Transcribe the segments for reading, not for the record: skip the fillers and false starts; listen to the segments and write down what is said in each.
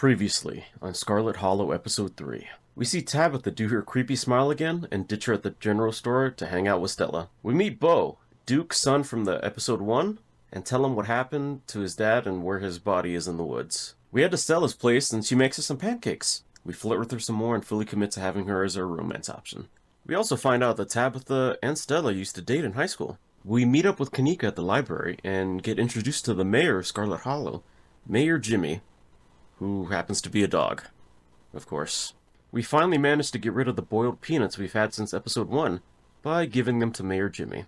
Previously, on Scarlet Hollow Episode 3, we see Tabitha do her creepy smile again and ditch her at the general store to hang out with Stella. We meet Bo, Duke's son from the Episode 1, and tell him what happened to his dad and where his body is in the woods. We head to Stella's place and she makes us some pancakes. We flirt with her some more and fully commit to having her as our romance option. We also find out that Tabitha and Stella used to date in high school. We meet up with Kanika at the library and get introduced to the mayor of Scarlet Hollow, Mayor Jimmy, who happens to be a dog, of course. We finally managed to get rid of the boiled peanuts we've had since episode 1 by giving them to Mayor Jimmy.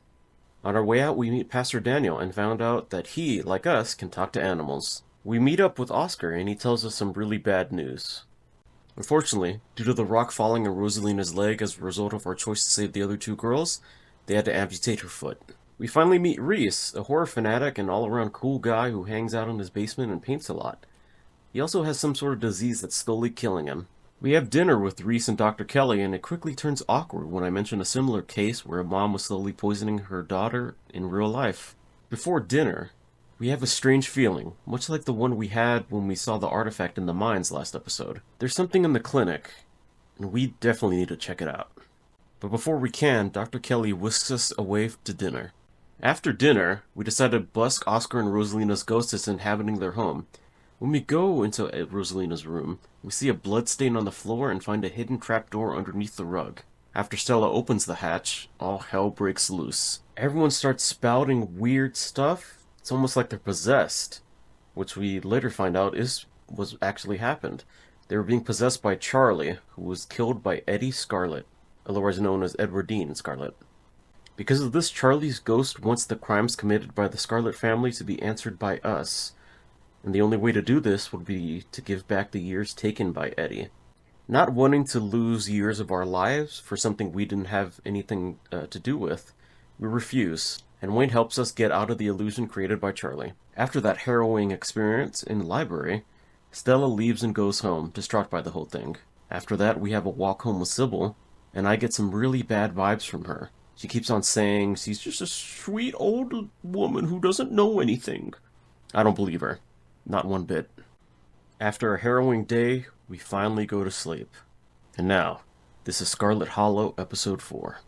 On our way out, we meet Pastor Daniel and found out that he, like us, can talk to animals. We meet up with Oscar and he tells us some really bad news. Unfortunately, due to the rock falling on Rosalina's leg as a result of our choice to save the other two girls, they had to amputate her foot. We finally meet Reese, a horror fanatic and all-around cool guy who hangs out in his basement and paints a lot. He also has some sort of disease that's slowly killing him. We have dinner with Reese and Dr. Kelly, and it quickly turns awkward when I mention a similar case where a mom was slowly poisoning her daughter in real life. Before dinner, we have a strange feeling, much like the one we had when we saw the artifact in the mines last episode. There's something in the clinic, and we definitely need to check it out. But before we can, Dr. Kelly whisks us away to dinner. After dinner, we decide to busk Oscar and Rosalina's ghost as inhabiting their home. When we go into Rosalina's room, we see a bloodstain on the floor and find a hidden trapdoor underneath the rug. After Stella opens the hatch, all hell breaks loose. Everyone starts spouting weird stuff. It's almost like they're possessed, which we later find out was actually happened. They were being possessed by Charlie, who was killed by Eddie Scarlet, otherwise known as Edwardine Scarlet. Because of this, Charlie's ghost wants the crimes committed by the Scarlet family to be answered by us. And the only way to do this would be to give back the years taken by Eddie. Not wanting to lose years of our lives for something we didn't have anything to do with, we refuse, and Wayne helps us get out of the illusion created by Charlie. After that harrowing experience in the library, Stella leaves and goes home, distraught by the whole thing. After that, we have a walk home with Sybil, and I get some really bad vibes from her. She keeps on saying she's just a sweet old woman who doesn't know anything. I don't believe her. Not one bit. After a harrowing day, we finally go to sleep. And now, this is Scarlet Hollow, Episode 4.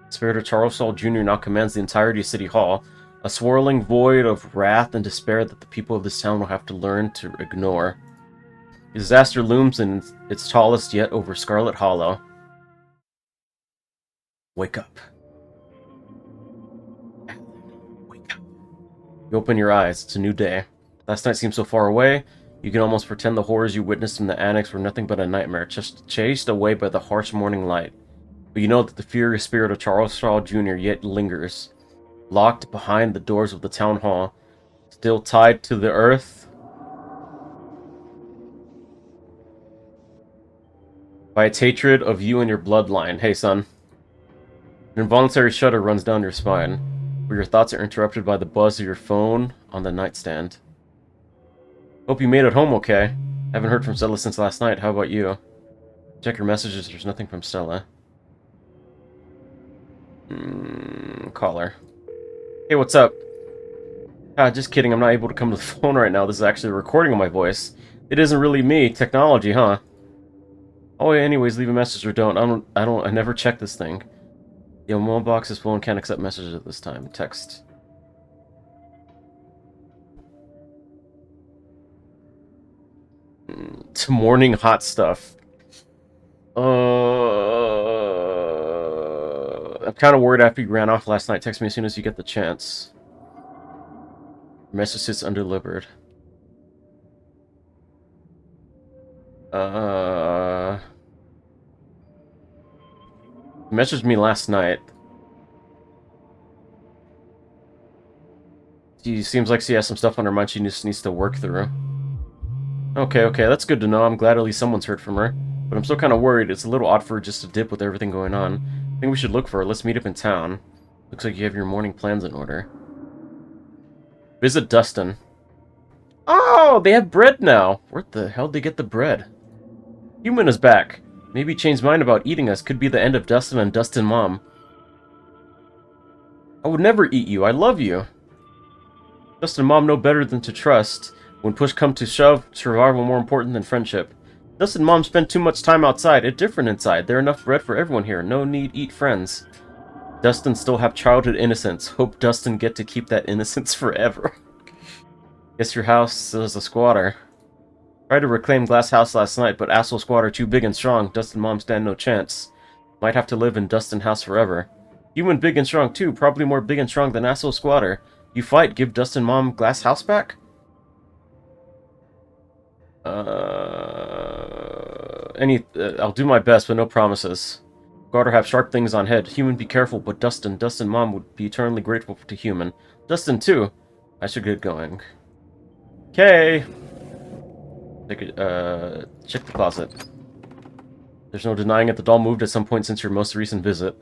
Spirit of Charles Saul Jr. now commands the entirety of City Hall, a swirling void of wrath and despair that the people of this town will have to learn to ignore. Disaster looms in its tallest yet over Scarlet Hollow. Wake up. Wake up. You open your eyes, it's a new day. Last night seemed so far away, you can almost pretend the horrors you witnessed in the annex were nothing but a nightmare, just chased away by the harsh morning light. But you know that the furious spirit of Charles Shaw Jr. yet lingers, locked behind the doors of the town hall, still tied to the earth by its hatred of you and your bloodline. Hey, son. An involuntary shudder runs down your spine, where your thoughts are interrupted by the buzz of your phone on the nightstand. Hope you made it home okay. Haven't heard from Stella since last night. How about you? Check your messages. There's nothing from Stella. Call her. Hey, what's up? Just kidding. I'm not able to come to the phone right now. This is actually a recording of my voice. It isn't really me. Technology, huh? Oh, yeah, anyways, leave a message or don't. I never check this thing. Yo, mailbox's phone can't accept messages at this time. Text. To morning hot stuff. I'm kind of worried after you ran off last night. Text me as soon as you get the chance. Message sits undelivered. Messaged me last night. She seems like she has some stuff on her mind she just needs to work through. Okay, that's good to know. I'm glad at least someone's heard from her. But I'm still kind of worried. It's a little odd for her just to dip with everything going on. I think we should look for her. Let's meet up in town. Looks like you have your morning plans in order. Visit Dustin. Oh, they have bread now. Where the hell did they get the bread? Human is back. Maybe Chain's mind about eating us could be the end of Dustin and Dustin Mom. I would never eat you. I love you. Dustin Mom know better than to trust. When push come to shove, survival more important than friendship. Dustin Mom spent too much time outside. It's different inside. There enough bread for everyone here. No need eat friends. Dustin still have childhood innocence. Hope Dustin get to keep that innocence forever. Guess your house is a squatter. Tried to reclaim Glass House last night, but asshole squatter too big and strong. Dustin Mom stand no chance. Might have to live in Dustin House forever. Human big and strong too. Probably more big and strong than asshole squatter. You fight, give Dustin Mom Glass House back? I'll do my best, but no promises. Squatter have sharp things on head. Human be careful, but Dustin Mom would be eternally grateful to human. Dustin too. I should get going. Okay. Check the closet. There's no denying it, the doll moved at some point since your most recent visit.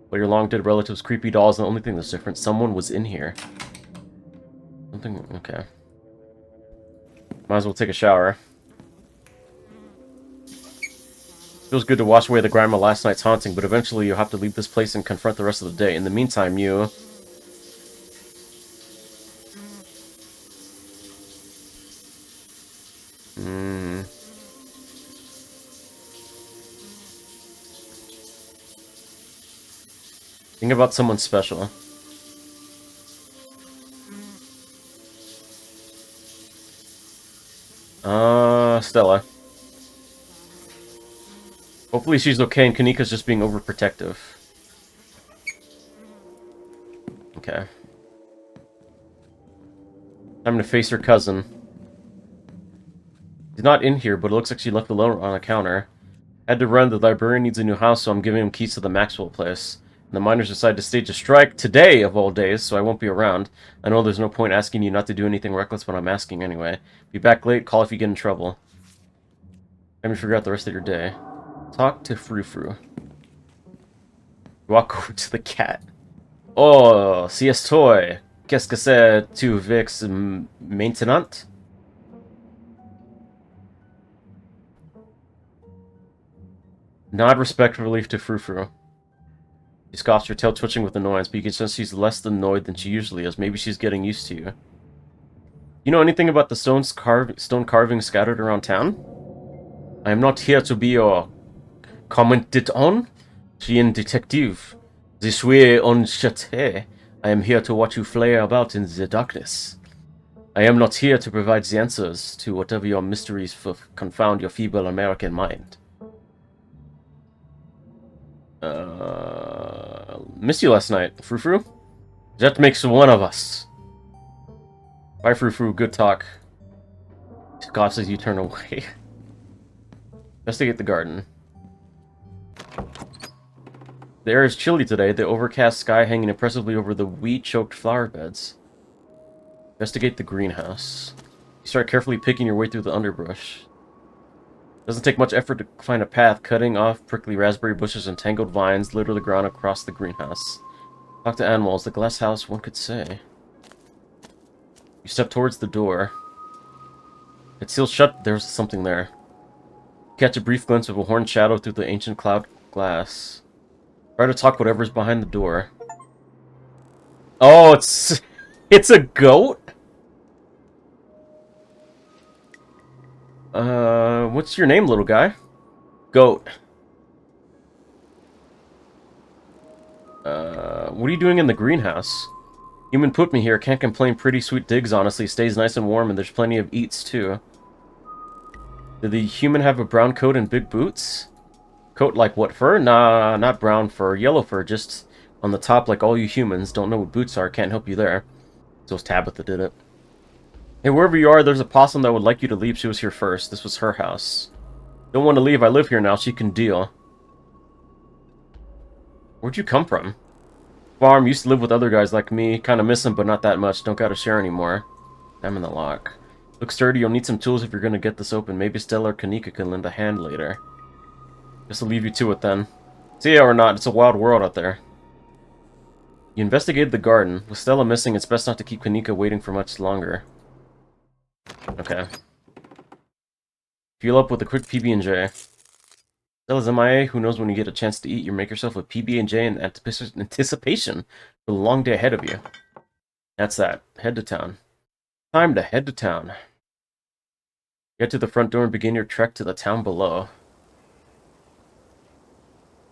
But your long-dead relative's creepy doll is the only thing that's different. Someone was in here. Something... okay. Might as well take a shower. Feels good to wash away the grime of last night's haunting, but eventually you'll have to leave this place and confront the rest of the day. In the meantime, you... think about someone special. Stella. Hopefully she's okay and Kanika's just being overprotective. Okay. Time to face her cousin. She's not in here, but it looks like she left alone on a counter. Had to run, the librarian needs a new house, so I'm giving him keys to the Maxwell place. And the miners decide to stage a strike today, of all days, so I won't be around. I know there's no point asking you not to do anything reckless, but I'm asking anyway. Be back late, call if you get in trouble. Let me figure out the rest of your day. Talk to Frou-Frou. Walk over to the cat. Oh, si estoy. Qu'est-ce que c'est tu vex maintenant? Nod respectfully to Frou-Frou. She scoffs, her tail twitching with annoyance, but you can sense she's less annoyed than she usually is. Maybe she's getting used to you. You know anything about the stone carvings scattered around town? I am not here to be your commented on. Je suis un detective. Je suis un château. I am here to watch you flare about in the darkness. I am not here to provide the answers to whatever your mysteries confound your feeble American mind. Missed you last night, Frou-Frou. That makes one of us. Bye, Frou-Frou. Good talk. Scoffs as you turn away. Investigate the garden. The air is chilly today, the overcast sky hanging impressively over the weed-choked flower beds. Investigate the greenhouse. You start carefully picking your way through the underbrush. Doesn't take much effort to find a path, cutting off prickly raspberry bushes and tangled vines litter the ground across the greenhouse. Talk to animals, the glass house, one could say. You step towards the door. It's sealed shut, but there's something there. You catch a brief glimpse of a horned shadow through the ancient cloud glass. Try to talk whatever's behind the door. Oh, it's a goat? What's your name, little guy? Goat. What are you doing in the greenhouse? Human put me here, can't complain, pretty sweet digs, honestly. Stays nice and warm, and there's plenty of eats, too. Did the human have a brown coat and big boots? Coat like what fur? Nah, not brown fur, yellow fur, just on the top like all you humans. Don't know what boots are, can't help you there. So it was Tabitha did it. Hey, wherever you are, there's a possum that would like you to leave. She was here first. This was her house. Don't want to leave, I live here now, she can deal. Where'd you come from? Farm, used to live with other guys like me. Kinda miss them, but not that much. Don't gotta share anymore. I'm in the lock. Look sturdy, you'll need some tools if you're gonna get this open. Maybe Stella or Kanika can lend a hand later. Guess I'll leave you to it then. See ya or not, it's a wild world out there. You investigated the garden. With Stella missing, it's best not to keep Kanika waiting for much longer. Okay. Fuel up with a quick PB&J. Stella's MIA, who knows when you get a chance to eat, you make yourself a PB&J in anticipation for the long day ahead of you. That's that. Head to town. Time to head to town. Get to the front door and begin your trek to the town below.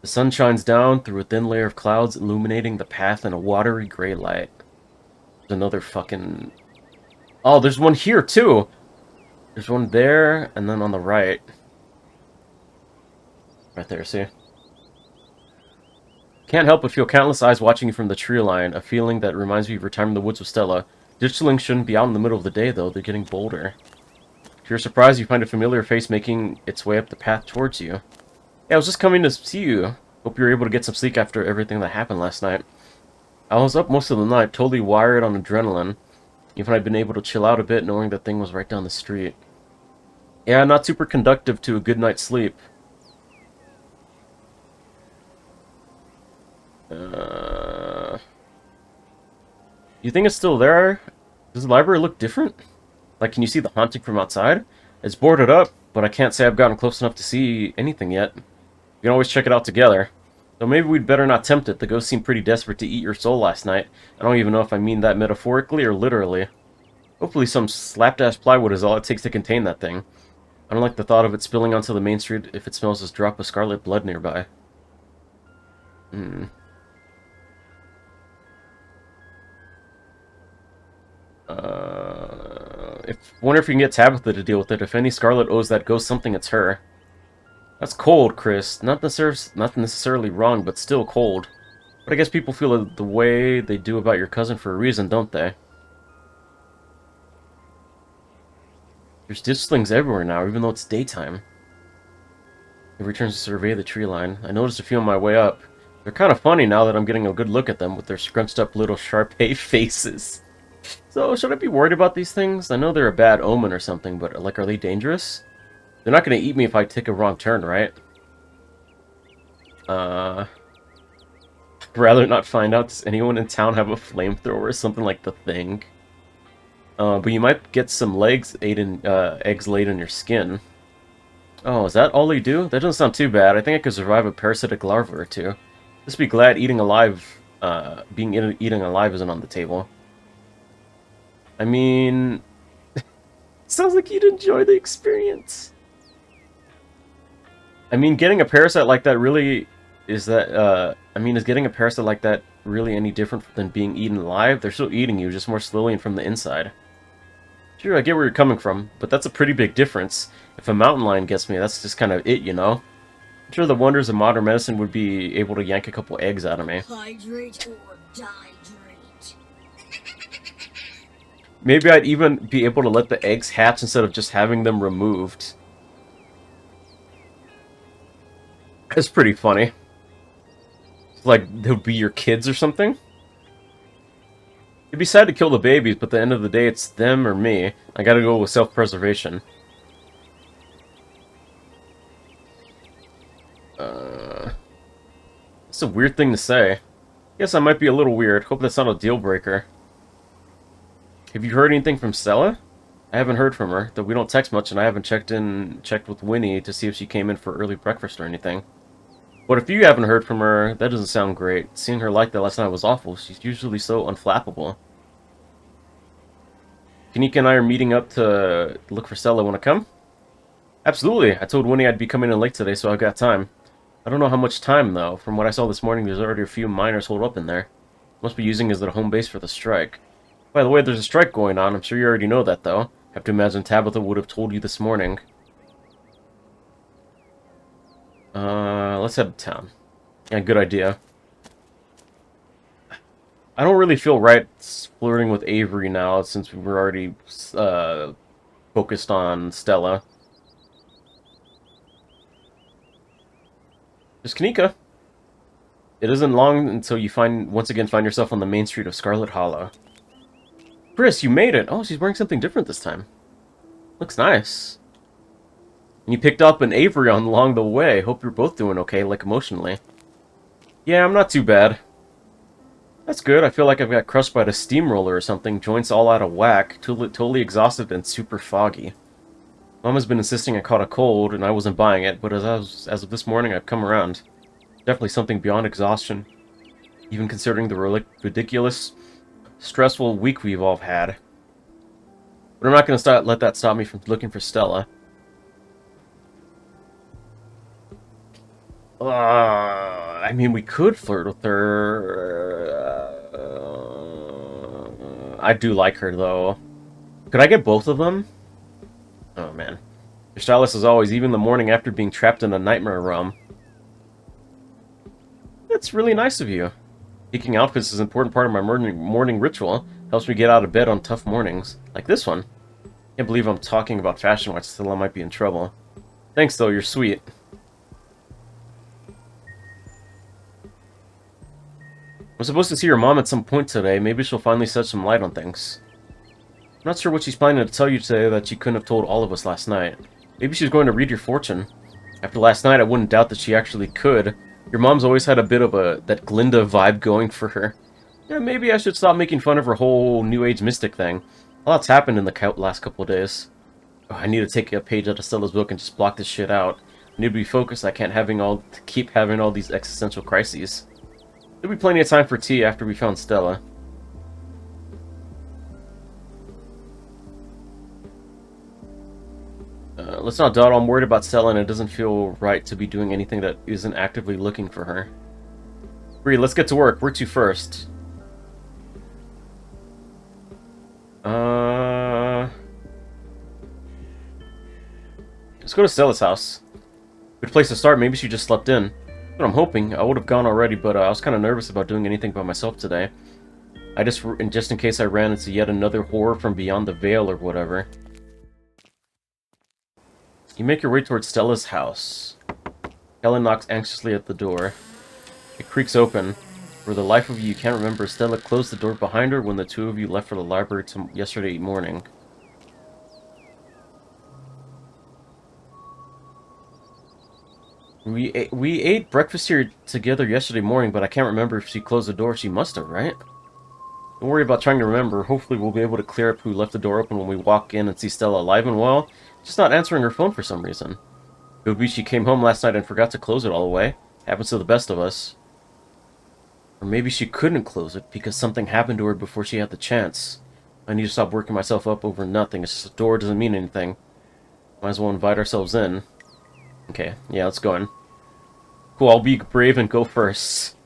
The sun shines down through a thin layer of clouds, illuminating the path in a watery gray light. There's another fucking... Oh, there's one here, too! There's one there, and then on the right. Right there, see? Can't help but feel countless eyes watching you from the tree line, a feeling that reminds me of your time in the woods with Stella. Ditchlings shouldn't be out in the middle of the day, though. They're getting bolder. To your surprise, you find a familiar face making its way up the path towards you. Yeah, I was just coming to see you. Hope you were able to get some sleep after everything that happened last night. I was up most of the night, totally wired on adrenaline. Even I'd been able to chill out a bit knowing that thing was right down the street. Yeah, not super conductive to a good night's sleep. You think it's still there? Does the library look different? Like, can you see the haunting from outside? It's boarded up, but I can't say I've gotten close enough to see anything yet. We can always check it out together. So maybe we'd better not tempt it. The ghost seemed pretty desperate to eat your soul last night. I don't even know if I mean that metaphorically or literally. Hopefully some slapped-ass plywood is all it takes to contain that thing. I don't like the thought of it spilling onto the main street if it smells this drop of scarlet blood nearby. Wonder if you can get Tabitha to deal with it. If any Scarlet owes that ghost something, it's her. That's cold, Chris. Not necessarily wrong, but still cold. But I guess people feel the way they do about your cousin for a reason, don't they? There's ditchlings everywhere now, even though it's daytime. He returns to survey the tree line. I noticed a few on my way up. They're kind of funny now that I'm getting a good look at them with their scrunched up little Shar-Pei faces. So, should I be worried about these things? I know they're a bad omen or something, but, like, are they dangerous? They're not going to eat me if I take a wrong turn, right? I'd rather not find out. Does anyone in town have a flamethrower or something like the Thing? But you might get some eggs laid in your skin. Oh, is that all they do? That doesn't sound too bad. I think I could survive a parasitic larva or two. Just be glad eating alive isn't on the table. I mean... sounds like you'd enjoy the experience. I mean, getting a parasite like that really... is getting a parasite like that really any different than being eaten alive? They're still eating you, just more slowly and from the inside. Sure, I get where you're coming from, but that's a pretty big difference. If a mountain lion gets me, that's just kind of it, you know? I'm sure the wonders of modern medicine would be able to yank a couple eggs out of me. Hydrate or dihydrate. Maybe I'd even be able to let the eggs hatch instead of just having them removed. It's pretty funny. Like, they'll be your kids or something? It'd be sad to kill the babies, but at the end of the day, it's them or me. I gotta go with self-preservation. It's a weird thing to say. Guess I might be a little weird. Hope that's not a deal breaker. Have you heard anything from Stella? I haven't heard from her, though we don't text much, and I haven't checked with Winnie to see if she came in for early breakfast or anything. But if you haven't heard from her, that doesn't sound great. Seeing her like that last night was awful. She's usually so unflappable. Kanika and I are meeting up to look for Stella. Want to come? Absolutely. I told Winnie I'd be coming in late today, so I've got time. I don't know how much time, though. From what I saw this morning, there's already a few miners holed up in there. Must be using it as their home base for the strike. By the way, there's a strike going on. I'm sure you already know that, though. Have to imagine Tabitha would have told you this morning. Let's head to town. Yeah, good idea. I don't really feel right flirting with Avery now, since we were already, focused on Stella. There's Kanika. It isn't long until you once again find yourself on the main street of Scarlet Hollow. Chris, you made it! Oh, she's wearing something different this time. Looks nice. And you picked up an Avery along the way. Hope you're both doing okay, like emotionally. Yeah, I'm not too bad. That's good. I feel like I've got crushed by the steamroller or something. Joints all out of whack. Totally exhausted and super foggy. Mom has been insisting I caught a cold, and I wasn't buying it, but as of this morning, I've come around. Definitely something beyond exhaustion. Even considering the ridiculous, stressful week we've all had. But I'm not going to let that stop me from looking for Stella. I mean, we could flirt with her. I do like her, though. Could I get both of them? Oh, man. You're stylist as always, even the morning after being trapped in a nightmare realm. That's really nice of you. Picking outfits is an important part of my morning ritual. Helps me get out of bed on tough mornings. Like this one. Can't believe I'm talking about fashion watch, still I might be in trouble. Thanks, though, you're sweet. I'm supposed to see your mom at some point today. Maybe she'll finally shed some light on things. I'm not sure what she's planning to tell you today that she couldn't have told all of us last night. Maybe she's going to read your fortune. After last night, I wouldn't doubt that she actually could. Your mom's always had a bit of that Glinda vibe going for her. Yeah, maybe I should stop making fun of her whole New Age mystic thing. A lot's happened in the last couple of days. Oh, I need to take a page out of Stella's book and just block this shit out. I need to be focused. I can't keep having all these existential crises. There'll be plenty of time for tea after we found Stella. Let's not dawdle. I'm worried about Stella, and it doesn't feel right to be doing anything that isn't actively looking for her. Bree, let's get to work. Where to first? Let's go to Stella's house. Good place to start. Maybe she just slept in. That's what I'm hoping. I would have gone already, but I was kind of nervous about doing anything by myself today. Just in case I ran into yet another horror from beyond the veil or whatever. You make your way towards Stella's house. Helen knocks anxiously at the door. It creaks open. For the life of you can't remember, Stella closed the door behind her when the two of you left for the library yesterday morning. We ate breakfast here together yesterday morning, but I can't remember if she closed the door. She must have, right? Don't worry about trying to remember. Hopefully we'll be able to clear up who left the door open when we walk in and see Stella alive and well. Just not answering her phone for some reason. It would be she came home last night and forgot to close it all the way. Happens to the best of us. Or maybe she couldn't close it because something happened to her before she had the chance. I need to stop working myself up over nothing. It's just a door doesn't mean anything. Might as well invite ourselves in. Okay, yeah, let's go in. Cool, I'll be brave and go first.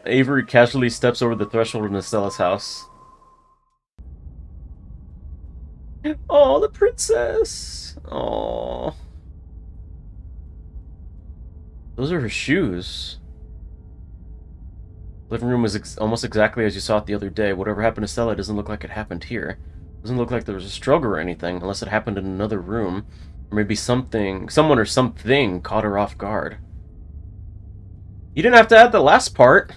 Avery casually steps over the threshold into Stella's house. Oh, the princess! Oh, those are her shoes. Living room was almost exactly as you saw it the other day. Whatever happened to Stella doesn't look like it happened here. Doesn't look like there was a struggle or anything, unless it happened in another room. Or maybe someone or something caught her off guard. You didn't have to add the last part.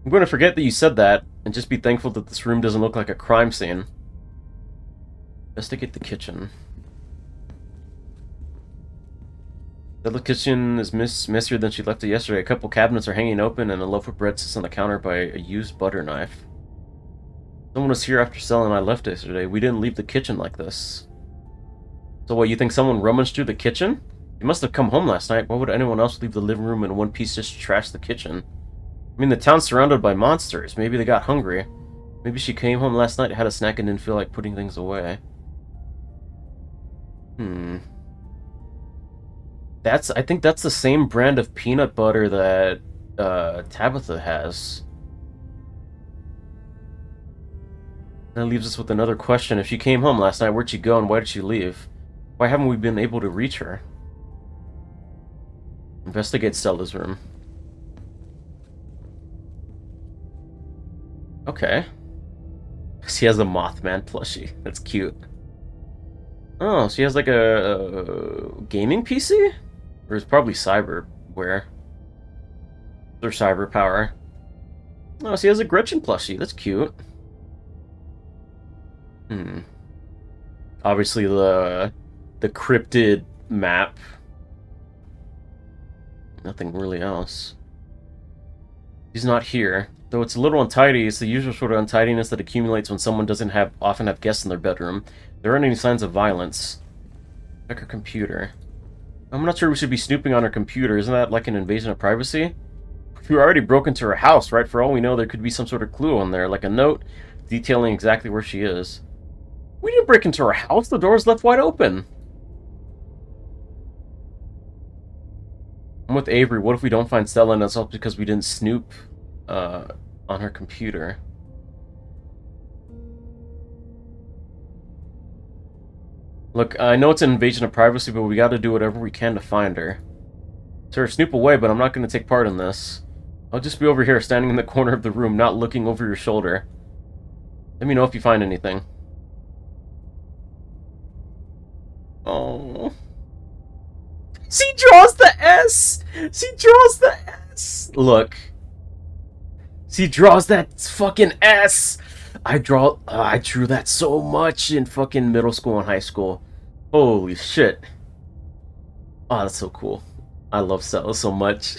I'm going to forget that you said that, and just be thankful that this room doesn't look like a crime scene. Investigate the kitchen. The kitchen is messier than she left it yesterday. A couple cabinets are hanging open, and a loaf of bread sits on the counter by a used butter knife. Someone was here after Stella and I left yesterday. We didn't leave the kitchen like this. So what, you think someone rummaged through the kitchen? You must have come home last night. Why would anyone else leave the living room in one piece just to trash the kitchen? I mean, the town's surrounded by monsters. Maybe they got hungry. Maybe she came home last night, had a snack, and didn't feel like putting things away. I think that's the same brand of peanut butter that Tabitha has. That leaves us with another question. If she came home last night, where'd she go and why did she leave? Why haven't we been able to reach her? Investigate Stella's room. Okay. She has a Mothman plushie. That's cute. Oh, she has like a gaming PC? Or it's probably cyberware. Or cyber power. Oh, she has a Gretchen plushie. That's cute. Obviously the cryptid map. Nothing really else. She's not here. Though it's a little untidy, it's the usual sort of untidiness that accumulates when someone doesn't often have guests in their bedroom. There aren't any signs of violence. Check her computer. I'm not sure we should be snooping on her computer. Isn't that like an invasion of privacy? We already broke into her house, right? For all we know, there could be some sort of clue on there, like a note detailing exactly where she is. We didn't break into her house. The door's left wide open. I'm with Avery. What if we don't find Stella and it's all because we didn't snoop on her computer? Look, I know it's an invasion of privacy, but we gotta do whatever we can to find her. Sir, snoop away, but I'm not gonna take part in this. I'll just be over here, standing in the corner of the room, not looking over your shoulder. Let me know if you find anything. Oh. She draws the S! She draws the S! Look. She draws that fucking S! I drew that so much in fucking middle school and high school. Holy shit. Oh, that's so cool. I love Stella so much.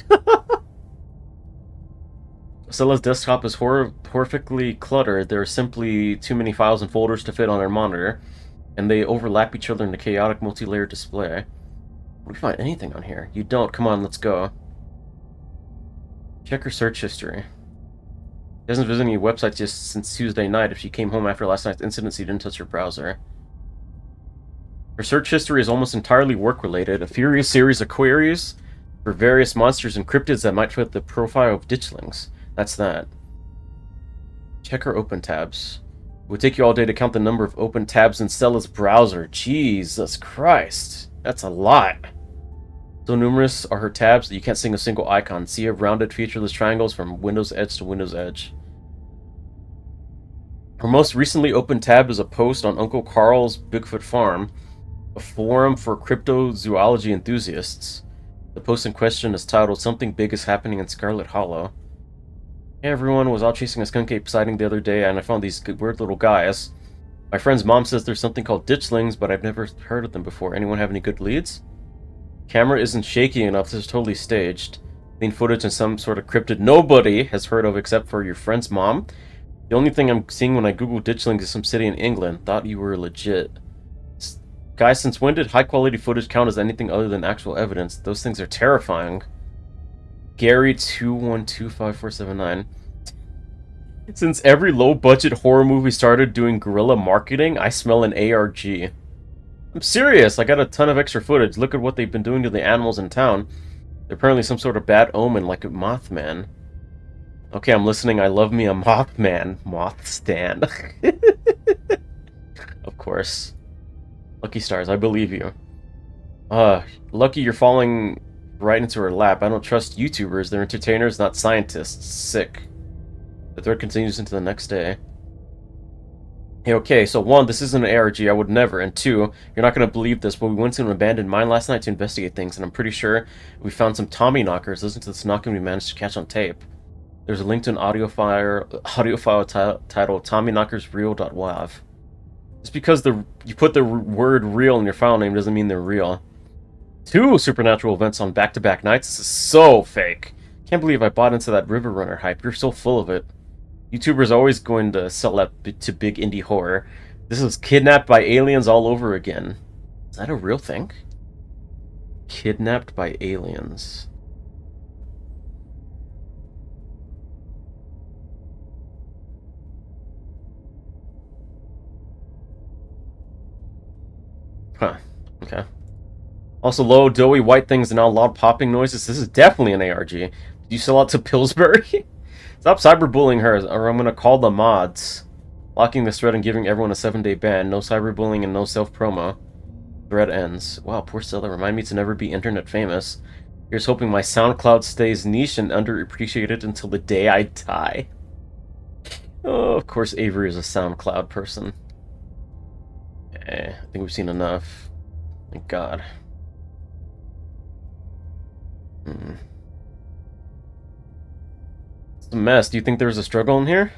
Stella's desktop is horrifically cluttered. There are simply too many files and folders to fit on her monitor, and they overlap each other in a chaotic multi-layered display. We find anything on here? You don't. Come on, let's go. Check her search history. She hasn't visited any websites just since Tuesday night. If she came home after last night's incident, she didn't touch her browser. Her search history is almost entirely work-related. A furious series of queries for various monsters and cryptids that might fit the profile of ditchlings. That's that. Check her open tabs. It would take you all day to count the number of open tabs in Stella's browser. Jesus Christ. That's a lot. So numerous are her tabs that you can't see a single icon. See her rounded, featureless triangles from Windows Edge to Windows Edge. Her most recently opened tab is a post on Uncle Carl's Bigfoot Farm, a forum for cryptozoology enthusiasts. The post in question is titled "Something Big is Happening in Scarlet Hollow." Hey everyone, was out chasing a skunk ape sighting the other day and I found these weird little guys. My friend's mom says there's something called ditchlings, but I've never heard of them before. Anyone have any good leads? Camera isn't shaky enough, this is totally staged. Clean footage and some sort of cryptid nobody has heard of except for your friend's mom. The only thing I'm seeing when I Google ditchlings is some city in England. Thought you were legit. Guys, since when did high quality footage count as anything other than actual evidence? Those things are terrifying. Gary212549. Since every low-budget horror movie started doing guerrilla marketing, I smell an ARG. I'm serious, I got a ton of extra footage. Look at what they've been doing to the animals in town. They're apparently some sort of bad omen, like a Mothman. Okay, I'm listening. I love me a Mothman. Moth stand. Of course. Lucky stars, I believe you. Lucky you're falling right into her lap. I don't trust YouTubers. They're entertainers, not scientists. Sick. The thread continues into the next day. Hey, okay, so one, this isn't an ARG, I would never, and two, you're not going to believe this, but we went to an abandoned mine last night to investigate things, and I'm pretty sure we found some Tommy knockers. Listen to this knocking we managed to catch on tape. There's a link to an audio file titled TommyKnockersReal.wav. Just because you put the word real in your file name doesn't mean they're real. 2 supernatural events on back-to-back nights? This is so fake. Can't believe I bought into that River Runner hype. You're so full of it. YouTubers are always going to sell that to big indie horror. This is kidnapped by aliens all over again. Is that a real thing? Kidnapped by aliens. Huh. Okay. Also, low, doughy white things and now loud popping noises. This is definitely an ARG. Did you sell out to Pillsbury? Stop cyberbullying her, or I'm gonna call the mods. Locking this thread and giving everyone a 7-day ban. No cyberbullying and no self-promo. Thread ends. Wow, poor Stella. Remind me to never be internet famous. Here's hoping my SoundCloud stays niche and underappreciated until the day I die. Oh, of course Avery is a SoundCloud person. I think we've seen enough. Thank God. It's a mess. Do you think there's a struggle in here?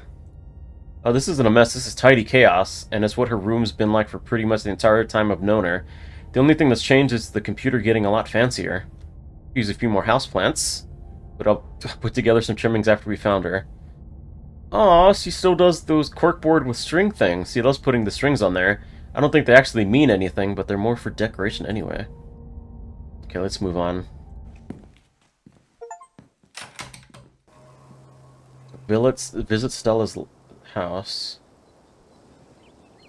Oh, this isn't a mess. This is tidy chaos, and it's what her room's been like for pretty much the entire time I've known her. The only thing that's changed is the computer getting a lot fancier. Use a few more houseplants, but I'll put together some trimmings after we found her. Aw, she still does those corkboard with string things. She loves putting the strings on there. I don't think they actually mean anything, but they're more for decoration anyway. Okay, let's move on. Visit Stella's house.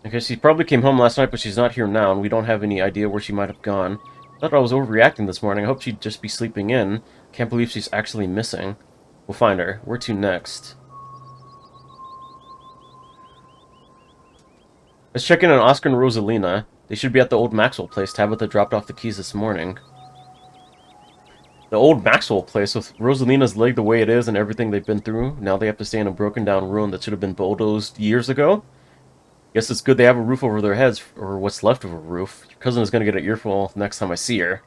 Okay, she probably came home last night, but she's not here now, and we don't have any idea where she might have gone. I thought I was overreacting this morning. I hope she'd just be sleeping in. Can't believe she's actually missing. We'll find her. Where to next? Let's check in on Oscar and Rosalina. They should be at the old Maxwell place. Tabitha dropped off the keys this morning. The old Maxwell place, with Rosalina's leg the way it is and everything they've been through. Now they have to stay in a broken down ruin that should have been bulldozed years ago. Guess it's good they have a roof over their heads, or what's left of a roof. Your cousin is going to get an earful next time I see her.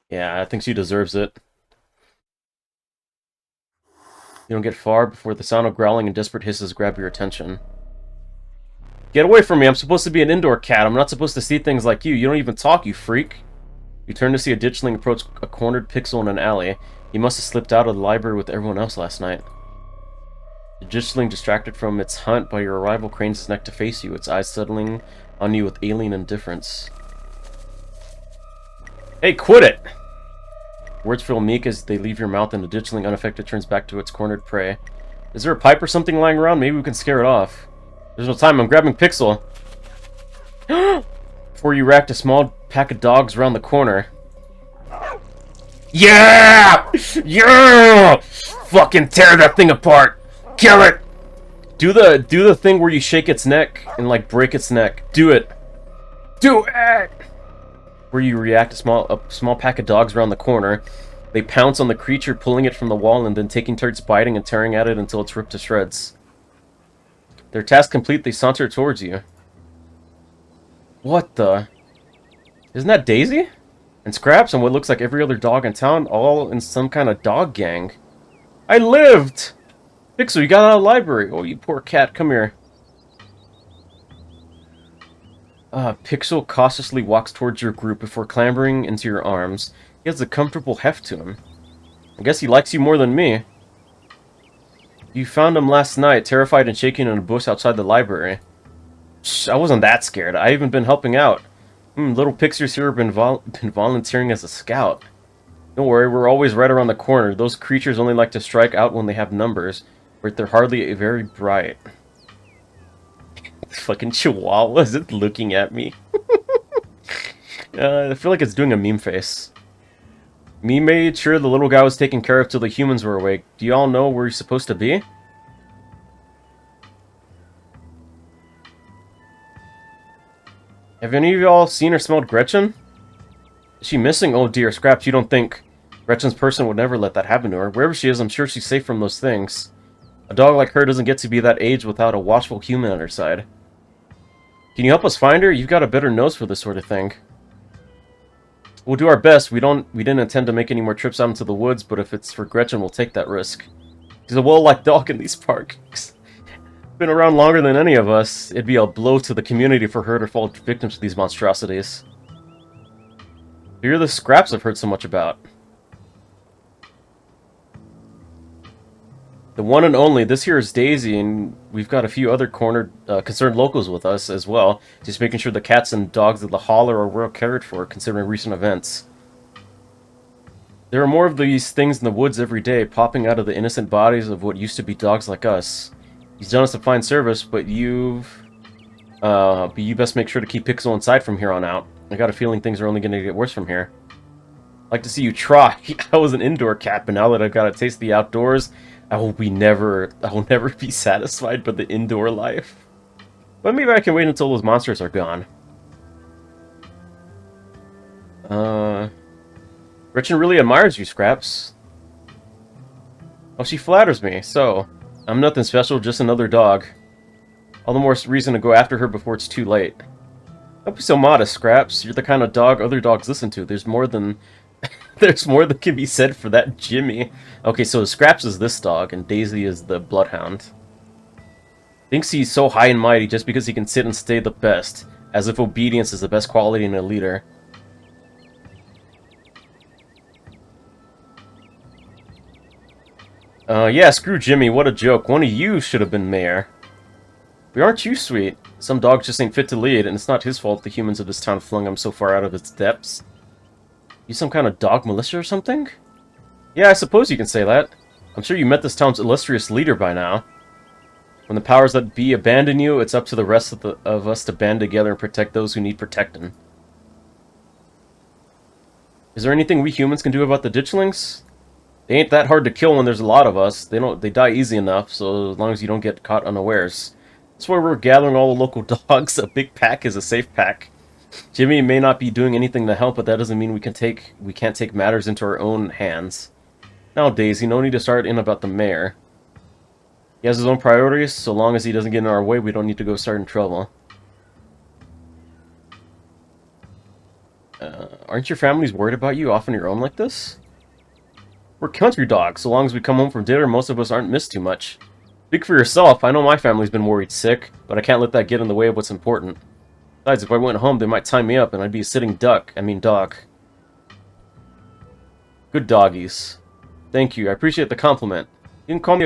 Yeah, I think she deserves it. You don't get far before the sound of growling and desperate hisses grab your attention. Get away from me, I'm supposed to be an indoor cat. I'm not supposed to see things like you. You don't even talk, you freak. You turn to see a ditchling approach a cornered pixel in an alley. He must have slipped out of the library with everyone else last night. The ditchling, distracted from its hunt by your arrival, cranes his neck to face you, its eyes settling on you with alien indifference. Hey, quit it! Words feel meek as they leave your mouth, and the ditchling, unaffected, turns back to its cornered prey. Is there a pipe or something lying around? Maybe we can scare it off. There's no time, I'm grabbing Pixel. Before you react, a small pack of dogs around the corner. Yeah! Yeah! Fucking tear that thing apart! Kill it! Do the thing where you shake its neck and like break its neck. Do it. Do it! Where you react, a small pack of dogs around the corner. They pounce on the creature, pulling it from the wall and then taking turns biting and tearing at it until it's ripped to shreds. Their task complete, they saunter towards you. What the? Isn't that Daisy? And Scraps and what looks like every other dog in town, all in some kind of dog gang. I lived! Pixel, you got out of the library. Oh, you poor cat, come here. Pixel cautiously walks towards your group before clambering into your arms. He has a comfortable heft to him. I guess he likes you more than me. You found him last night, terrified and shaking in a bush outside the library. Shh, I wasn't that scared. I even been helping out. Little Pixier's here been volunteering as a scout. Don't worry, we're always right around the corner. Those creatures only like to strike out when they have numbers, but they're hardly very bright. Fucking chihuahua, is it looking at me? I feel like it's doing a meme face. Me made sure the little guy was taken care of till the humans were awake. Do y'all know where he's supposed to be? Have any of y'all seen or smelled Gretchen? Is she missing? Oh dear, Scraps, you don't think Gretchen's person would never let that happen to her. Wherever she is, I'm sure she's safe from those things. A dog like her doesn't get to be that age without a watchful human at her side. Can you help us find her? You've got a better nose for this sort of thing. We'll do our best. We didn't intend to make any more trips out into the woods, but if it's for Gretchen, we'll take that risk. She's a well-liked dog in these parks. Been around longer than any of us. It'd be a blow to the community for her to fall victim to these monstrosities. You're the Scraps I've heard so much about. The one and only. This here is Daisy, and we've got a few other concerned locals with us as well. Just making sure the cats and dogs of the holler are well cared for, considering recent events. There are more of these things in the woods every day, popping out of the innocent bodies of what used to be dogs like us. He's done us a fine service, but you best make sure to keep Pixel inside from here on out. I got a feeling things are only going to get worse from here. I'd like to see you try. I was an indoor cat, but now that I've got a taste of the outdoors, I will never be satisfied by the indoor life. But maybe I can wait until those monsters are gone. Gretchen really admires you, Scraps. Oh, she flatters me, so I'm nothing special, just another dog. All the more reason to go after her before it's too late. Don't be so modest, Scraps. You're the kind of dog other dogs listen to. There's more than that can be said for that Jimmy. Okay, so Scraps is this dog, and Daisy is the bloodhound. Thinks he's so high and mighty just because he can sit and stay the best, as if obedience is the best quality in a leader. Yeah, screw Jimmy, what a joke. One of you should have been mayor. But aren't you sweet? Some dogs just ain't fit to lead, and it's not his fault the humans of this town flung him so far out of its depths. You some kind of dog militia or something? Yeah, I suppose you can say that. I'm sure you met this town's illustrious leader by now. When the powers that be abandon you, it's up to the rest of us to band together and protect those who need protecting. Is there anything we humans can do about the ditchlings? They ain't that hard to kill when there's a lot of us. They die easy enough, so as long as you don't get caught unawares. That's why we're gathering all the local dogs. A big pack is a safe pack. Jimmy may not be doing anything to help, but that doesn't mean we can't take matters into our own hands. Now, Daisy, no need to start in about the mayor. He has his own priorities. So long as he doesn't get in our way, we don't need to go start in trouble. Aren't your families worried about you off on your own like this? We're country dogs. So long as we come home from dinner, most of us aren't missed too much. Speak for yourself. I know my family's been worried sick, but I can't let that get in the way of what's important. Besides, if I went home, they might tie me up, and I'd be a sitting duck. I mean, dog. Good doggies. Thank you. I appreciate the compliment. You call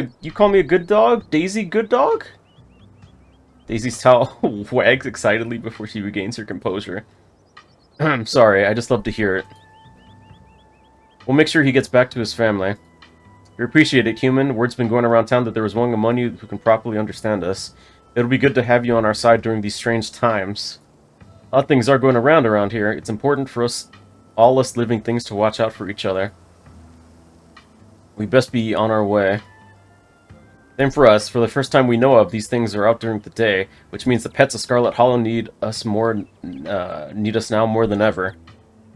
me a good dog? Daisy, good dog? Daisy's tail wags excitedly before she regains her composure. I'm sorry, I just love to hear it. We'll make sure he gets back to his family. We appreciate it, human. Word's been going around town that there was one among you who can properly understand us. It'll be good to have you on our side during these strange times. A lot of things are going around here. It's important for us, all us living things, to watch out for each other. We best be on our way. Same for us. For the first time we know of, these things are out during the day, which means the pets of Scarlet Hollow need us now more than ever.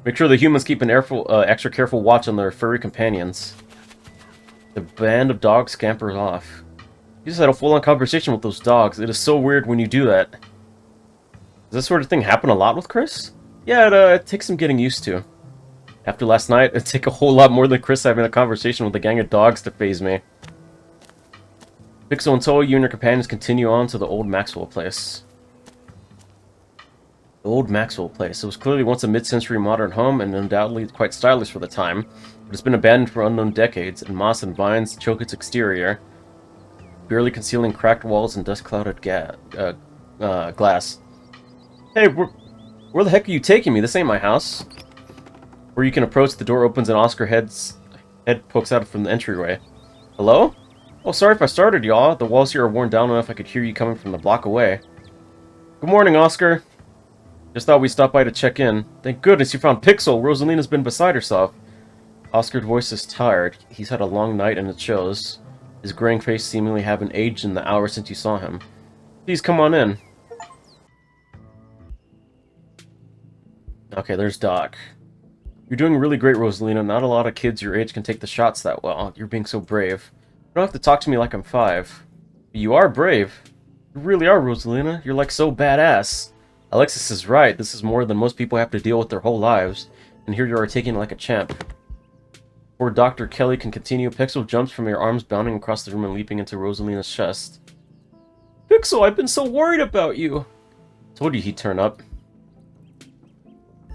Make sure the humans keep an extra careful watch on their furry companions. The band of dogs scampers off. You just had a full-on conversation with those dogs. It is so weird when you do that. Does this sort of thing happen a lot with Chris? Yeah, it takes some getting used to. After last night, it'd take a whole lot more than Chris having a conversation with a gang of dogs to faze me. Pixel and Toa, you and your companions continue on to the old Maxwell place. The old Maxwell place. It was clearly once a mid-century modern home and undoubtedly quite stylish for the time, but it's been abandoned for unknown decades, and moss and vines choke its exterior, barely concealing cracked walls and dust-clouded glass. Hey, where the heck are you taking me? This ain't my house. Where you can approach, the door opens and Oscar's head pokes out from the entryway. Hello? Oh, sorry if I started, y'all. The walls here are worn down enough I could hear you coming from the block away. Good morning, Oscar. Just thought we'd stop by to check in. Thank goodness you found Pixel. Rosalina's been beside herself. Oscar's voice is tired. He's had a long night and it shows. His graying face seemingly haven't aged in the hour since you saw him. Please come on in. Okay, there's Doc. You're doing really great, Rosalina. Not a lot of kids your age can take the shots that well. You're being so brave. You don't have to talk to me like I'm 5. But you are brave. You really are, Rosalina. You're like so badass. Alexis is right. This is more than most people have to deal with their whole lives. And here you are taking it like a champ. Before Dr. Kelly can continue, Pixel jumps from your arms, bounding across the room and leaping into Rosalina's chest. Pixel, I've been so worried about you. Told you he'd turn up.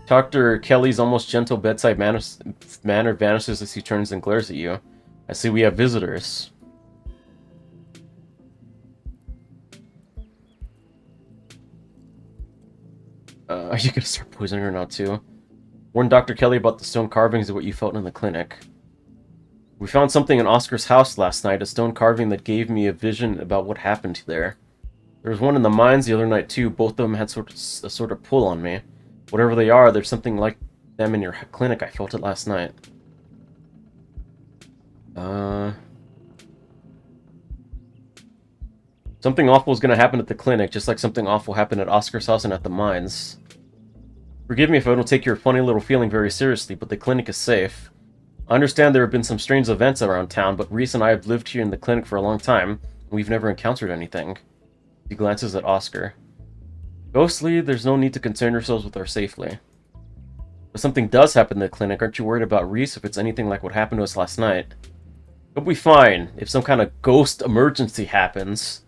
Dr. Kelly's almost gentle bedside manner vanishes as he turns and glares at you. I see we have visitors. Are you gonna start poisoning her now too? Warn Dr. Kelly about the stone carvings of what you felt in the clinic. We found something in Oscar's house last night, a stone carving that gave me a vision about what happened there. There was one in the mines the other night too. Both of them had a sort of pull on me. Whatever they are, there's something like them in your clinic. I felt it last night. Something awful is going to happen at the clinic, just like something awful happened at Oscar's house and at the mines. Forgive me if I don't take your funny little feeling very seriously, but the clinic is safe. I understand there have been some strange events around town, but Reese and I have lived here in the clinic for a long time, and we've never encountered anything. He glances at Oscar. Ghostly, there's no need to concern yourselves with our safely. If something does happen in the clinic, aren't you worried about Reese if it's anything like what happened to us last night? It'll be fine. If some kind of ghost emergency happens,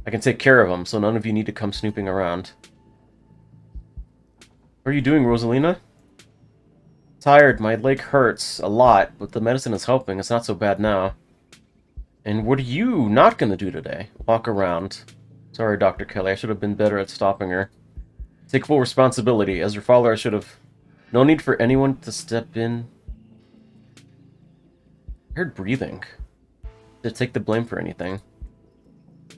I can take care of him, so none of you need to come snooping around. What are you doing, Rosalina? Tired, my leg hurts a lot, but the medicine is helping. It's not so bad now. And what are you not gonna do today? Walk around. Sorry, Dr. Kelly, I should have been better at stopping her. Take full responsibility. As your father, I should have... No need for anyone to step in. I heard breathing. To take the blame for anything.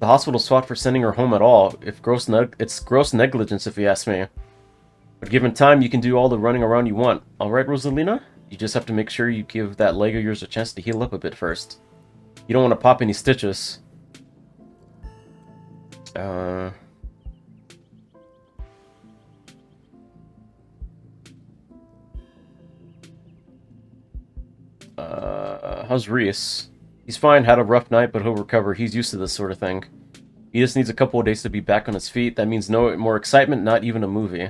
The hospital's fault for sending her home at all. It's gross negligence, if you ask me. But given time, you can do all the running around you want. Alright, Rosalina? You just have to make sure you give that leg of yours a chance to heal up a bit first. You don't want to pop any stitches. How's Reese? He's fine, had a rough night, but he'll recover. He's used to this sort of thing. He just needs a couple of days to be back on his feet. That means no more excitement, not even a movie.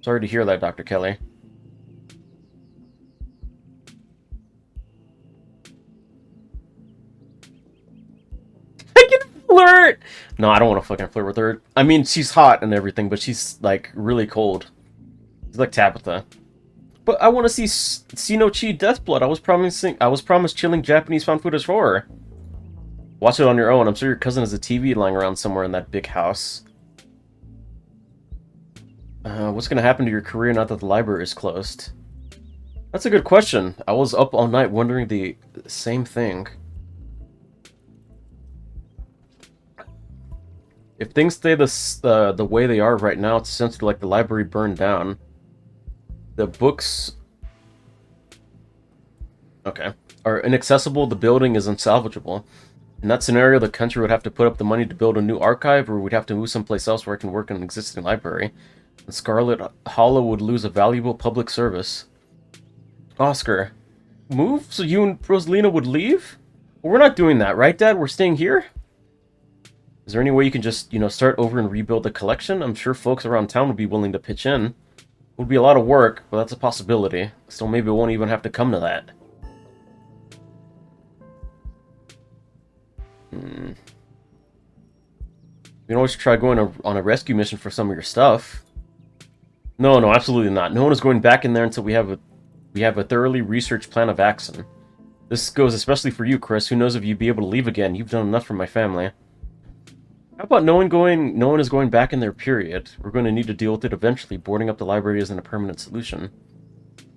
Sorry to hear that, Dr. Kelly. I can flirt! No, I don't want to fucking flirt with her. I mean, she's hot and everything, but she's, like, really cold. She's like Tabitha. But I want to see no Chi Deathblood. I was promised chilling Japanese found footage horror. Watch it on your own. I'm sure your cousin has a TV lying around somewhere in that big house. What's gonna happen to your career now that the library is closed? That's a good question. I was up all night wondering the same thing. If things stay the way they are right now, it's essentially like the library burned down. The books... Okay. Are inaccessible, the building is unsalvageable. In that scenario, the country would have to put up the money to build a new archive, or we'd have to move someplace else where I can work in an existing library. And Scarlet Hollow would lose a valuable public service. Oscar. Move? So you and Rosalina would leave? Well, we're not doing that, right, Dad? We're staying here? Is there any way you can just, start over and rebuild the collection? I'm sure folks around town would be willing to pitch in. It would be a lot of work, but that's a possibility. Still, maybe it won't even have to come to that. You can always try going on a rescue mission for some of your stuff. No, absolutely not. No one is going back in there until we have a thoroughly researched plan of action. This goes especially for you, Chris. Who knows if you'd be able to leave again? You've done enough for my family. How about no one is going back in there, period. We're going to need to deal with it eventually. Boarding up the library isn't a permanent solution.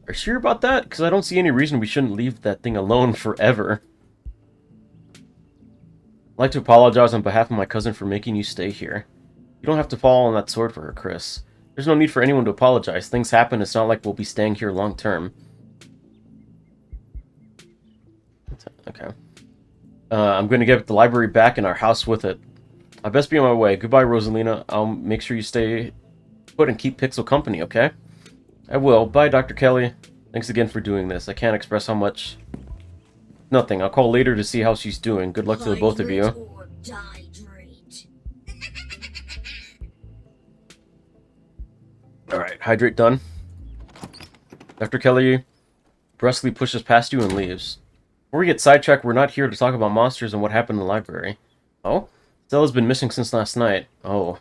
Are you sure about that? Because I don't see any reason we shouldn't leave that thing alone forever. I'd like to apologize on behalf of my cousin for making you stay here. You don't have to fall on that sword for her, Chris. There's no need for anyone to apologize. Things happen, it's not like we'll be staying here long term. Okay. I'm going to get the library back and our house with it. I best be on my way. Goodbye, Rosalina. I'll make sure you stay put and keep Pixel company, okay? I will. Bye, Dr. Kelly. Thanks again for doing this. I can't express how much... Nothing. I'll call later to see how she's doing. Good luck to the both of you. Alright, hydrate done. Dr. Kelly brusquely pushes past you and leaves. Before we get sidetracked, we're not here to talk about monsters and what happened in the library. Oh? Stella's been missing since last night. Oh.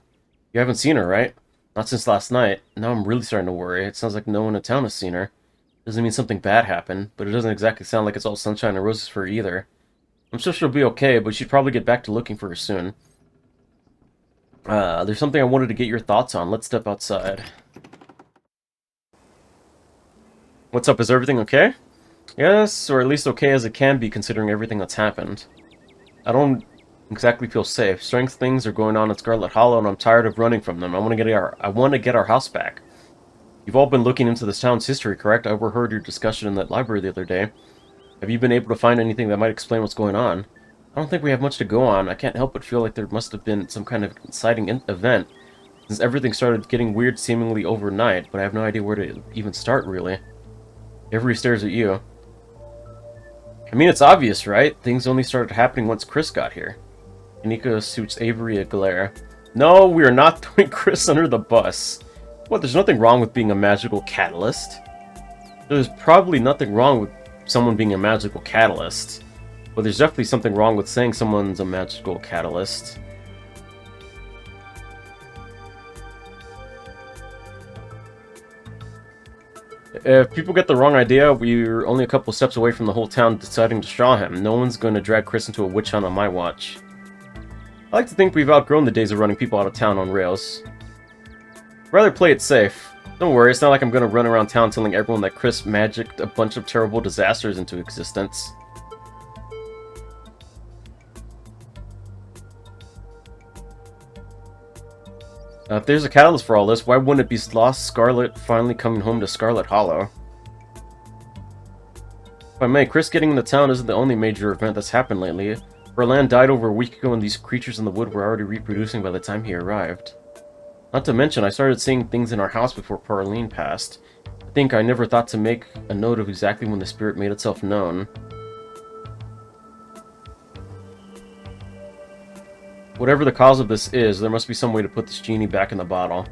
You haven't seen her, right? Not since last night. Now I'm really starting to worry. It sounds like no one in town has seen her. Doesn't mean something bad happened, but it doesn't exactly sound like it's all sunshine and roses for her either. I'm sure she'll be okay, but she'd probably get back to looking for her soon. There's something I wanted to get your thoughts on. Let's step outside. What's up? Is everything okay? Yes, or at least okay as it can be considering everything that's happened. I don't exactly feel safe. Strange things are going on at Scarlet Hollow, and I'm tired of running from them. I want to get our house back. You've all been looking into this town's history, correct? I overheard your discussion in that library the other day. Have you been able to find anything that might explain what's going on? I don't think we have much to go on. I can't help but feel like there must have been some kind of inciting event, since everything started getting weird seemingly overnight, but I have no idea where to even start, really. Avery stares at you. I mean, it's obvious, right? Things only started happening once Chris got here. Kanika shoots Avery a glare. No, we are not throwing Chris under the bus. What, there's nothing wrong with being a magical catalyst? There's probably nothing wrong with someone being a magical catalyst. But there's definitely something wrong with saying someone's a magical catalyst. If people get the wrong idea, we're only a couple steps away from the whole town deciding to straw him. No one's going to drag Chris into a witch hunt on my watch. I like to think we've outgrown the days of running people out of town on rails. Rather play it safe. Don't worry, it's not like I'm going to run around town telling everyone that Chris magicked a bunch of terrible disasters into existence. If there's a catalyst for all this, why wouldn't it be lost Scarlet finally coming home to Scarlet Hollow? If I may, Chris getting into town isn't the only major event that's happened lately. Berlan died over a week ago and these creatures in the wood were already reproducing by the time he arrived. Not to mention, I started seeing things in our house before Parlene passed. I think I never thought to make a note of exactly when the spirit made itself known. Whatever the cause of this is, there must be some way to put this genie back in the bottle.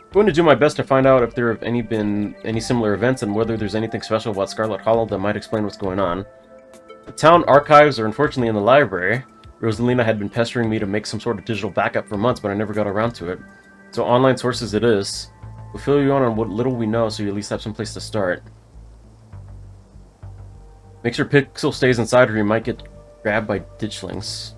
I'm going to do my best to find out if there have been any similar events and whether there's anything special about Scarlet Hollow that might explain what's going on. The town archives are unfortunately in the library. Rosalina had been pestering me to make some sort of digital backup for months, but I never got around to it. So online sources it is. We'll fill you on what little we know so you at least have some place to start. Make sure Pixel stays inside or you might get grabbed by ditchlings.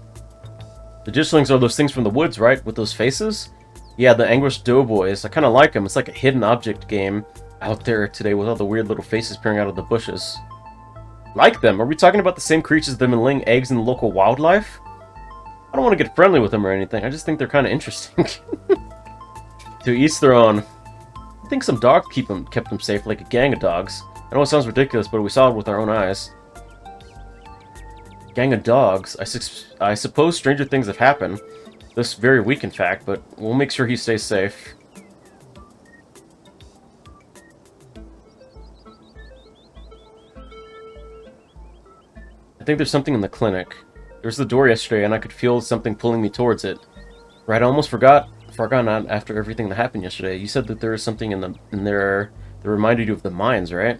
The ditchlings are those things from the woods, right? With those faces? Yeah, the Anguished Doughboys. I kind of like them. It's like a hidden object game out there today with all the weird little faces peering out of the bushes. Like them? Are we talking about the same creatures that have been laying eggs in the local wildlife? I don't want to get friendly with them or anything. I just think they're kind of interesting. To each their own. I think some dog kept them safe, like a gang of dogs. I know it sounds ridiculous, but we saw it with our own eyes. Gang of dogs? I suppose stranger things have happened. This very week, in fact, but we'll make sure he stays safe. I think there's something in the clinic. There was the door yesterday, and I could feel something pulling me towards it. Right, I almost forgot after everything that happened yesterday. You said that there was something in there that reminded you of the mines, right?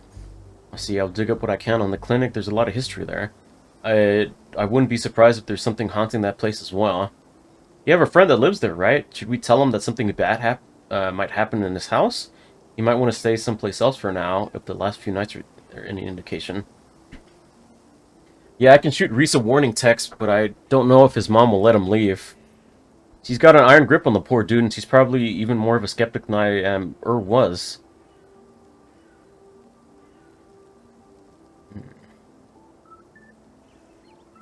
I'll dig up what I can on the clinic. There's a lot of history there. I wouldn't be surprised if there's something haunting that place as well. You have a friend that lives there, right? Should we tell him that something bad might happen in his house? He might want to stay someplace else for now, if the last few nights are any indication. Yeah, I can shoot Reese a warning text, but I don't know if his mom will let him leave. She's got an iron grip on the poor dude, and she's probably even more of a skeptic than I am, or was.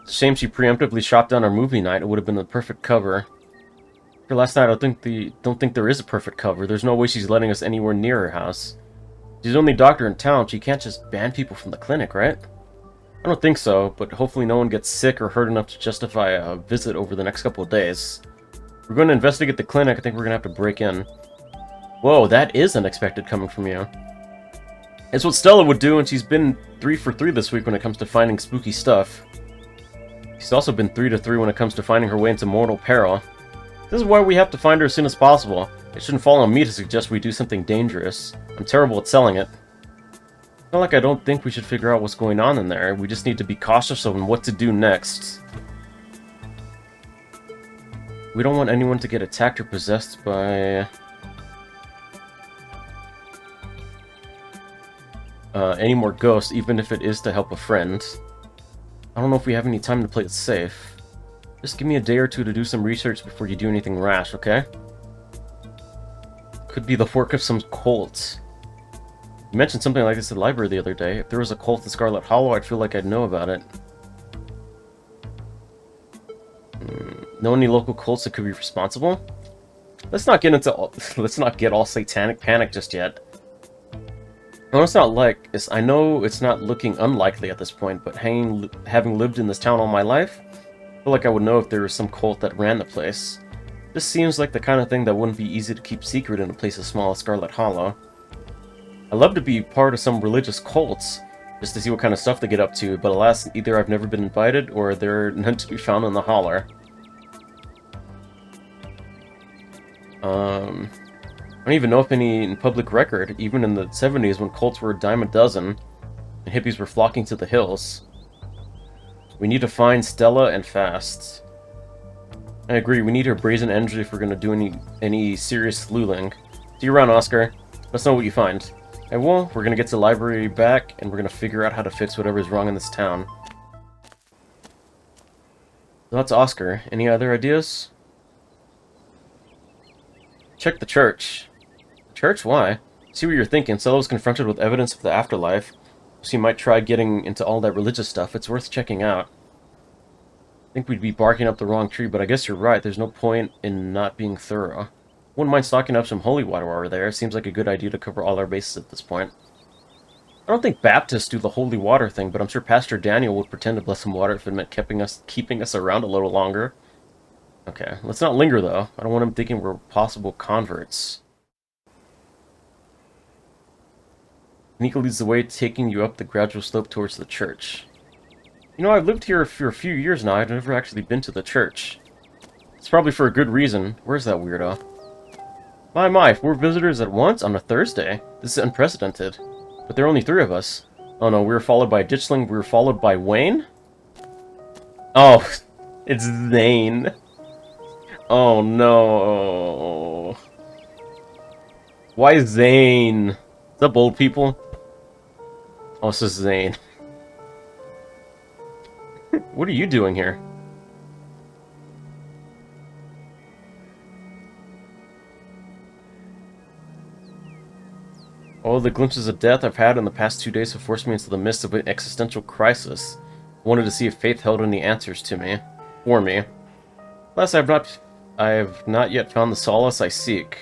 It's a shame she preemptively shot down our movie night. It would have been the perfect cover. For last night, I don't think there is a perfect cover. There's no way she's letting us anywhere near her house. She's the only doctor in town. She can't just ban people from the clinic, right? I don't think so, but hopefully no one gets sick or hurt enough to justify a visit over the next couple of days. We're going to investigate the clinic. I think we're going to have to break in. Whoa, that is unexpected coming from you. It's what Stella would do, and she's been 3 for 3 this week when it comes to finding spooky stuff. She's also been 3 to 3 when it comes to finding her way into mortal peril. This is why we have to find her as soon as possible. It shouldn't fall on me to suggest we do something dangerous. I'm terrible at selling it. It's not like I don't think we should figure out what's going on in there. We just need to be cautious on what to do next. We don't want anyone to get attacked or possessed by any more ghosts, even if it is to help a friend. I don't know if we have any time to play it safe. Just give me a day or two to do some research before you do anything rash, okay? Could be the work of some cult. You mentioned something like this at the library the other day. If there was a cult in Scarlet Hollow, I'd feel like I'd know about it. Know any local cults that could be responsible? Let's not get all satanic panic just yet. No, it's not like I know it's not looking unlikely at this point, but having lived in this town all my life, I feel like I would know if there was some cult that ran the place. This seems like the kind of thing that wouldn't be easy to keep secret in a place as small as Scarlet Hollow. I'd love to be part of some religious cults, just to see what kind of stuff they get up to, but alas, either I've never been invited, or they're none to be found in the holler. I don't even know if any in public record, even in the 70s when cults were a dime a dozen, and hippies were flocking to the hills. We need to find Stella and fast. I agree, we need her brazen energy if we're going to do any serious sleuthing. See you around, Oscar. Let us know what you find. And well, we're going to get to the library back, and we're going to figure out how to fix whatever's wrong in this town. So that's Oscar. Any other ideas? Check the church. Church? Why? See what you're thinking. Stella was confronted with evidence of the afterlife. So you might try getting into all that religious stuff. It's worth checking out. I think we'd be barking up the wrong tree, but I guess you're right. There's no point in not being thorough. Wouldn't mind stocking up some holy water while we're there. Seems like a good idea to cover all our bases at this point. I don't think Baptists do the holy water thing, but I'm sure Pastor Daniel would pretend to bless some water if it meant keeping us around a little longer. Okay, let's not linger, though. I don't want him thinking we're possible converts. Nika leads the way, taking you up the gradual slope towards the church. You know, I've lived here for a few years now. I've never actually been to the church. It's probably for a good reason. Where's that weirdo? My, 4 visitors at once on a Thursday? This is unprecedented. But there are only 3 of us. Oh no, we were followed by Ditchling, we were followed by Wayne? Oh, it's Zane. Oh no. Why Zane? What's up, old people? Oh, this is Zane. What are you doing here? All the glimpses of death I've had in the past 2 days have forced me into the midst of an existential crisis. I wanted to see if faith held any answers for me. Alas, I have not yet found the solace I seek.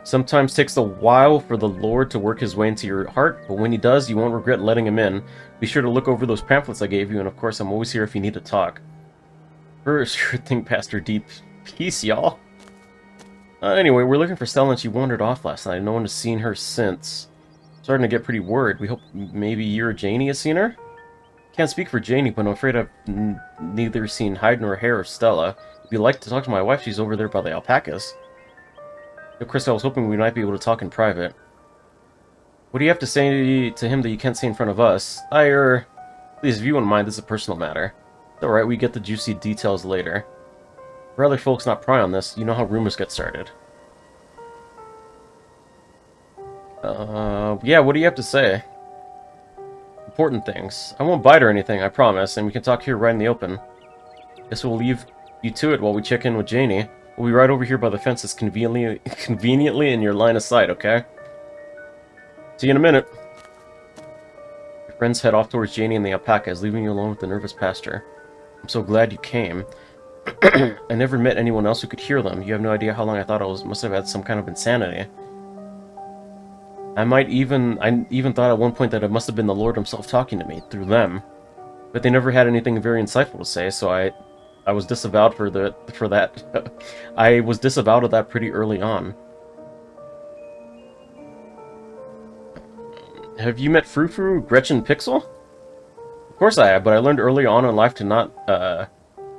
Sometimes takes a while for the Lord to work his way into your heart, but when he does, you won't regret letting him in. Be sure to look over those pamphlets I gave you, and of course, I'm always here if you need to talk. Sure thing, Pastor Deep. Peace, y'all. Anyway, we're looking for Stella, and she wandered off last night. No one has seen her since. Starting to get pretty worried. We hope maybe you or Janie has seen her? Can't speak for Janie, but I'm afraid I've neither seen hide nor hair of Stella. If you'd like to talk to my wife, she's over there by the alpacas. Of course, I was hoping we might be able to talk in private. What do you have to say to him that you can't say in front of us? Please, if you wouldn't mind, this is a personal matter. It's alright, we get the juicy details later. For other folks not pry on this, you know how rumors get started. Yeah, what do you have to say? Important things. I won't bite or anything, I promise, and we can talk here right in the open. Guess we'll leave you to it while we check in with Janie. We'll be right over here by the fences, conveniently in your line of sight, okay? See you in a minute. Your friends head off towards Janie and the alpacas, leaving you alone with the nervous pastor. I'm so glad you came. I never met anyone else who could hear them. You have no idea how long I thought must have had some kind of insanity. I even thought at one point that it must have been the Lord himself talking to me, through them. But they never had anything very insightful to say, so I was disavowed for that. I was disavowed of that pretty early on. Have you met Frou-Frou, Gretchen Pixel? Of course I have, but I learned early on in life to not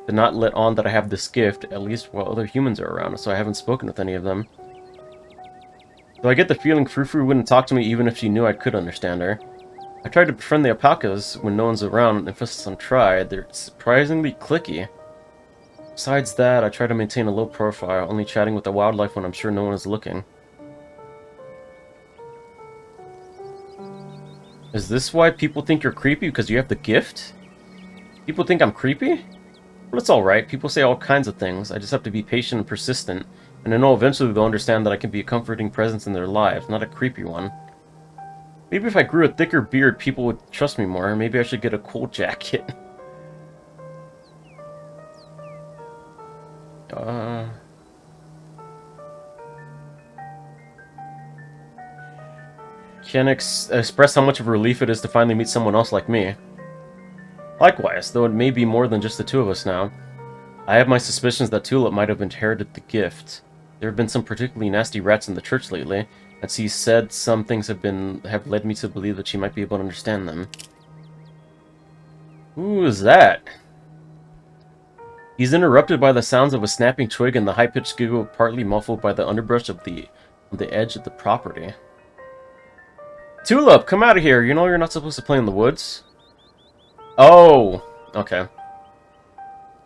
let on that I have this gift, at least while other humans are around, so I haven't spoken with any of them. Though I get the feeling Frou-Frou wouldn't talk to me even if she knew I could understand her. I tried to befriend the alpacas when no one's around, emphasis on try. They're surprisingly cliquey. Besides that, I try to maintain a low profile, only chatting with the wildlife when I'm sure no one is looking. Is this why people think you're creepy, because you have the gift? People think I'm creepy? Well, it's alright. People say all kinds of things. I just have to be patient and persistent, and I know eventually they'll understand that I can be a comforting presence in their lives, not a creepy one. Maybe if I grew a thicker beard, people would trust me more. Maybe I should get a cool jacket. Can't express how much of a relief it is to finally meet someone else like me. Likewise, though it may be more than just the 2 of us now. I have my suspicions that Tulip might have inherited the gift. There have been some particularly nasty rats in the church lately, and she said some things have led me to believe that she might be able to understand them. Who is that? He's interrupted by the sounds of a snapping twig and the high-pitched giggle partly muffled by the underbrush on the edge of the property. Tulip, come out of here! You know you're not supposed to play in the woods. Oh! Okay.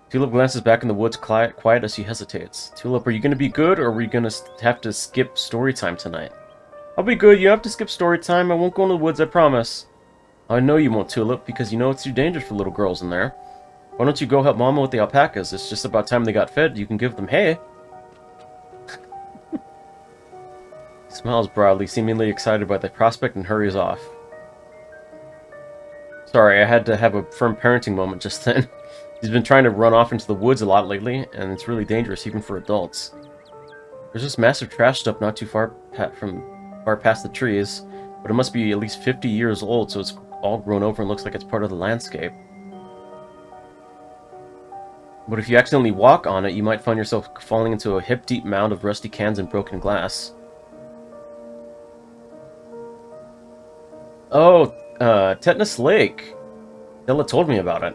Tulip glances back in the woods, quiet as she hesitates. Tulip, are you gonna be good, or are we gonna have to skip story time tonight? I'll be good. You have to skip story time. I won't go in the woods, I promise. I know you won't, Tulip, because you know it's too dangerous for little girls in there. Why don't you go help Mama with the alpacas? It's just about time they got fed. You can give them hay. He smiles broadly, seemingly excited by the prospect, and hurries off. Sorry, I had to have a firm parenting moment just then. He's been trying to run off into the woods a lot lately, and it's really dangerous, even for adults. There's this massive trash dump not too far past the trees, but it must be at least 50 years old, so it's all grown over and looks like it's part of the landscape. But if you accidentally walk on it, you might find yourself falling into a hip-deep mound of rusty cans and broken glass. Oh, Tetanus Lake. Stella told me about it.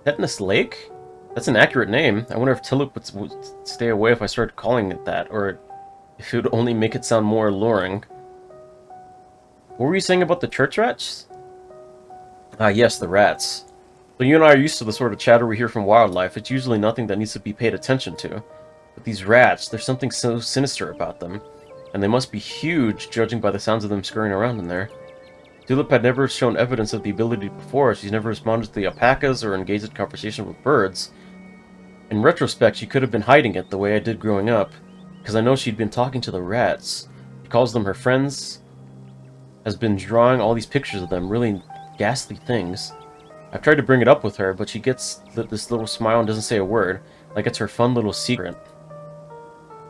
Tetanus Lake? That's an accurate name. I wonder if Tulip would stay away if I started calling it that, or if it would only make it sound more alluring. What were you saying about the church rats? Ah, yes, the rats. So you and I are used to the sort of chatter we hear from wildlife. It's usually nothing that needs to be paid attention to. But these rats, there's something so sinister about them. And they must be huge, judging by the sounds of them scurrying around in there. Tulip had never shown evidence of the ability before. She's never responded to the alpacas or engaged in conversation with birds. In retrospect, she could have been hiding it the way I did growing up, because I know she'd been talking to the rats. She calls them her friends, has been drawing all these pictures of them, really ghastly things. I've tried to bring it up with her, but she gets this little smile and doesn't say a word, like it's her fun little secret.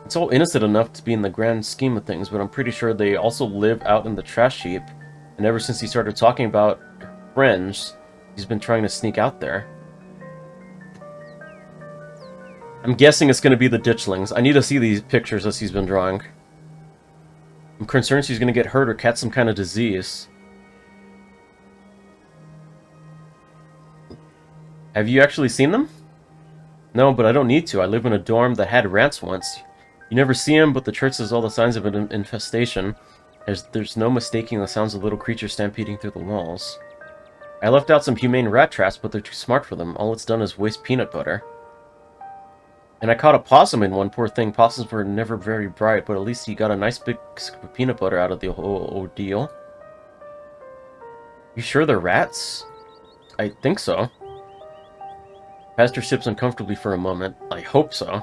It's all innocent enough to be in the grand scheme of things, but I'm pretty sure they also live out in the trash heap, and ever since he started talking about friends, he's been trying to sneak out there. I'm guessing it's going to be the ditchlings. I need to see these pictures as he's been drawing. I'm concerned she's going to get hurt or catch some kind of disease. Have you actually seen them? No, but I don't need to. I live in a dorm that had rats once. You never see them, but the church has all the signs of an infestation. There's no mistaking the sounds of little creatures stampeding through the walls. I left out some humane rat traps, but they're too smart for them. All it's done is waste peanut butter. And I caught a possum in one, poor thing. Possums were never very bright, but at least he got a nice big scoop of peanut butter out of the whole ordeal. You sure they're rats? I think so. Pastor sips uncomfortably for a moment. I hope so.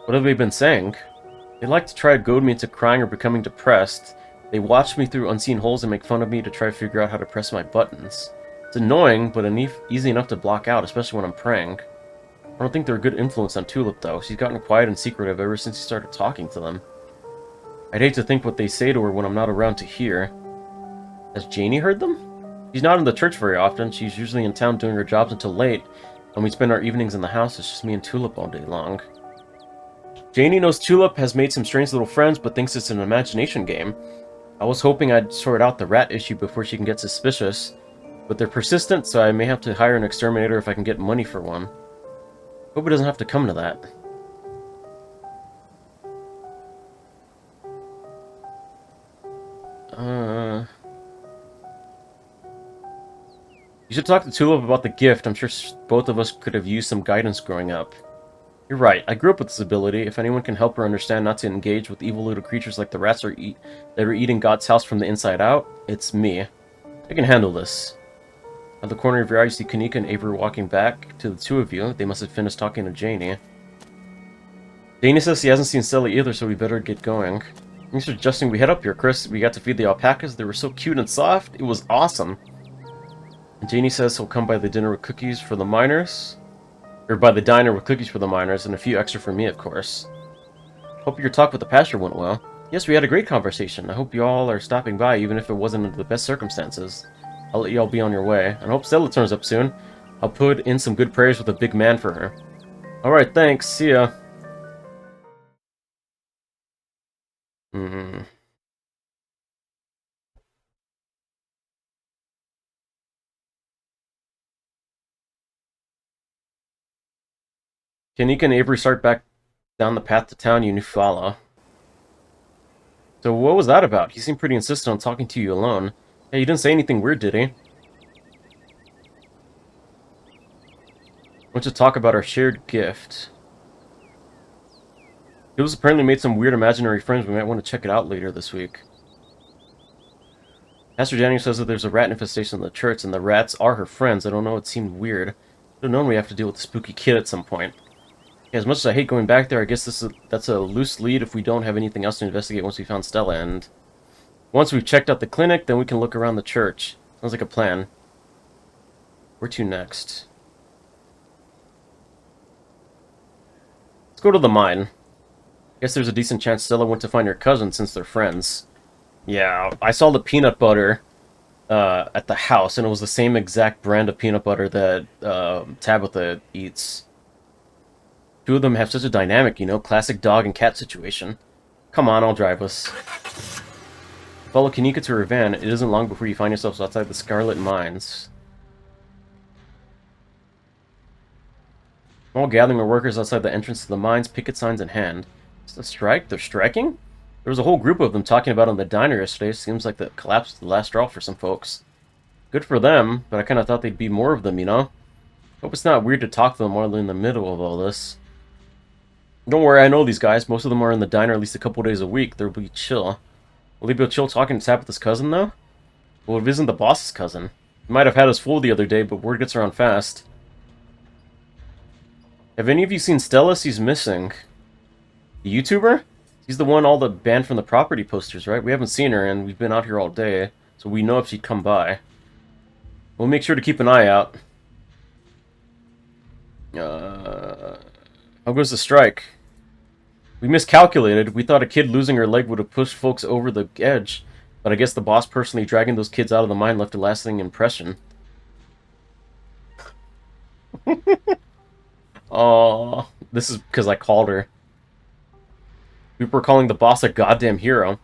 What have they been saying? They like to try to goad me into crying or becoming depressed. They watch me through unseen holes and make fun of me to try to figure out how to press my buttons. It's annoying, but easy enough to block out, especially when I'm praying. I don't think they're a good influence on Tulip, though. She's gotten quiet and secretive ever since he started talking to them. I'd hate to think what they say to her when I'm not around to hear. Has Janie heard them? She's not in the church very often. She's usually in town doing her jobs until late. When we spend our evenings in the house, it's just me and Tulip all day long. Janie knows Tulip has made some strange little friends, but thinks it's an imagination game. I was hoping I'd sort out the rat issue before she can get suspicious. But they're persistent, so I may have to hire an exterminator if I can get money for one. Hope it doesn't have to come to that. You should talk to Tulip about the gift. I'm sure both of us could have used some guidance growing up. You're right, I grew up with this ability. If anyone can help her understand not to engage with evil little creatures like the rats that are eating God's house from the inside out, it's me. I can handle this. At the corner of your eye, you see Kanika and Avery walking back to the two of you. They must have finished talking to Janie. Janie says he hasn't seen Stella either, so we better get going. Thanks for suggesting we head up here, Chris. We got to feed the alpacas. They were so cute and soft. It was awesome. And Janie says he'll come by the dinner with cookies for the miners. Or by the diner with cookies for the miners, and a few extra for me, of course. Hope your talk with the pastor went well. Yes, we had a great conversation. I hope you all are stopping by, even if it wasn't under the best circumstances. I'll let you all be on your way, and I hope Stella turns up soon. I'll put in some good prayers with a big man for her. Alright, thanks. See ya. Kanika and Avery start back down the path to town you follow. So what was that about? He seemed pretty insistent on talking to you alone. Hey, you didn't say anything weird, did he? Want to talk about our shared gift. Jules apparently made some weird imaginary friends. We might want to check it out later this week. Pastor Daniel says that there's a rat infestation in the church, and the rats are her friends. I don't know, it seemed weird. I don't know we have to deal with the spooky kid at some point. As much as I hate going back there, I guess that's a loose lead if we don't have anything else to investigate once we found Stella, and once we've checked out the clinic, then we can look around the church. Sounds like a plan. Where to next? Let's go to the mine. Guess there's a decent chance Stella went to find her cousin since they're friends. Yeah, I saw the peanut butter at the house, and it was the same exact brand of peanut butter that Tabitha eats. Two of them have such a dynamic, you know, classic dog and cat situation. Come on, I'll drive us. Follow Kanika to her van. It isn't long before you find yourselves outside the Scarlet Mines. Small gathering of workers outside the entrance to the mines, picket signs in hand. Is it a strike? They're striking? There was a whole group of them talking about it in the diner yesterday. Seems like the collapse is the last straw for some folks. Good for them, but I kind of thought there'd be more of them, you know? Hope it's not weird to talk to them while they're in the middle of all this. Don't worry, I know these guys. Most of them are in the diner at least a couple days a week. They'll be chill. Will he be chill talking to Tabitha's cousin, though? Well, it isn't the boss's cousin. He might have had us fooled the other day, but word gets around fast. Have any of you seen Stella? She's missing. The YouTuber? She's the one all the banned from the property posters, right? We haven't seen her, and we've been out here all day, so we know if she'd come by. We'll make sure to keep an eye out. How goes the strike? We miscalculated. We thought a kid losing her leg would have pushed folks over the edge, but I guess the boss personally dragging those kids out of the mine left a lasting impression. Oh, this is because I called her. People were calling the boss a goddamn hero.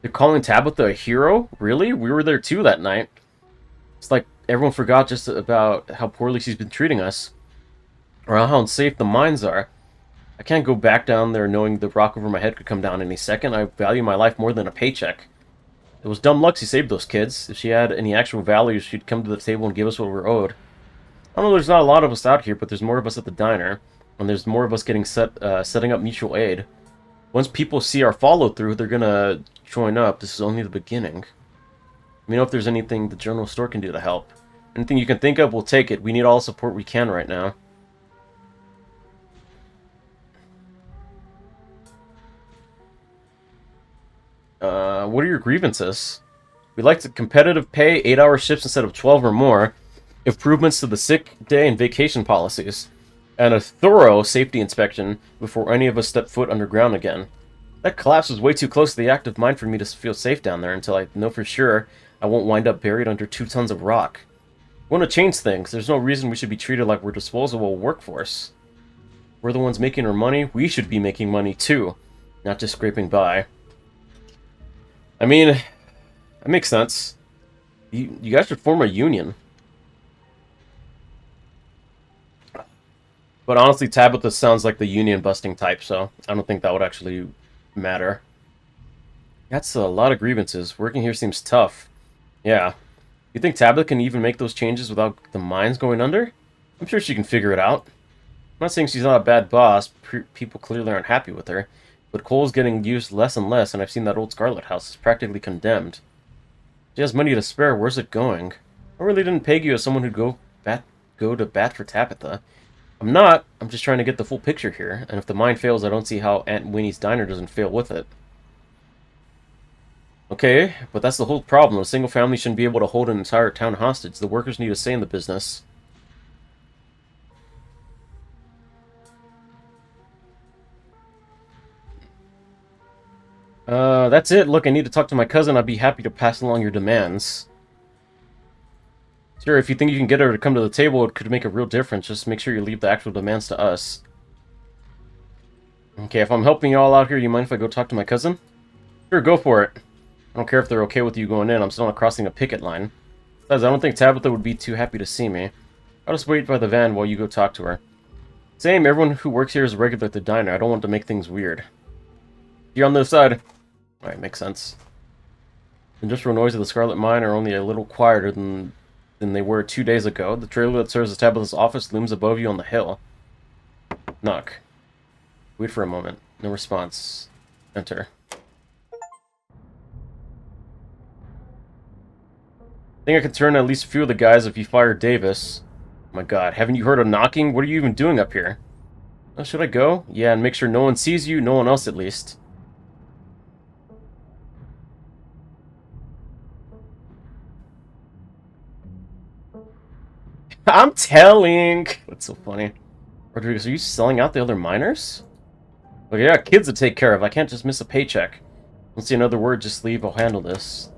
They're calling Tabitha a hero? Really? We were there too that night. It's like everyone forgot just about how poorly she's been treating us. Or how unsafe the mines are. I can't go back down there knowing the rock over my head could come down any second. I value my life more than a paycheck. It was dumb luck she saved those kids. If she had any actual value, she'd come to the table and give us what we're owed. I know there's not a lot of us out here, but there's more of us at the diner. And there's more of us getting setting up mutual aid. Once people see our follow-through, they're gonna join up. This is only the beginning. Let me know if there's anything the general store can do to help. Anything you can think of, we'll take it. We need all the support we can right now. What are your grievances? We'd like to competitive pay, 8-hour shifts instead of 12 or more, improvements to the sick day and vacation policies, and a thorough safety inspection before any of us step foot underground again. That collapse was way too close to the active mine for me to feel safe down there until I know for sure I won't wind up buried under 2 tons of rock. We want to change things. There's no reason we should be treated like we're disposable workforce. We're the ones making our money. We should be making money too, not just scraping by. I mean, that makes sense. You guys should form a union. But honestly, Tabitha sounds like the union-busting type, so I don't think that would actually matter. That's a lot of grievances. Working here seems tough. Yeah. You think Tabitha can even make those changes without the mines going under? I'm sure she can figure it out. I'm not saying she's not a bad boss. People clearly aren't happy with her. But coal's getting used less and less, and I've seen that old Scarlet house is practically condemned. She has money to spare. Where's it going? I really didn't peg you as someone who'd go to bat for Tabitha. I'm not. I'm just trying to get the full picture here, and if the mine fails, I don't see how Aunt Winnie's diner doesn't fail with it. Okay, but that's the whole problem. A single family shouldn't be able to hold an entire town hostage. The workers need a say in the business. That's it. Look, I need to talk to my cousin. I'd be happy to pass along your demands. Sure, if you think you can get her to come to the table, it could make a real difference. Just make sure you leave the actual demands to us. Okay, if I'm helping you all out here, you mind if I go talk to my cousin? Sure, go for it. I don't care if they're okay with you going in. I'm still not crossing a picket line. Besides, I don't think Tabitha would be too happy to see me. I'll just wait by the van while you go talk to her. Same, everyone who works here is regular at the diner. I don't want to make things weird. You're on the other side. Alright, makes sense. The industrial noise of the Scarlet Mine are only a little quieter than they were 2 days ago. The trailer that serves as Tabitha's office looms above you on the hill. Knock. Wait for a moment. No response. Enter. I think I can turn at least a few of the guys if you fire Davis. Oh my god, haven't you heard of knocking? What are you even doing up here? Oh, should I go? Yeah, and make sure no one sees you, no one else at least. I'm telling! That's so funny. Rodriguez, are you selling out the other miners? Look, I got kids to take care of. I can't just miss a paycheck. Don't see another word, just leave. I'll handle this.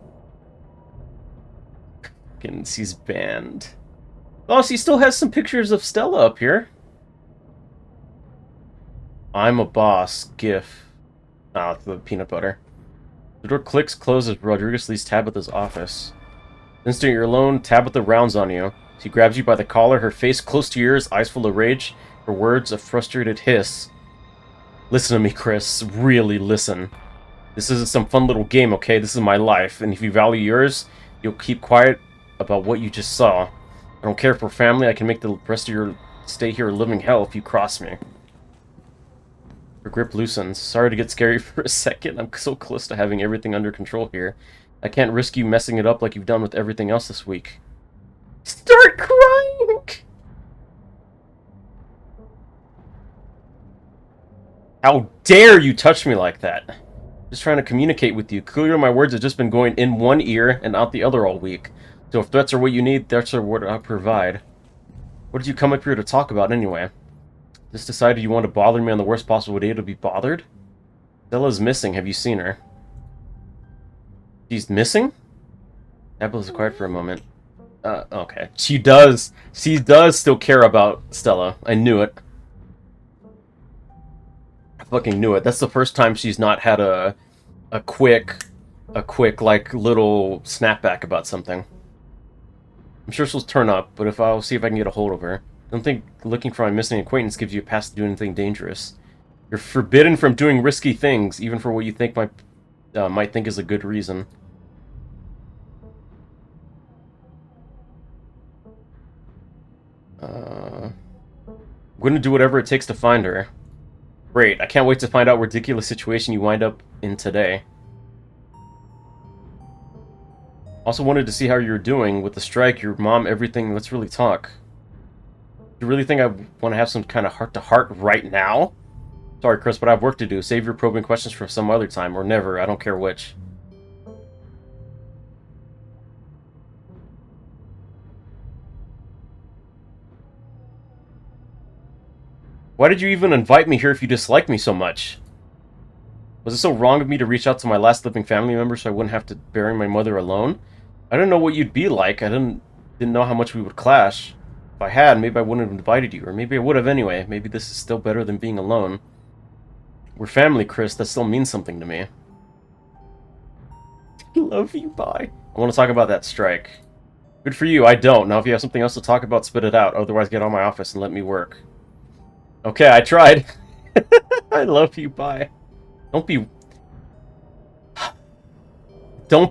She's banned. Oh, she still has some pictures of Stella up here. I'm a boss. GIF. Ah, it's the peanut butter. The door clicks, closes. Rodriguez leaves Tabitha's office. Instant you're alone, Tabitha rounds on you. She grabs you by the collar, her face close to yours, eyes full of rage, her words a frustrated hiss. Listen to me, Chris. Really listen. This isn't some fun little game, okay? This is my life, and if you value yours, you'll keep quiet about what you just saw. I don't care if we're family, I can make the rest of your stay here a living hell if you cross me. Her grip loosens. Sorry to get scary for a second. I'm so close to having everything under control here. I can't risk you messing it up like you've done with everything else this week. Start crying! How dare you touch me like that? Just trying to communicate with you. Clearly my words have just been going in one ear and out the other all week. So if threats are what you need, threats are what I provide. What did you come up here to talk about anyway? Just decided you want to bother me on the worst possible day to be bothered? Stella's missing. Have you seen her? She's missing? Apple's quiet for a moment. Okay. She does still care about Stella. I knew it. I fucking knew it. That's the first time she's not had a quick, like, little snapback about something. I'm sure she'll turn up, but I'll see if I can get a hold of her. Don't think looking for my missing acquaintance gives you a pass to do anything dangerous. You're forbidden from doing risky things, even for what you think might think is a good reason. I'm gonna do whatever it takes to find her. Great, I can't wait to find out what ridiculous situation you wind up in today. Also wanted to see how you're doing with the strike, your mom, everything. Let's really talk. You really think I want to have some kind of heart-to-heart right now? Sorry, Chris, but I have work to do. Save your probing questions for some other time, or never. I don't care which. Why did you even invite me here if you dislike me so much? Was it so wrong of me to reach out to my last living family member so I wouldn't have to bury my mother alone? I didn't know what you'd be like. I didn't know how much we would clash. If I had, maybe I wouldn't have invited you, or maybe I would have anyway. Maybe this is still better than being alone. We're family, Chris. That still means something to me. Love you, bye. I want to talk about that strike. Good for you, I don't. Now if you have something else to talk about, spit it out. Otherwise, get out of my office and let me work. Okay, I tried. I love you, bye. Don't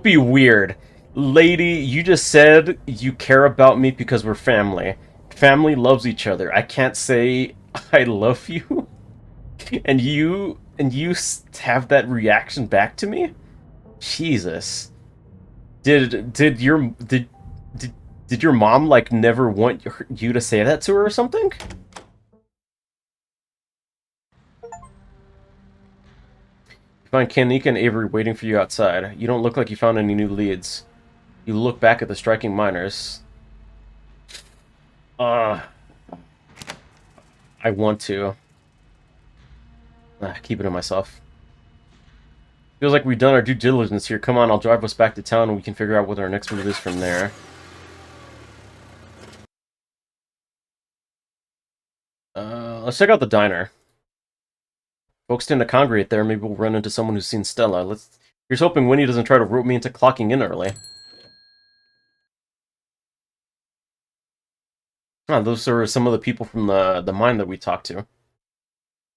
be weird. Lady, you just said you care about me because we're family. Family loves each other. I can't say I love you. And you have that reaction back to me? Jesus. Did your mom like never want you to say that to her or something? You find Kanika and Avery waiting for you outside. You don't look like you found any new leads. You look back at the striking miners. I want to. Keep it to myself. Feels like we've done our due diligence here. Come on, I'll drive us back to town and we can figure out what our next move is from there. Let's check out the diner. Folks tend to congregate there. Maybe we'll run into someone who's seen Stella. Here's hoping Winnie doesn't try to rope me into clocking in early. Those are some of the people from the mine that we talked to.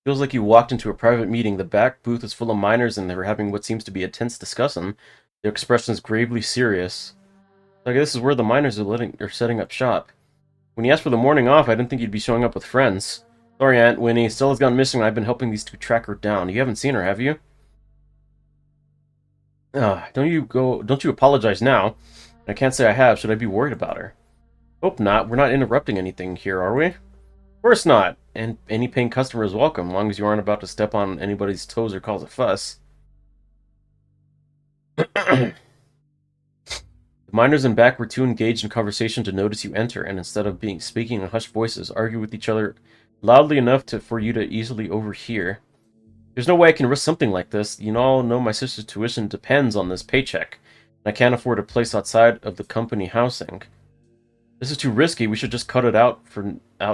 Feels like you walked into a private meeting. The back booth is full of miners and they're having what seems to be a tense discussion. Their expression is gravely serious. Like this is where the miners are setting up shop. When you asked for the morning off, I didn't think you'd be showing up with friends. Sorry, Aunt Winnie. Stella's gone missing and I've been helping these two track her down. You haven't seen her, have you? Don't you apologize now. I can't say I have. Should I be worried about her? Hope not. We're not interrupting anything here, are we? Of course not. and any paying customer is welcome, as long as you aren't about to step on anybody's toes or cause a fuss. The miners in back were too engaged in conversation to notice you enter, and instead of speaking in hushed voices, argue with each other loudly enough for you to easily overhear. There's no way I can risk something like this. You all know my sister's tuition depends on this paycheck, and I can't afford a place outside of the company housing. This is too risky. We should just cut it out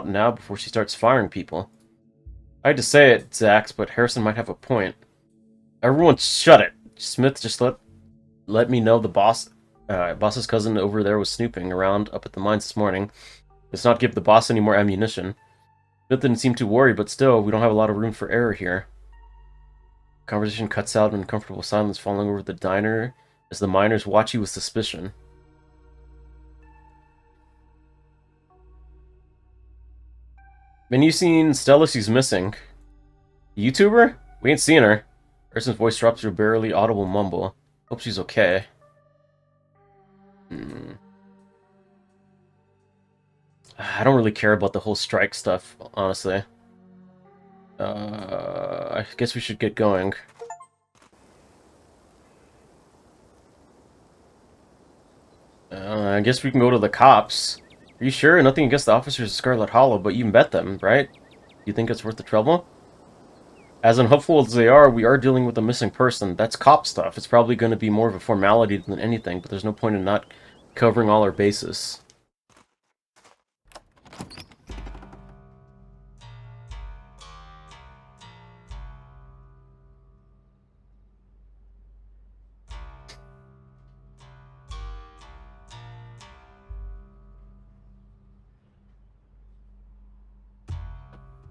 now before she starts firing people. I hate to say it, Zax, but Harrison might have a point. Everyone shut it. Smith just let me know the boss's cousin over there was snooping around up at the mines this morning. Let's not give the boss any more ammunition. Smith didn't seem too worried, but still, we don't have a lot of room for error here. Conversation cuts out in uncomfortable silence falling over the diner as the miners watch you with suspicion. Man, you seen Stella? She's missing. YouTuber? We ain't seen her. Harrison's voice drops to a barely audible mumble. Hope she's okay. I don't really care about the whole strike stuff, honestly. I guess we should get going. I guess we can go to the cops. Are you sure? Nothing against the officers of Scarlet Hollow, but you met them, right? You think it's worth the trouble? As unhelpful as they are, we are dealing with a missing person. That's cop stuff. It's probably going to be more of a formality than anything, but there's no point in not covering all our bases.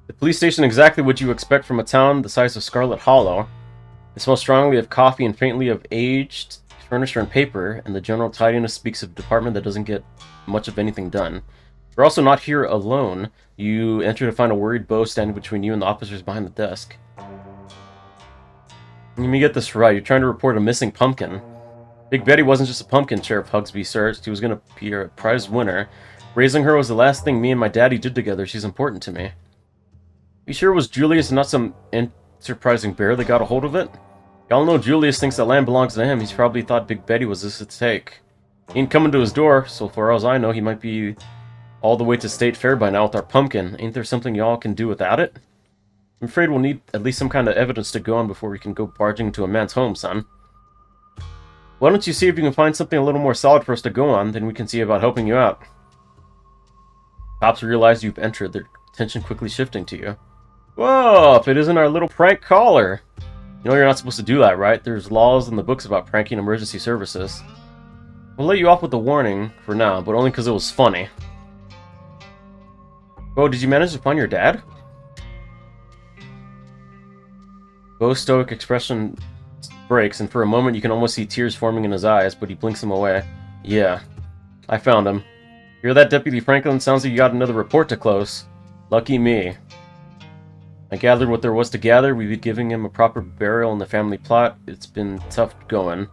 The police station exactly what you expect from a town the size of Scarlet Hollow. It smells strongly of coffee and faintly of aged furniture and paper, and the general tidiness speaks of a department that doesn't get much of anything done. You're also not here alone. You enter to find a worried Bo standing between you and the officers behind the desk. Let me get this right. You're trying to report a missing pumpkin. Big Betty wasn't just a pumpkin, Sheriff Hugsby searched. He was going to be a prize winner. Raising her was the last thing me and my daddy did together. She's important to me. You sure it was Julius and not some enterprising bear that got a hold of it? Y'all know Julius thinks that land belongs to him. He's probably thought Big Betty was this at stake. He ain't coming to his door. So far as I know, he might be all the way to State Fair by now with our pumpkin. Ain't there something y'all can do without it? I'm afraid we'll need at least some kind of evidence to go on before we can go barging into a man's home, son. Why don't you see if you can find something a little more solid for us to go on, then we can see about helping you out. Cops realize you've entered, their attention quickly shifting to you. Whoa, if it isn't our little prank caller. You know you're not supposed to do that, right? There's laws in the books about pranking emergency services. We'll let you off with a warning for now, but only because it was funny. Bo, did you manage to find your dad? Bo's stoic expression breaks, and for a moment you can almost see tears forming in his eyes, but he blinks them away. Yeah, I found him. Hear that, Deputy Franklin? Sounds like you got another report to close. Lucky me. I gathered what there was to gather. We'd be giving him a proper burial in the family plot. It's been tough going.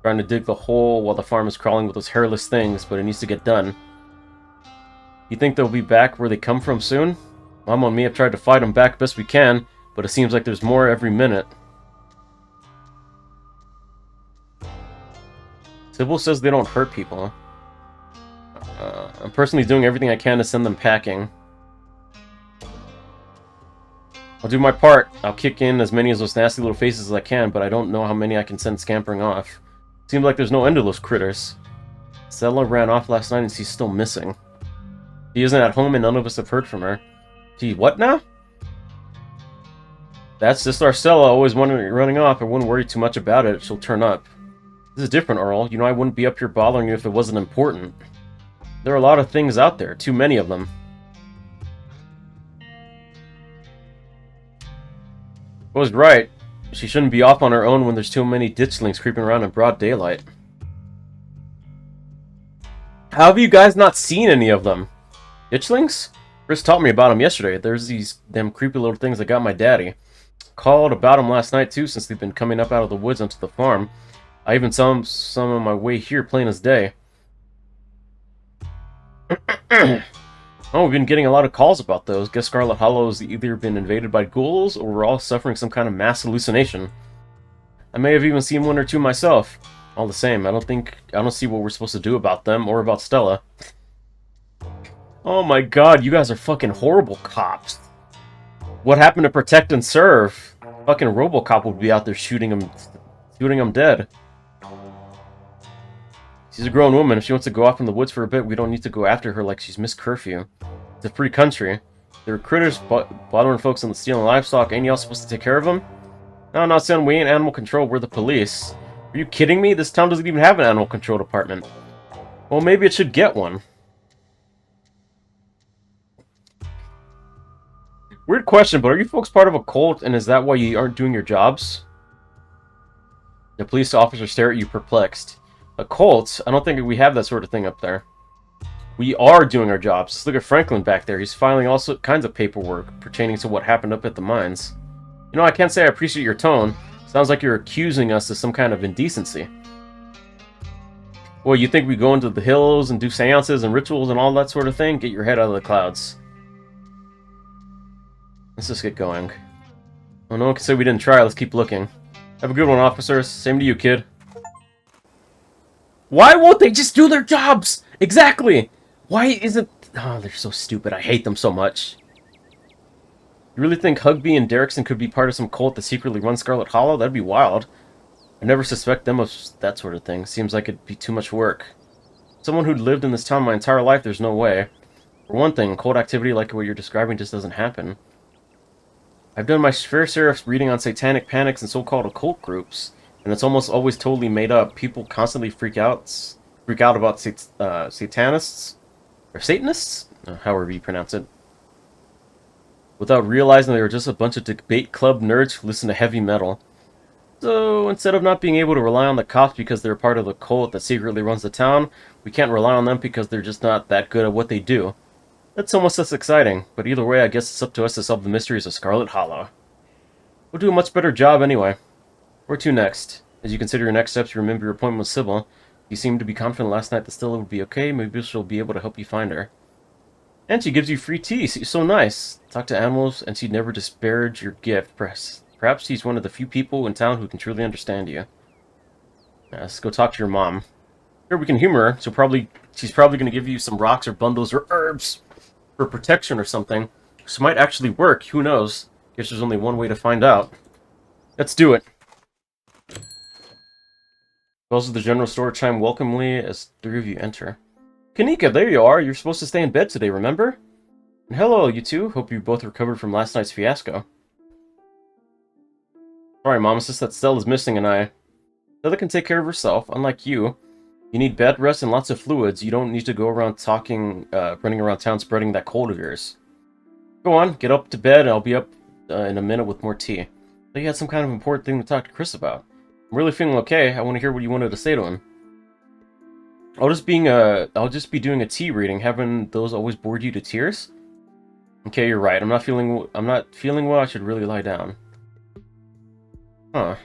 Trying to dig the hole while the farm is crawling with those hairless things, but it needs to get done. You think they'll be back where they come from soon? Mom and me have tried to fight them back best we can, but it seems like there's more every minute. Sybil says they don't hurt people. I'm personally doing everything I can to send them packing. I'll do my part. I'll kick in as many of those nasty little faces as I can, but I don't know how many I can send scampering off. Seems like there's no end to those critters. Stella ran off last night and she's still missing. She isn't at home and none of us have heard from her. Gee, what now? That's just our Stella, always running off. I wouldn't worry too much about it. She'll turn up. This is different, Earl. You know I wouldn't be up here bothering you if it wasn't important. There are a lot of things out there. Too many of them. I was right. She shouldn't be off on her own when there's too many ditchlings creeping around in broad daylight. How have you guys not seen any of them? Ditchlings? Chris taught me about them yesterday. There's them creepy little things that got my daddy. Called about them last night too, since they've been coming up out of the woods onto the farm. I even saw some on my way here plain as day. Oh, we've been getting a lot of calls about those. Guess Scarlet Hollow has either been invaded by ghouls, or we're all suffering some kind of mass hallucination. I may have even seen one or two myself. All the same, I don't see what we're supposed to do about them, or about Stella. Oh my god, you guys are fucking horrible cops. What happened to protect and serve? Fucking RoboCop would be out there shooting him dead. She's a grown woman. If she wants to go off in the woods for a bit, we don't need to go after her like she's missed curfew. It's a free country. There are critters bothering folks and stealing livestock. Ain't y'all supposed to take care of them? No, son, we ain't animal control. We're the police. Are you kidding me? This town doesn't even have an animal control department. Well, maybe it should get one. Weird question, but are you folks part of a cult, and is that why you aren't doing your jobs? The police officer stare at you perplexed. A cult? I don't think we have that sort of thing up there. We are doing our jobs. Just look at Franklin back there. He's filing all kinds of paperwork pertaining to what happened up at the mines. You know, I can't say I appreciate your tone. Sounds like you're accusing us of some kind of indecency. Well, you think we go into the hills and do seances and rituals and all that sort of thing? Get your head out of the clouds. Let's just get going. Oh, no one can say we didn't try. Let's keep looking. Have a good one, officers. Same to you, kid. Why won't they just do their jobs? Exactly! Why isn't... Oh, they're so stupid. I hate them so much. You really think Hugby and Derrickson could be part of some cult that secretly runs Scarlet Hollow? That'd be wild. I never suspect them of that sort of thing. Seems like it'd be too much work. Someone who'd lived in this town my entire life, there's no way. For one thing, cult activity like what you're describing just doesn't happen. I've done my fair share of reading on satanic panics and so-called occult groups, and it's almost always totally made up. People constantly freak out about satanists, or Satanists, however you pronounce it, without realizing they were just a bunch of debate club nerds who listen to heavy metal. So instead of not being able to rely on the cops because they're part of the cult that secretly runs the town, we can't rely on them because they're just not that good at what they do. That's almost less exciting, but either way, I guess it's up to us to solve the mysteries of Scarlet Hollow. We'll do a much better job anyway. Where to next? As you consider your next steps, you remember your appointment with Sybil. You seemed to be confident last night that Stella would be okay. Maybe she'll be able to help you find her. And she gives you free tea. She's so nice. Talk to animals, and she'd never disparage your gift. Perhaps she's one of the few people in town who can truly understand you. Let's go talk to your mom. Sure, we can humor her. She's probably going to give you some rocks or bundles or herbs for protection or something. This might actually work. Who knows? Guess there's only one way to find out. Let's do it. Bells of the general store chime welcomely as three of you enter. Kanika, there you are. You're supposed to stay in bed today, remember? And hello, you two. Hope you both recovered from last night's fiasco. Sorry, Mom. It's just that Stella's missing and Stella can take care of herself. Unlike you. You need bed rest and lots of fluids. You don't need to go around running around town spreading that cold of yours. Go on, get up to bed and I'll be up in a minute with more tea. I thought you had some kind of important thing to talk to Chris about. I'm really feeling okay. I want to hear what you wanted to say to him. I'll just be doing a tea reading. Haven't those always bored you to tears? Okay, you're right. I'm not feeling well. I should really lie down. Huh.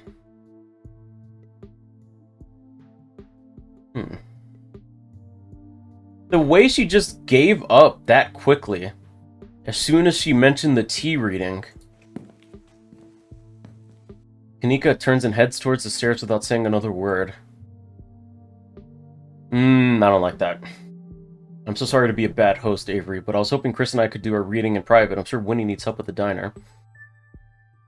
The way she just gave up that quickly, as soon as she mentioned the tea reading. Kanika turns and heads towards the stairs without saying another word. I don't like that. I'm so sorry to be a bad host, Avery, but I was hoping Chris and I could do our reading in private. I'm sure Winnie needs help at the diner.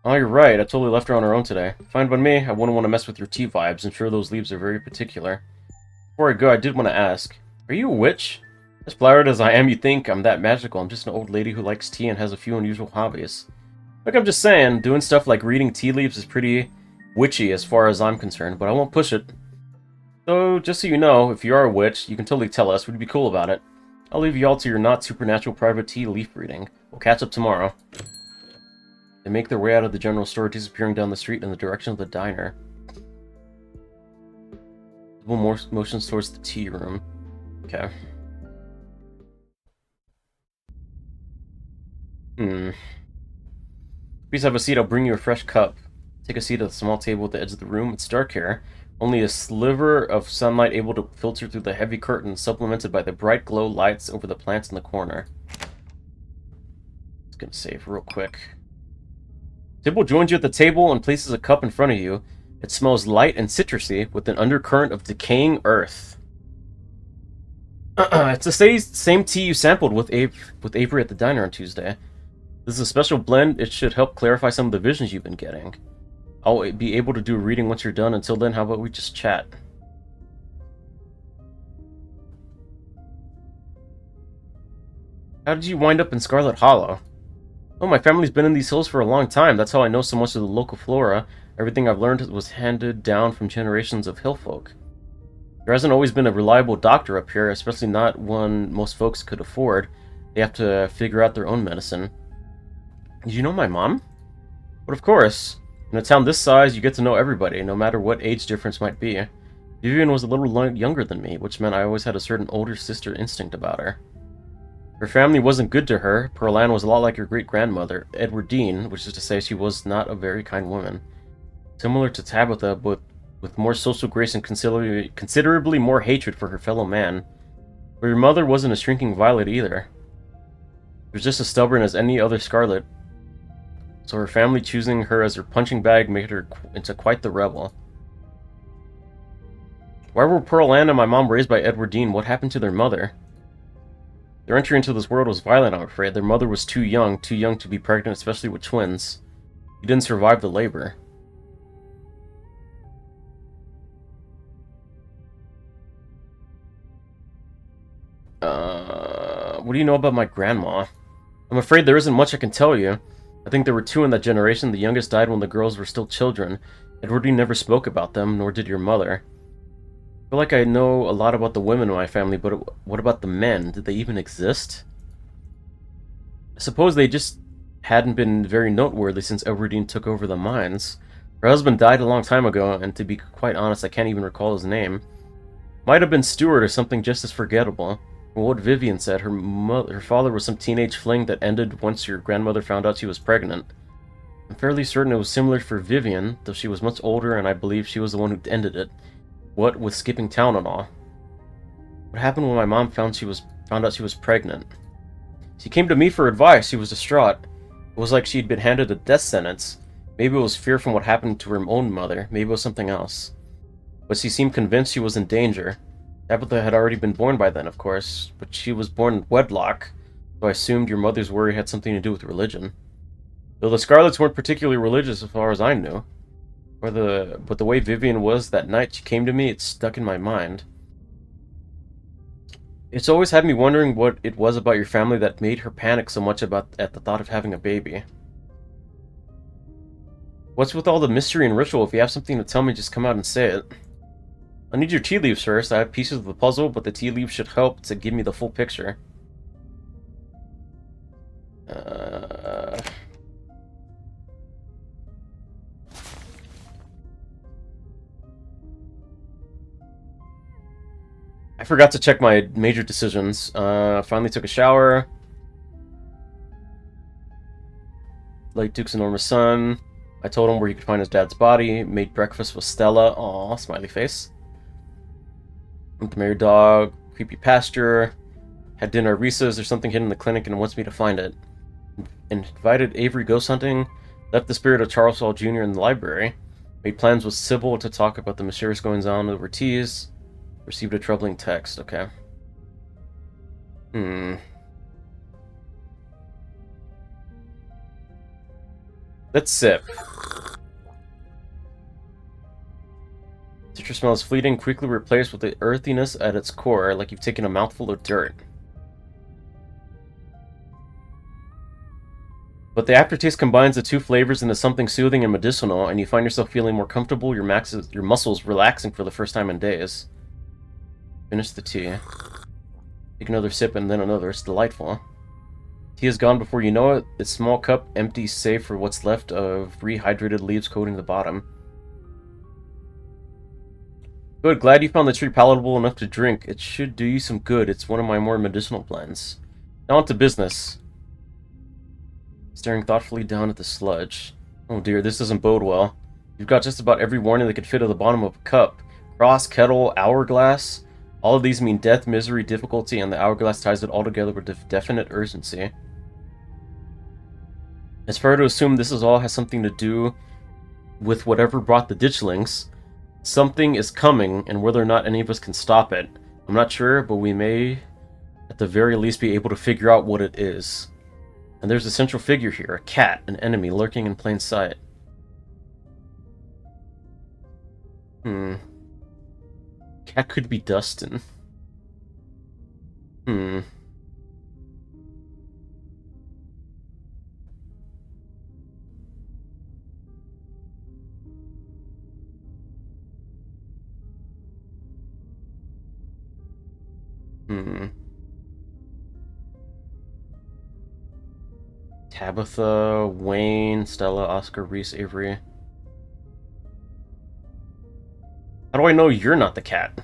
Oh, you're right. I totally left her on her own today. Fine by me. I wouldn't want to mess with your tea vibes. I'm sure those leaves are very particular. Before I go, I did want to ask. Are you a witch? As flowered as I am, you think I'm that magical. I'm just an old lady who likes tea and has a few unusual hobbies. Like I'm just saying, doing stuff like reading tea leaves is pretty witchy as far as I'm concerned, but I won't push it. So, just so you know, if you are a witch, you can totally tell us. We'd be cool about it. I'll leave you all to your not-supernatural private tea leaf reading. We'll catch up tomorrow. They make their way out of the general store, disappearing down the street in the direction of the diner. More motions towards the tea room. Okay. Please have a seat. I'll bring you a fresh cup. Take a seat at the small table at the edge of the room. It's dark here. Only a sliver of sunlight able to filter through the heavy curtains, supplemented by the bright glow lights over the plants in the corner. Just gonna save real quick. Sybil joins you at the table and places a cup in front of you. It smells light and citrusy with an undercurrent of decaying earth. It's the same tea you sampled with Avery at the diner on Tuesday. This is a special blend. It should help clarify some of the visions you've been getting. I'll be able to do a reading once you're done. Until then, how about we just chat? How did you wind up in Scarlet Hollow? Oh, my family's been in these hills for a long time. That's how I know so much of the local flora. Everything I've learned was handed down from generations of hill folk. There hasn't always been a reliable doctor up here, especially not one most folks could afford. They have to figure out their own medicine. Did you know my mom? But of course, in a town this size, you get to know everybody, no matter what age difference might be. Vivian was a little younger than me, which meant I always had a certain older sister instinct about her. Her family wasn't good to her. Pearl Ann was a lot like her great-grandmother, Edwardine, which is to say she was not a very kind woman. Similar to Tabitha, but with more social grace and considerably more hatred for her fellow man. But your mother wasn't a shrinking violet either. She was just as stubborn as any other Scarlet. So her family choosing her as their punching bag made her into quite the rebel. Why were Pearl Ann and my mom raised by Edwardine? What happened to their mother? Their entry into this world was violent, I'm afraid. Their mother was too young to be pregnant, especially with twins. She didn't survive the labor. What do you know about my grandma? I'm afraid there isn't much I can tell you. I think there were two in that generation. The youngest died when the girls were still children. Edwardine never spoke about them, nor did your mother. I feel like I know a lot about the women in my family, but what about the men? Did they even exist? I suppose they just hadn't been very noteworthy since Edwardine took over the mines. Her husband died a long time ago, and to be quite honest, I can't even recall his name. Might have been Stuart or something just as forgettable. From what Vivian said, her father was some teenage fling that ended once your grandmother found out she was pregnant. I'm fairly certain it was similar for Vivian, though she was much older and I believe she was the one who ended it. What with skipping town and all. What happened when my mom found out she was pregnant? She came to me for advice. She was distraught. It was like she'd been handed a death sentence. Maybe it was fear from what happened to her own mother. Maybe it was something else. But she seemed convinced she was in danger. Tabitha had already been born by then, of course, but she was born in wedlock, so I assumed your mother's worry had something to do with religion. Though the Scarlets weren't particularly religious as far as I knew. But the way Vivian was that night she came to me, it stuck in my mind. It's always had me wondering what it was about your family that made her panic so much at the thought of having a baby. What's with all the mystery and ritual? If you have something to tell me, just come out and say it. I need your tea leaves first. I have pieces of the puzzle, but the tea leaves should help to give me the full picture. I forgot to check my major decisions. Finally took a shower. Like Duke's enormous son. I told him where he could find his dad's body. Made breakfast with Stella. Aw, smiley face. With the married dog. Creepy pasture. Had dinner at Risa's. There's something hidden in the clinic and wants me to find it. Invited Avery ghost hunting. Left the spirit of Charles Hall Jr. in the library. Made plans with Sybil to talk about the mysterious goings on over teas. Received a troubling text. Okay. Let's sip. Citrus smell is fleeting, quickly replaced with the earthiness at its core, like you've taken a mouthful of dirt. But the aftertaste combines the two flavors into something soothing and medicinal, and you find yourself feeling more comfortable, your muscles relaxing for the first time in days. Finish the tea. Take another sip and then another. It's delightful. Tea is gone before you know it. Its small cup empties save for what's left of rehydrated leaves coating the bottom. Good, glad you found the tree palatable enough to drink. It should do you some good. It's one of my more medicinal blends. Now on to business. Staring thoughtfully down at the sludge. Oh dear, this doesn't bode well. You've got just about every warning that could fit at the bottom of a cup. Cross, kettle, hourglass. All of these mean death, misery, difficulty, and the hourglass ties it all together with definite urgency. It's fair to assume this all has something to do with whatever brought the ditchlings. Something is coming, and whether or not any of us can stop it, I'm not sure, but we may, at the very least, be able to figure out what it is. And there's a central figure here, a cat, an enemy lurking in plain sight. Cat could be Dustin. Hmm. Tabitha, Wayne, Stella, Oscar, Reese, Avery. How do I know you're not the cat?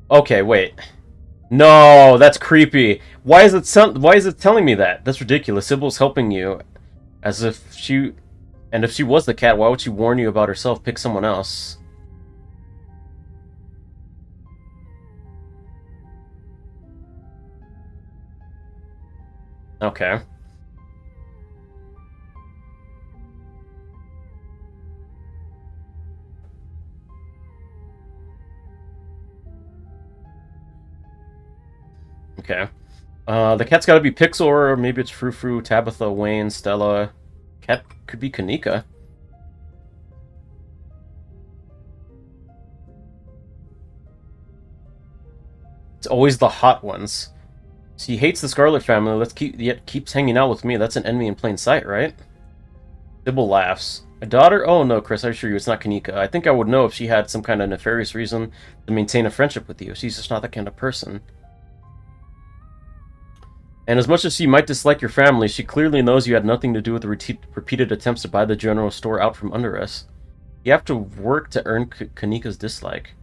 Okay, wait. No, that's creepy. Why is it telling me that? That's ridiculous. Sybil's helping you as if she and if she was the cat, why would she warn you about herself? Pick someone else. Okay. Okay. The cat's gotta be Pixel, or maybe it's Frou-Frou, Tabitha, Wayne, Stella. Cat could be Kanika. It's always the hot ones. She hates the Scarlet family, yet keeps hanging out with me. That's an enemy in plain sight, right? Sybil laughs. A daughter? Oh no, Chris, I assure you it's not Kanika. I think I would know if she had some kind of nefarious reason to maintain a friendship with you. She's just not that kind of person. And as much as she might dislike your family, she clearly knows you had nothing to do with the repeated attempts to buy the general store out from under us. You have to work to earn Kanika's dislike.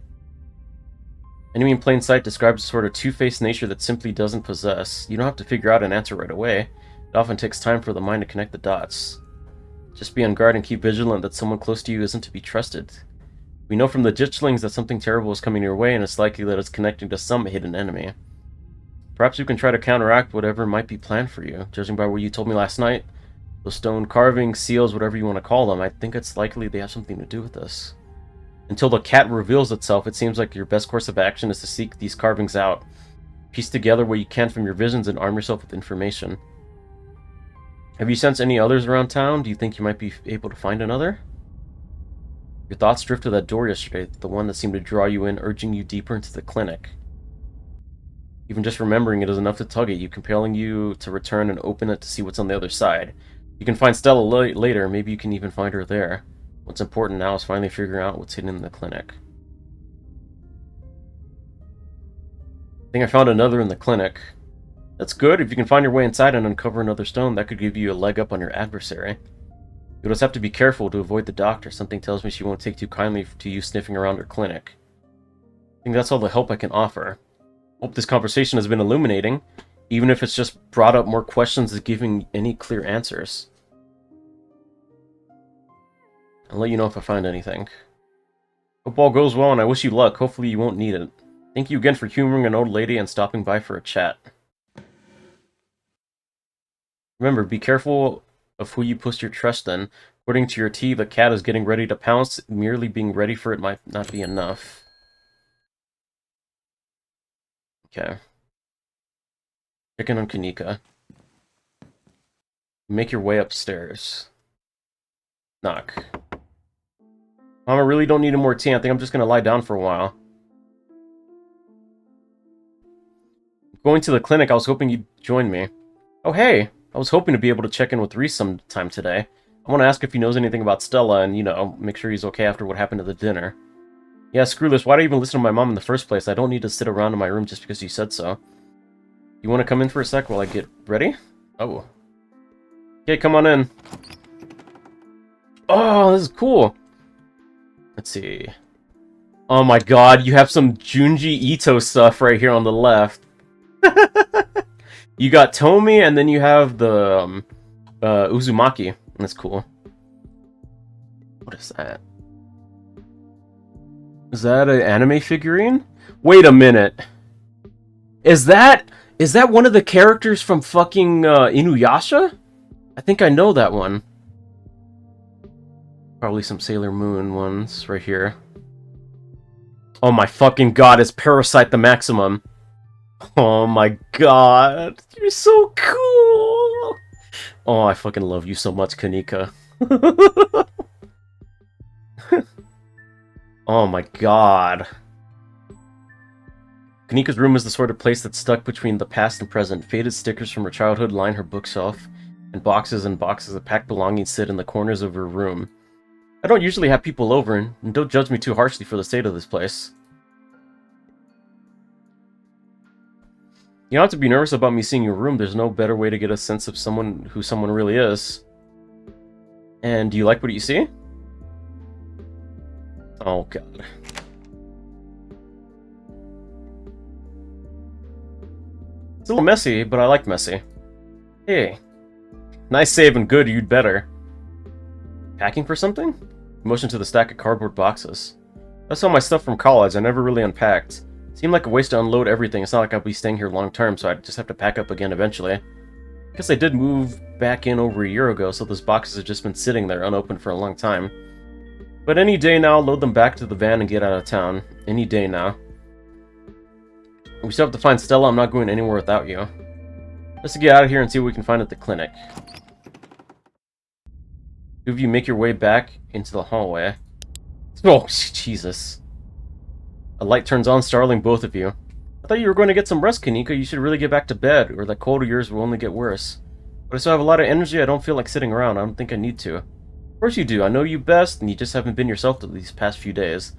Enemy in plain sight describes a sort of two-faced nature that simply doesn't possess. You don't have to figure out an answer right away. It often takes time for the mind to connect the dots. Just be on guard and keep vigilant that someone close to you isn't to be trusted. We know from the ditchlings that something terrible is coming your way, and it's likely that it's connecting to some hidden enemy. Perhaps you can try to counteract whatever might be planned for you. Judging by what you told me last night, those stone carvings, seals, whatever you want to call them, I think it's likely they have something to do with this. Until the cat reveals itself, it seems like your best course of action is to seek these carvings out. Piece together what you can from your visions and arm yourself with information. Have you sensed any others around town? Do you think you might be able to find another? Your thoughts drift to that door yesterday, the one that seemed to draw you in, urging you deeper into the clinic. Even just remembering it is enough to tug at you, compelling you to return and open it to see what's on the other side. You can find Stella later, maybe you can even find her there. What's important now is finally figuring out what's hidden in the clinic. I think I found another in the clinic. That's good. If you can find your way inside and uncover another stone, that could give you a leg up on your adversary. You'll just have to be careful to avoid the doctor. Something tells me she won't take too kindly to you sniffing around her clinic. I think that's all the help I can offer. Hope this conversation has been illuminating, even if it's just brought up more questions than giving any clear answers. I'll let you know if I find anything. Hope all goes well, and I wish you luck. Hopefully you won't need it. Thank you again for humoring an old lady and stopping by for a chat. Remember, be careful of who you put your trust in. According to your tea, the cat is getting ready to pounce. Merely being ready for it might not be enough. Okay. Checking on Kanika. Make your way upstairs. Knock. Mom, I really don't need any more tea. I think I'm just gonna lie down for a while. Going to the clinic, I was hoping you'd join me. Oh, hey! I was hoping to be able to check in with Reese sometime today. I want to ask if he knows anything about Stella and, you know, make sure he's okay after what happened at the dinner. Yeah, screw this. Why do I even listen to my mom in the first place? I don't need to sit around in my room just because you said so. You want to come in for a sec while I get ready? Oh. Okay, come on in. Oh, this is cool. Let's see. Oh my god, you have some Junji Ito stuff right here on the left. You got Tomi, and then you have the Uzumaki. That's cool. What is that? Is that an anime figurine? Wait a minute. Is that Is that one of the characters from fucking Inuyasha? I think I know that one. Probably some Sailor Moon ones right here. Oh my fucking god, it's Parasite the Maximum. Oh my god, you're so cool! Oh, I fucking love you so much, Kanika. Oh my god. Kanika's room is the sort of place that's stuck between the past and present. Faded stickers from her childhood line her bookshelf, and boxes of packed belongings sit in the corners of her room. I don't usually have people over, and don't judge me too harshly for the state of this place. You don't have to be nervous about me seeing your room. There's no better way to get a sense of who someone really is. And do you like what you see? Oh god. It's a little messy, but I like messy. Hey. Nice save and good, you'd better. Packing for something? Motion to the stack of cardboard boxes. That's all my stuff from college. I never really unpacked. Seemed like a waste to unload everything. It's not like I'll be staying here long term, so I'd just have to pack up again eventually. Guess I did move back in over a year ago, so those boxes have just been sitting there unopened for a long time. But any day now, I'll load them back to the van and get out of town. Any day now. We still have to find Stella. I'm not going anywhere without you. Let's get out of here and see what we can find at the clinic. Two of you make your way back into the hallway. Oh, Jesus. A light turns on, startling both of you. I thought you were going to get some rest, Kanika. You should really get back to bed, or that cold of yours will only get worse. But I still have a lot of energy. I don't feel like sitting around. I don't think I need to. Of course you do. I know you best, and you just haven't been yourself these past few days.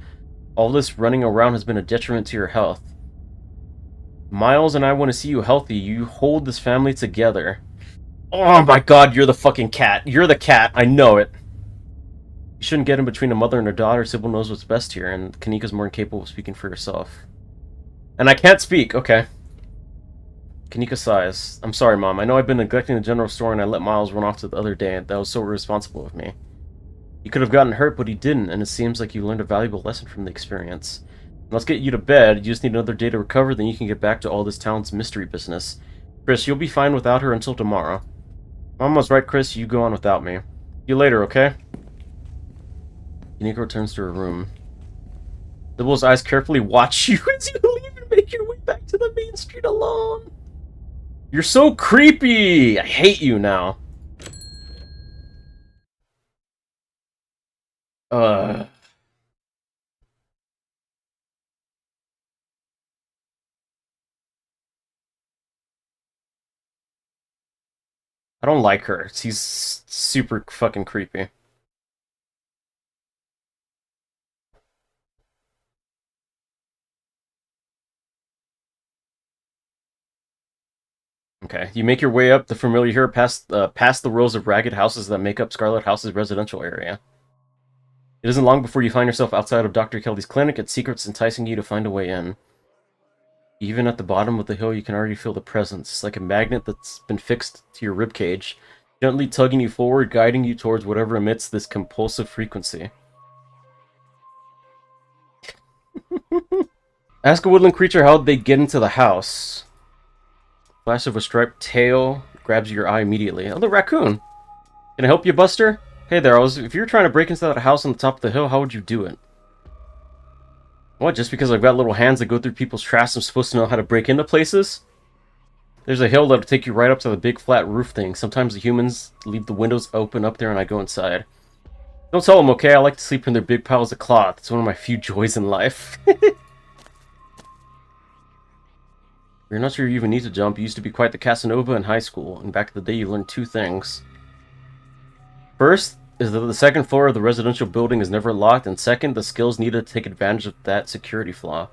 All this running around has been a detriment to your health. Miles and I want to see you healthy. You hold this family together. Oh my god, you're the fucking cat. You're the cat. I know it. You shouldn't get in between a mother and her daughter. Sybil knows what's best here, and Kanika's more than capable of speaking for herself. And I can't speak. Okay. Kanika sighs. I'm sorry, Mom. I know I've been neglecting the general store, and I let Miles run off the other day. That was so irresponsible of me. He could have gotten hurt, but he didn't, and it seems like you learned a valuable lesson from the experience. Let's get you to bed. You just need another day to recover, then you can get back to all this town's mystery business. Chris, you'll be fine without her until tomorrow. Mom was right, Chris. You go on without me. See you later, okay? Kanika returns to her room. Sybil's eyes carefully watch you as you leave and make your way back to the main street alone. You're so creepy! I hate you now. I don't like her. She's super fucking creepy. Okay, you make your way up the familiar here past the rows of ragged houses that make up Scarlet House's residential area. It isn't long before you find yourself outside of Dr. Kelly's clinic, its secrets enticing you to find a way in. Even at the bottom of the hill, you can already feel the presence. It's like a magnet that's been fixed to your ribcage, gently tugging you forward, guiding you towards whatever emits this compulsive frequency. Ask a woodland creature how they get into the house. Flash of a striped tail grabs your eye immediately. Oh, the raccoon! Can I help you, Buster? Hey there, if you're trying to break into that house on the top of the hill, how would you do it? What, just because I've got little hands that go through people's trash, I'm supposed to know how to break into places? There's a hill that'll take you right up to the big flat roof thing. Sometimes the humans leave the windows open up there and I go inside. Don't tell them, okay? I like to sleep in their big piles of cloth. It's one of my few joys in life. You're not sure you even need to jump. You used to be quite the Casanova in high school, and back in the day you learned two things. First is that the second floor of the residential building is never locked, and second, the skills needed to take advantage of that security flaw.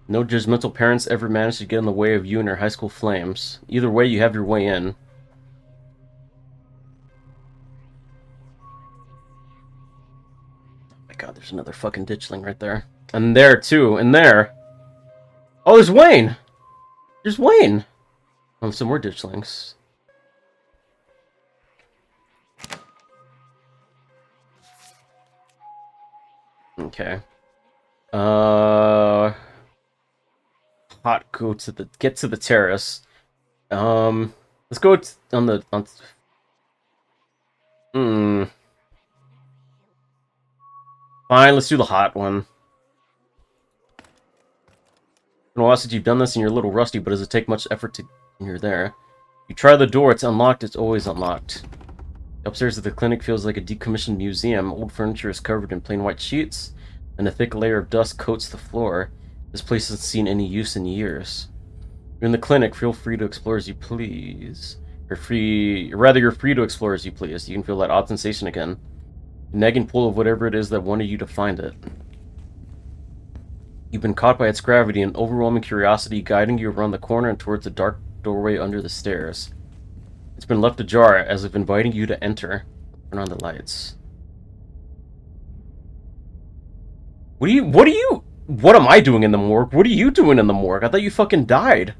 No judgmental parents ever managed to get in the way of you and your high school flames. Either way, you have your way in. Oh my god, there's another fucking ditchling right there. And there, too. And there. Oh, there's Wayne! There's Wayne! Oh, some more ditchlings. Okay. hot. Get to the terrace. Let's go on the Fine, let's do the hot one. In a while since you've done this and you're a little rusty, but does it take much effort to when you're there? You try the door, it's unlocked, it's always unlocked. Upstairs at the clinic feels like a decommissioned museum. Old furniture is covered in plain white sheets, and a thick layer of dust coats the floor. This place hasn't seen any use in years. You're in the clinic, feel free to explore as you please. You're free to explore as you please. You can feel that odd sensation again. The nagging pull of whatever it is that wanted you to find it. You've been caught by its gravity and overwhelming curiosity guiding you around the corner and towards the dark doorway under the stairs. It's been left ajar, as if inviting you to enter. Turn on the lights. What am I doing in the morgue? What are you doing in the morgue? I thought you fucking died.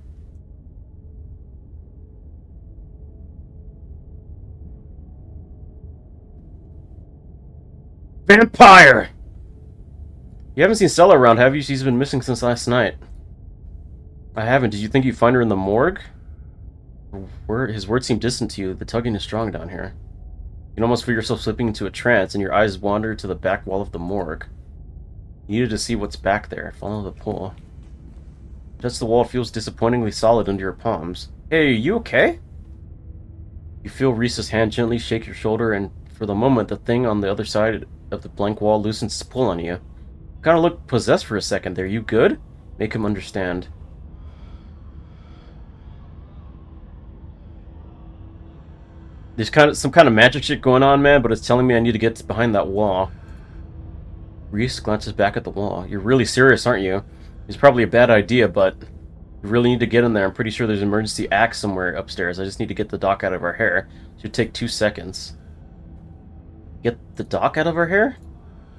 Vampire! You haven't seen Stella around, have you? She's been missing since last night. I haven't. Did you think you'd find her in the morgue? His words seem distant to you. The tugging is strong down here. You can almost feel yourself slipping into a trance, and your eyes wander to the back wall of the morgue. You needed to see what's back there. Follow the pull. Touch the wall, it feels disappointingly solid under your palms. Hey, are you okay? You feel Reese's hand gently shake your shoulder, and for the moment, the thing on the other side of the blank wall loosens its pull on you. You kind of look possessed for a second there. You good? Make him understand. There's some kind of magic shit going on, man, but it's telling me I need to get behind that wall. Reese glances back at the wall. You're really serious, aren't you? It's probably a bad idea, but you really need to get in there. I'm pretty sure there's an emergency axe somewhere upstairs. I just need to get the doc out of her hair. It should take 2 seconds. Get the doc out of her hair?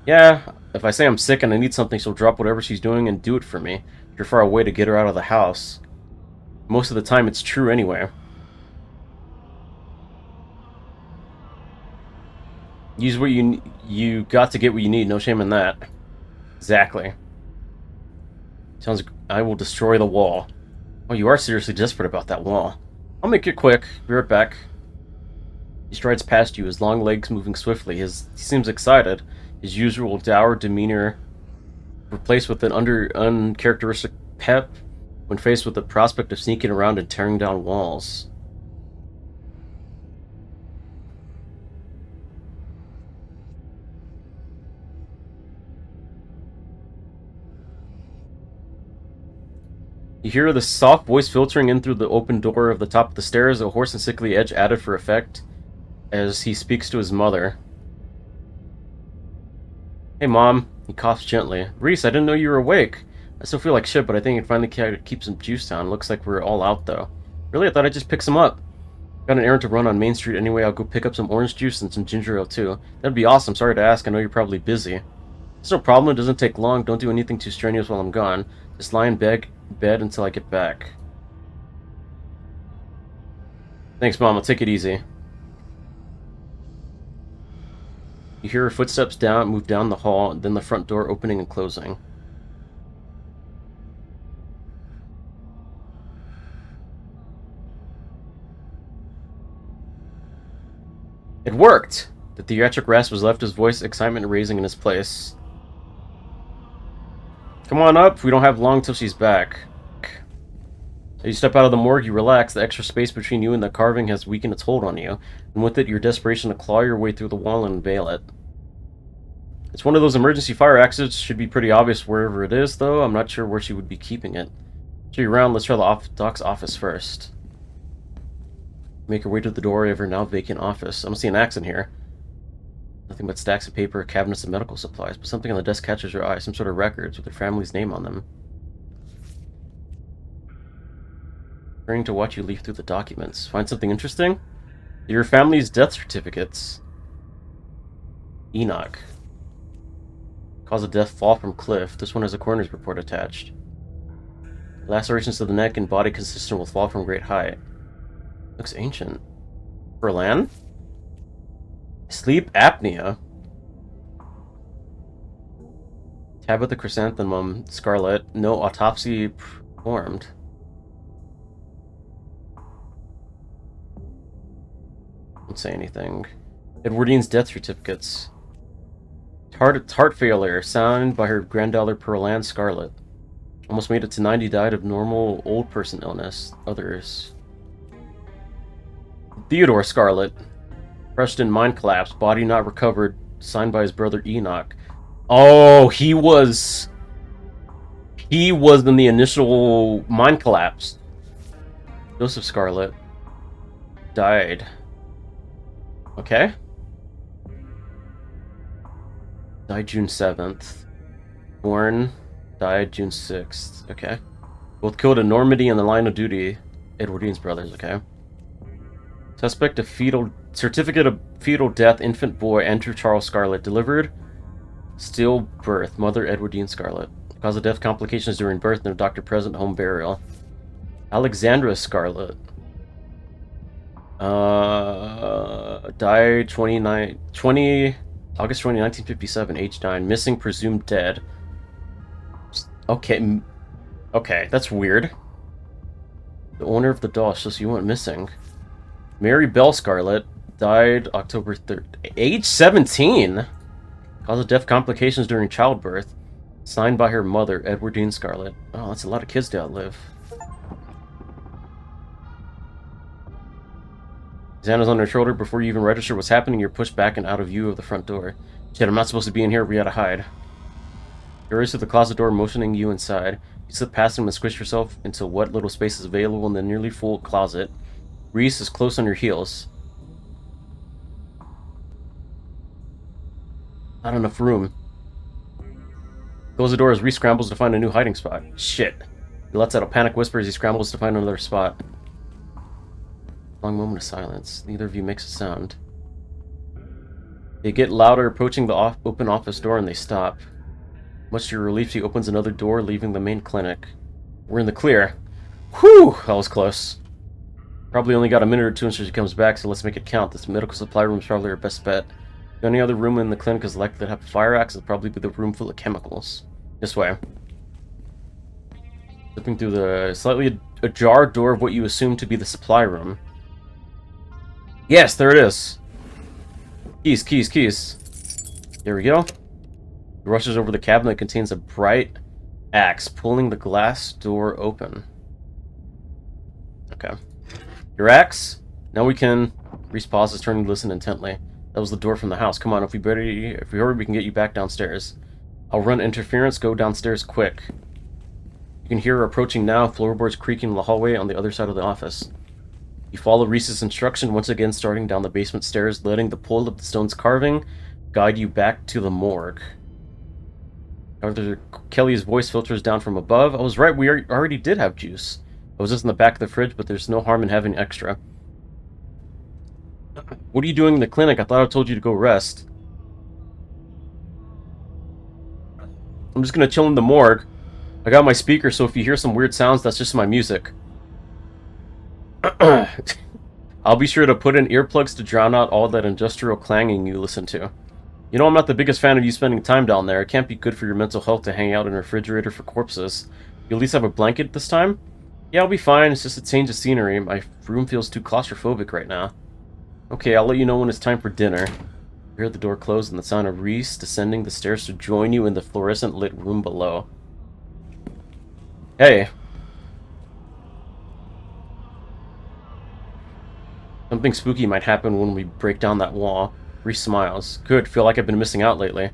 Yeah, if I say I'm sick and I need something, she'll drop whatever she's doing and do it for me. You're far away to get her out of the house. Most of the time, it's true anyway. Use what you got to get what you need. No shame in that. Exactly. Sounds. I will destroy the wall. Oh, you are seriously desperate about that wall. I'll make it quick. Be right back. He strides past you, his long legs moving swiftly. He seems excited. His usual dour demeanor replaced with an uncharacteristic pep when faced with the prospect of sneaking around and tearing down walls. You hear the soft voice filtering in through the open door of the top of the stairs, a hoarse and sickly edge added for effect as he speaks to his mother. Hey, Mom. He coughs gently. Reese, I didn't know you were awake. I still feel like shit, but I think I can finally keep some juice down. Looks like we're all out, though. Really? I thought I'd just pick some up. Got an errand to run on Main Street anyway. I'll go pick up some orange juice and some ginger ale, too. That'd be awesome. Sorry to ask. I know you're probably busy. It's no problem. It doesn't take long. Don't do anything too strenuous while I'm gone. Just lie in bed until I get back. Thanks, Mom. I'll take it easy. You hear her footsteps move down the hall, and then the front door opening and closing. It worked! The theatric rasp was left, his voice excitement raising in his place. Come on up, we don't have long till she's back. As you step out of the morgue, you relax. The extra space between you and the carving has weakened its hold on you, and with it, your desperation to claw your way through the wall and unveil it. It's one of those emergency fire exits. Should be pretty obvious wherever it is, though. I'm not sure where she would be keeping it. Show you around. Let's try the doc's office first. Make your way to the doorway of her now vacant office. I don't see an axe in here. Nothing but stacks of paper, cabinets of medical supplies, but something on the desk catches your eye. Some sort of records with her family's name on them. Turning to watch you leaf through the documents. Find something interesting? Your family's death certificates. Enoch. Cause of death, fall from cliff. This one has a coroner's report attached. Lacerations to the neck and body consistent with fall from great height. Looks ancient. Berlan? Sleep apnea. Tabitha Chrysanthemum, Scarlet. No autopsy Formed. Don't say anything. Edwardine's death certificates. Heart failure, signed by her granddaughter Pearl Ann Scarlet. Almost made it to 90, died of normal old person illness. Others. Theodore Scarlet. Crushed in mind collapse, body not recovered, signed by his brother Enoch. Oh, he was in the initial mind collapse. Joseph Scarlet. Died. Okay. Died June 7th. Born. Died June 6th. Okay. Both killed in Normandy in the line of duty. Edwardine's brothers, okay. Suspect of certificate of fetal death, infant boy, Andrew Charles Scarlet. Delivered. Stillbirth, mother Edwardine Scarlet. Cause of death, complications during birth, no doctor present, home burial. Alexandra Scarlet. Died August 20, 1957, age 9. Missing, presumed dead. Okay, that's weird. The owner of the doll says you went missing. Mary Bell Scarlet. Died October 3rd. Age 17? Cause of death, complications during childbirth. Signed by her mother, Edwardine Scarlet. Oh, that's a lot of kids to outlive. Xana's on her shoulder. Before you even register what's happening, you're pushed back and out of view of the front door. Shit, I'm not supposed to be in here. We gotta hide. You race to the closet door, motioning you inside. You slip past him and squish yourself into what little space is available in the nearly full closet. Reese is close on your heels. Not enough room. Close the door as Reese scrambles to find a new hiding spot. Shit. He lets out a panic whisper as he scrambles to find another spot. Long moment of silence. Neither of you makes a sound. They get louder, approaching the open office door, and they stop. Much to your relief, he opens another door, leaving the main clinic. We're in the clear. Whew! That was close. Probably only got a minute or two until she comes back, so let's make it count. This medical supply room is probably our best bet. If any other room in the clinic is likely to have a fire axe, it'll probably be the room full of chemicals. This way. Slipping through the slightly ajar door of what you assume to be the supply room. Yes, there it is. Keys. There we go. He rushes over the cabinet that contains a bright axe, pulling the glass door open. Okay. Your axe? Now we can... Reese pauses, turning to listen intently. That was the door from the house. Come on, if we hurry, we can get you back downstairs. I'll run interference, go downstairs quick. You can hear her approaching now, floorboards creaking in the hallway on the other side of the office. You follow Reese's instruction, once again starting down the basement stairs, letting the pull of the stone's carving guide you back to the morgue. Arthur Kelly's voice filters down from above. I was right, we already did have juice. I was just in the back of the fridge, but there's no harm in having extra. What are you doing in the clinic? I thought I told you to go rest. I'm just gonna chill in the morgue. I got my speaker, so if you hear some weird sounds, that's just my music. I'll be sure to put in earplugs to drown out all that industrial clanging you listen to. You know I'm not the biggest fan of you spending time down there. It can't be good for your mental health to hang out in a refrigerator for corpses. You at least have a blanket this time? Yeah, I'll be fine. It's just a change of scenery. My room feels too claustrophobic right now. Okay, I'll let you know when it's time for dinner. You hear the door close and the sound of Reese descending the stairs to join you in the fluorescent lit room below. Hey. Something spooky might happen when we break down that wall. Reese smiles. Good, feel like I've been missing out lately.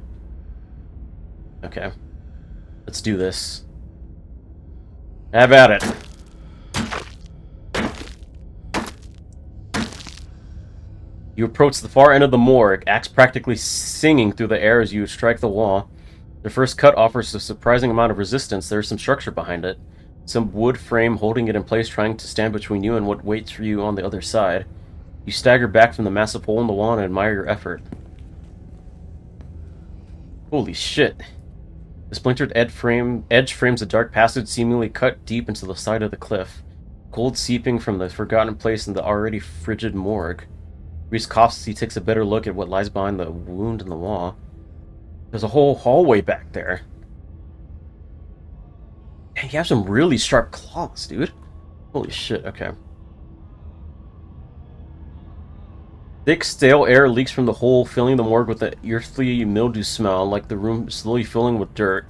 Okay. Let's do this. Have at it. You approach the far end of the morgue, axe practically singing through the air as you strike the wall. The first cut offers a surprising amount of resistance. There is some structure behind it. Some wood frame holding it in place, trying to stand between you and what waits for you on the other side. You stagger back from the massive hole in the wall and admire your effort. Holy shit. The splintered edge frames a dark passage seemingly cut deep into the side of the cliff. Cold seeping from the forgotten place in the already frigid morgue. Reese coughs as he takes a better look at what lies behind the wound in the wall. There's a whole hallway back there. Man, you have some really sharp claws, dude. Holy shit, okay. Thick, stale air leaks from the hole, filling the morgue with an earthly mildew smell, like the room slowly filling with dirt.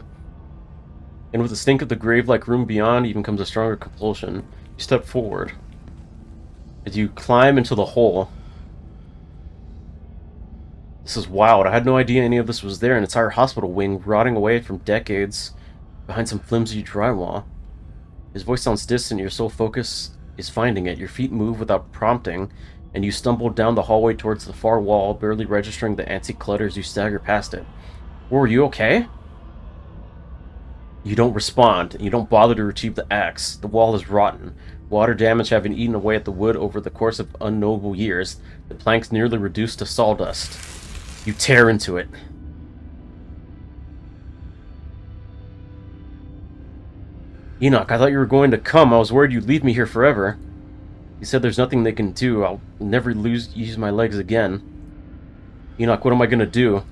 And with the stink of the grave-like room beyond, even comes a stronger compulsion. You step forward. As you climb into the hole. This is wild. I had no idea any of this was there. An entire hospital wing, rotting away from decades, behind some flimsy drywall. His voice sounds distant, your sole focus is finding it. Your feet move without prompting, and you stumble down the hallway towards the far wall, barely registering the antique clutter as you stagger past it. Were you okay? You don't respond, and you don't bother to retrieve the axe. The wall is rotten. Water damage having eaten away at the wood over the course of unknowable years, the planks nearly reduced to sawdust. You tear into it. Enoch, I thought you were going to come. I was worried you'd leave me here forever. He said there's nothing they can do. I'll never use my legs again. Enoch, what am I going to do?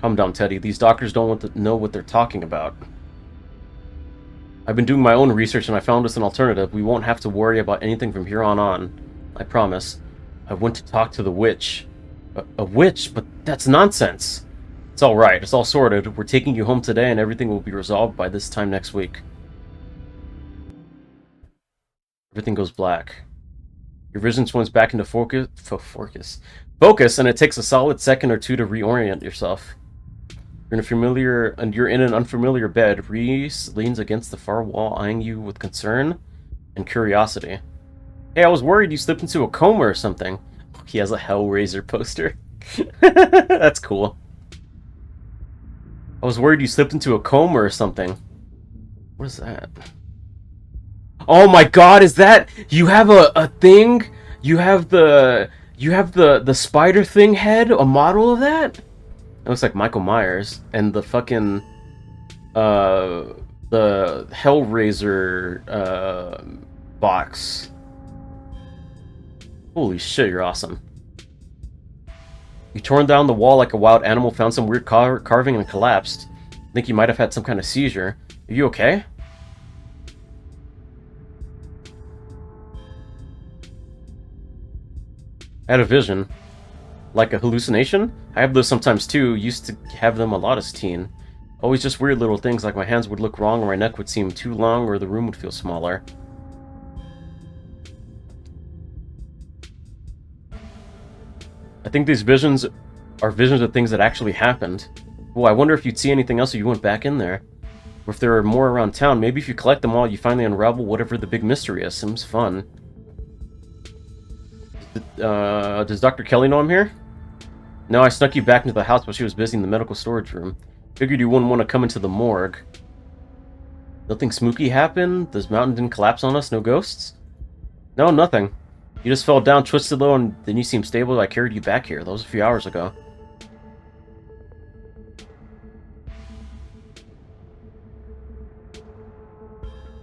Calm down, Teddy. These doctors don't want to know what they're talking about. I've been doing my own research and I found us an alternative. We won't have to worry about anything from here on. I promise. I went to talk to the witch. A witch? But that's nonsense. It's alright. It's all sorted. We're taking you home today and everything will be resolved by this time next week. Everything goes black. Your vision swings back into focus, and it takes a solid second or two to reorient yourself. You're in an unfamiliar bed. Reese leans against the far wall, eyeing you with concern and curiosity. Hey, I was worried you slipped into a coma or something. He has a Hellraiser poster. That's cool. I was worried you slipped into a coma or something. What is that? Oh my god, is that... You have a thing? You have the spider thing head? A model of that? It looks like Michael Myers. And the fucking... the Hellraiser, box. Holy shit, you're awesome. You torn down the wall like a wild animal, found some weird carving and collapsed. I think you might have had some kind of seizure. Are you okay? I had a vision. Like a hallucination? I have those sometimes too. Used to have them a lot as teen. Always just weird little things, like my hands would look wrong or my neck would seem too long or the room would feel smaller. I think these visions are visions of things that actually happened. Well, I wonder if you'd see anything else if you went back in there. Or if there are more around town. Maybe if you collect them all, you finally unravel whatever the big mystery is. Seems fun. Does Dr. Kelly know I'm here? No, I snuck you back into the house while she was busy in the medical storage room. Figured you wouldn't want to come into the morgue. Nothing spooky happened? This mountain didn't collapse on us? No ghosts? No, nothing. You just fell down, twisted low, and then you seemed stable. I carried you back here. That was a few hours ago.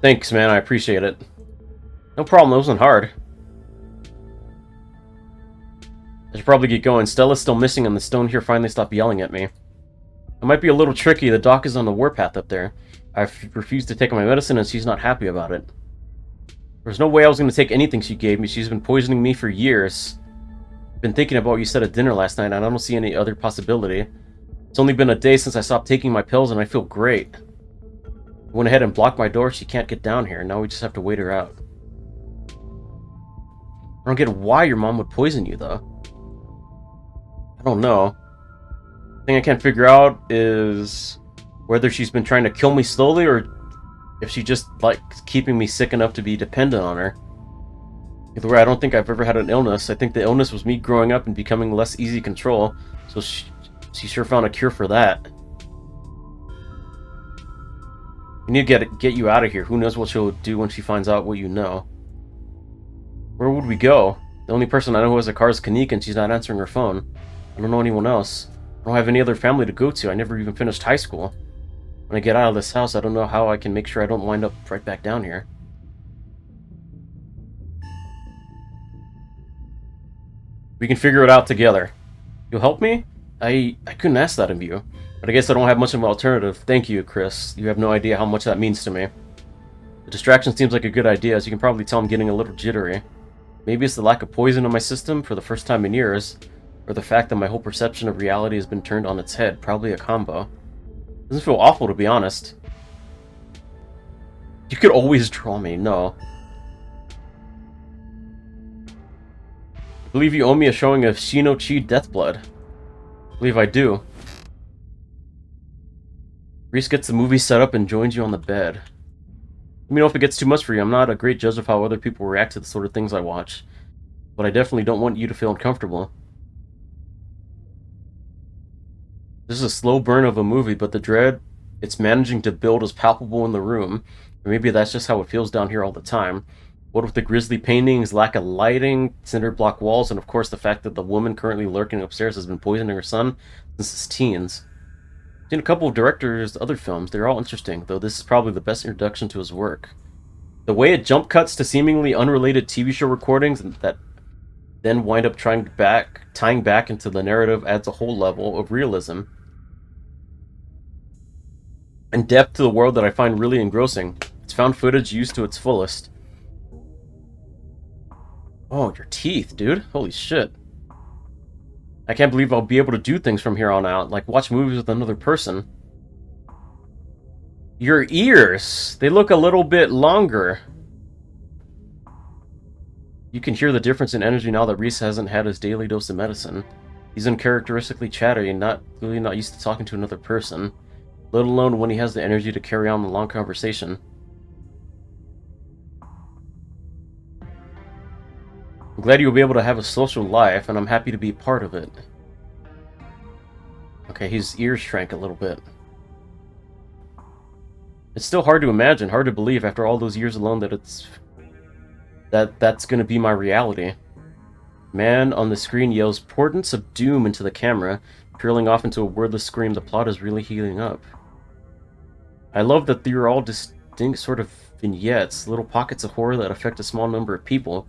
Thanks, man. I appreciate it. No problem. It wasn't hard. I should probably get going. Stella's still missing and the stone here finally stopped yelling at me. It might be a little tricky. The doc is on the warpath up there. I've refused to take my medicine and she's not happy about it. There's no way I was going to take anything she gave me. She's been poisoning me for years. I've been thinking about what you said at dinner last night and I don't see any other possibility. It's only been a day since I stopped taking my pills and I feel great. I went ahead and blocked my door. She can't get down here. Now we just have to wait her out. I don't get why your mom would poison you, though. I don't know. The thing I can't figure out is whether she's been trying to kill me slowly or if she just likes keeping me sick enough to be dependent on her. Either way, I don't think I've ever had an illness. I think the illness was me growing up and becoming less easy control, so she sure found a cure for that. We need to get you out of here. Who knows what she'll do when she finds out what you know. Where would we go? The only person I know who has a car is Kanika and she's not answering her phone. I don't know anyone else. I don't have any other family to go to. I never even finished high school. When I get out of this house, I don't know how I can make sure I don't wind up right back down here. We can figure it out together. You'll help me? I couldn't ask that of you. But I guess I don't have much of an alternative. Thank you, Chris. You have no idea how much that means to me. The distraction seems like a good idea, as you can probably tell I'm getting a little jittery. Maybe it's the lack of poison in my system for the first time in years, or the fact that my whole perception of reality has been turned on its head, probably a combo. Doesn't feel awful, to be honest. You could always draw me, no. I believe you owe me a showing of Shino-Chi Deathblood. I believe I do. Reese gets the movie set up and joins you on the bed. Let me know if it gets too much for you. I'm not a great judge of how other people react to the sort of things I watch, but I definitely don't want you to feel uncomfortable. This is a slow burn of a movie, but the dread it's managing to build is palpable in the room. Or maybe that's just how it feels down here all the time. What with the grisly paintings, lack of lighting, cinder block walls, and of course the fact that the woman currently lurking upstairs has been poisoning her son since his teens. I've seen a couple of directors' other films. They're all interesting, though this is probably the best introduction to his work. The way it jump cuts to seemingly unrelated TV show recordings that then wind up tying back into the narrative adds a whole level of realism and depth to the world that I find really engrossing. It's found footage used to its fullest. Oh, your teeth, dude. Holy shit. I can't believe I'll be able to do things from here on out, like watch movies with another person. Your ears! They look a little bit longer. You can hear the difference in energy now that Reese hasn't had his daily dose of medicine. He's uncharacteristically chattery and really not used to talking to another person, let alone when he has the energy to carry on the long conversation. I'm glad you'll be able to have a social life, and I'm happy to be part of it. Okay, his ears shrank a little bit. It's still hard to imagine, hard to believe after all those years alone that that's gonna be my reality. Man on the screen yells portents of doom into the camera, trailing off into a wordless scream. The plot is really heating up. I love that they're all distinct sort of vignettes, little pockets of horror that affect a small number of people.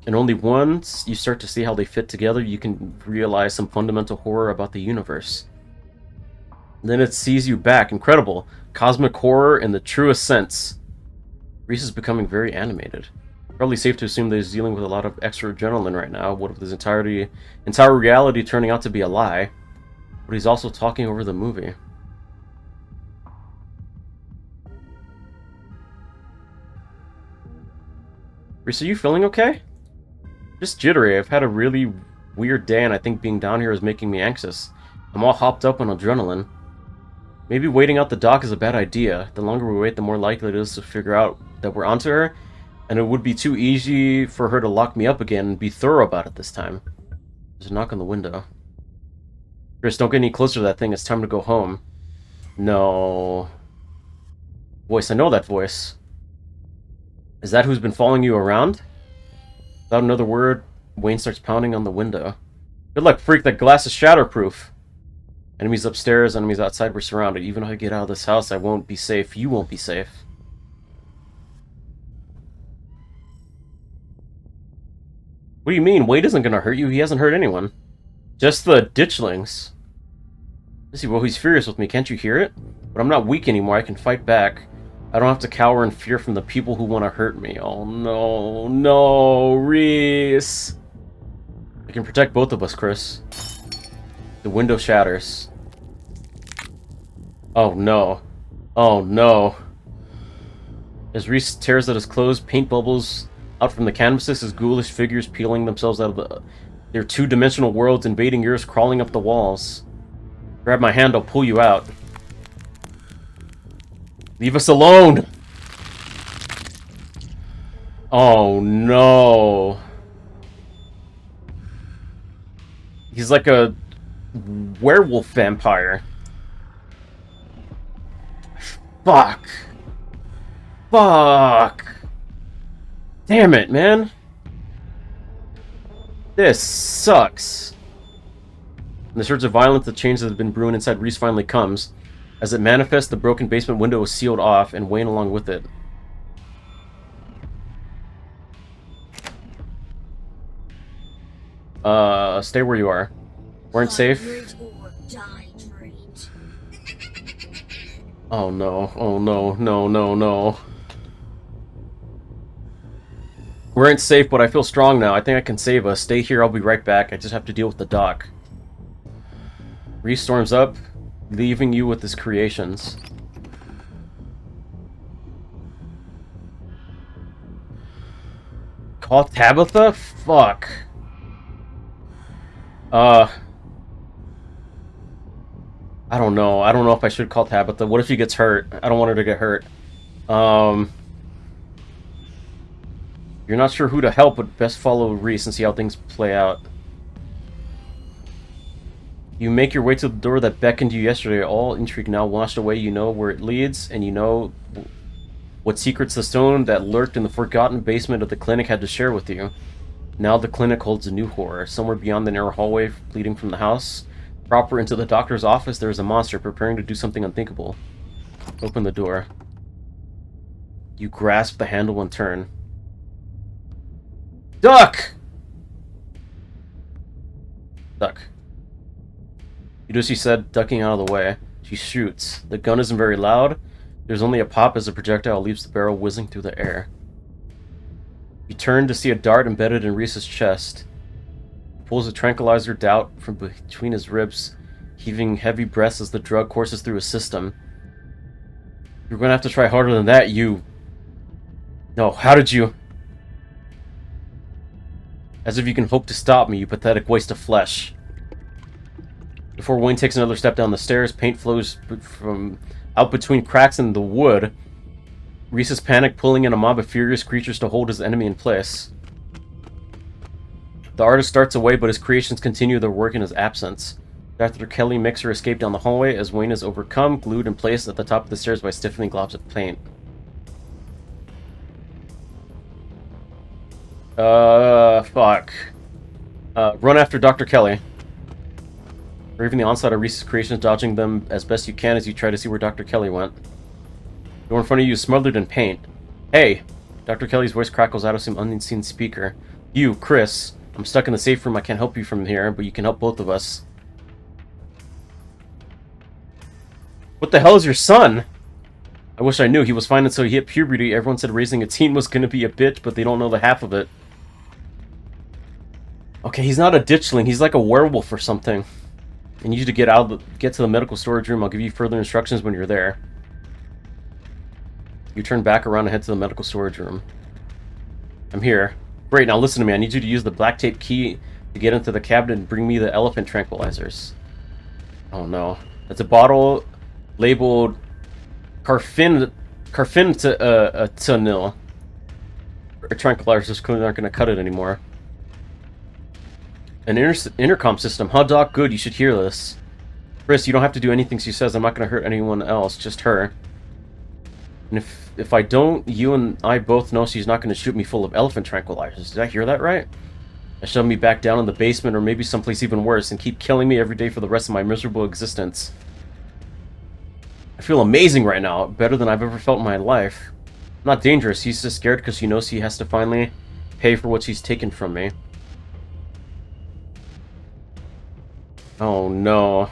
And only once you start to see how they fit together, you can realize some fundamental horror about the universe. And then it sees you back. Incredible. Cosmic horror in the truest sense. Reese is becoming very animated. Probably safe to assume that he's dealing with a lot of extra adrenaline right now. What if his entire reality turning out to be a lie? But he's also talking over the movie. Reese, are you feeling okay? Just jittery. I've had a really weird day, and I think being down here is making me anxious. I'm all hopped up on adrenaline. Maybe waiting out the dock is a bad idea. The longer we wait, the more likely it is to figure out that we're onto her, and it would be too easy for her to lock me up again and be thorough about it this time. There's a knock on the window. Chris, don't get any closer to that thing. It's time to go home. No. Voice, I know that voice. Is that who's been following you around? Without another word, Wayne starts pounding on the window. Good luck, freak. That glass is shatterproof. Enemies upstairs, enemies outside. We're surrounded. Even if I get out of this house, I won't be safe. You won't be safe. What do you mean? Wade isn't gonna hurt you. He hasn't hurt anyone. Just the ditchlings. Let's see, well, he's furious with me. Can't you hear it? But I'm not weak anymore. I can fight back. I don't have to cower in fear from the people who want to hurt me. Oh, no. No, Reese. I can protect both of us, Chris. The window shatters. Oh, no. Oh, no. As Reese tears at his clothes, paint bubbles out from the canvases, his ghoulish figures peeling themselves out of their two-dimensional worlds, invading yours, crawling up the walls. Grab my hand, I'll pull you out. Leave us alone! Oh, no. He's like a werewolf vampire. Fuck. Fuck. Damn it, man. This sucks. And the surge of violence, the change that has been brewing inside Reese finally comes. As it manifests, the broken basement window is sealed off, and Wayne along with it. Stay where you are. Weren't safe? Oh no, oh no, no, no, no. We ain't safe, but I feel strong now. I think I can save us. Stay here, I'll be right back. I just have to deal with the doc. Reese storms up, leaving you with his creations. Call Tabitha? Fuck. I don't know. I don't know if I should call Tabitha. What if she gets hurt? I don't want her to get hurt. You're not sure who to help, but best follow Reese and see how things play out. You make your way to the door that beckoned you yesterday. All intrigue now washed away. You know where it leads, and you know what secrets the stone that lurked in the forgotten basement of the clinic had to share with you. Now the clinic holds a new horror. Somewhere beyond the narrow hallway leading from the house, proper into the doctor's office, there is a monster preparing to do something unthinkable. Open the door. You grasp the handle and turn. Duck! Duck. You do as she said, ducking out of the way. She shoots. The gun isn't very loud. There's only a pop as the projectile leaves the barrel whizzing through the air. You turn to see a dart embedded in Reese's chest. He pulls a tranquilizer out from between his ribs, heaving heavy breaths as the drug courses through his system. You're gonna have to try harder than that, you... No, how did you... As if you can hope to stop me, you pathetic waste of flesh. Before Wayne takes another step down the stairs, paint flows from out between cracks in the wood. Reese is panicked, pulling in a mob of furious creatures to hold his enemy in place. The artist starts away, but his creations continue their work in his absence. Dr. Kelly makes her escape down the hallway as Wayne is overcome, glued in place at the top of the stairs by stiffening globs of paint. Fuck. Run after Dr. Kelly. Braving the onslaught of Reese's creations, dodging them as best you can as you try to see where Dr. Kelly went. The door in front of you is smothered in paint. Hey! Dr. Kelly's voice crackles out of some unseen speaker. You, Chris. I'm stuck in the safe room. I can't help you from here, but you can help both of us. What the hell is your son? I wish I knew. He was fine until he hit puberty. Everyone said raising a teen was gonna be a bitch, but they don't know the half of it. Okay, he's not a ditchling. He's like a werewolf or something. I need you to get to the medical storage room. I'll give you further instructions when you're there. You turn back around and head to the medical storage room. I'm here. Great, now listen to me. I need you to use the black tape key to get into the cabinet and bring me the elephant tranquilizers. Oh no. It's a bottle labeled Carfentanil. Tranquilizers clearly aren't going to cut it anymore. An intercom system. Huh, Doc? Good, you should hear this. Chris, you don't have to do anything she says. I'm not going to hurt anyone else, just her. And if I don't, you and I both know she's not going to shoot me full of elephant tranquilizers. Did I hear that right? And shove me back down in the basement or maybe someplace even worse and keep killing me every day for the rest of my miserable existence. I feel amazing right now. Better than I've ever felt in my life. I'm not dangerous. He's just scared because he knows he has to finally pay for what she's taken from me. Oh no.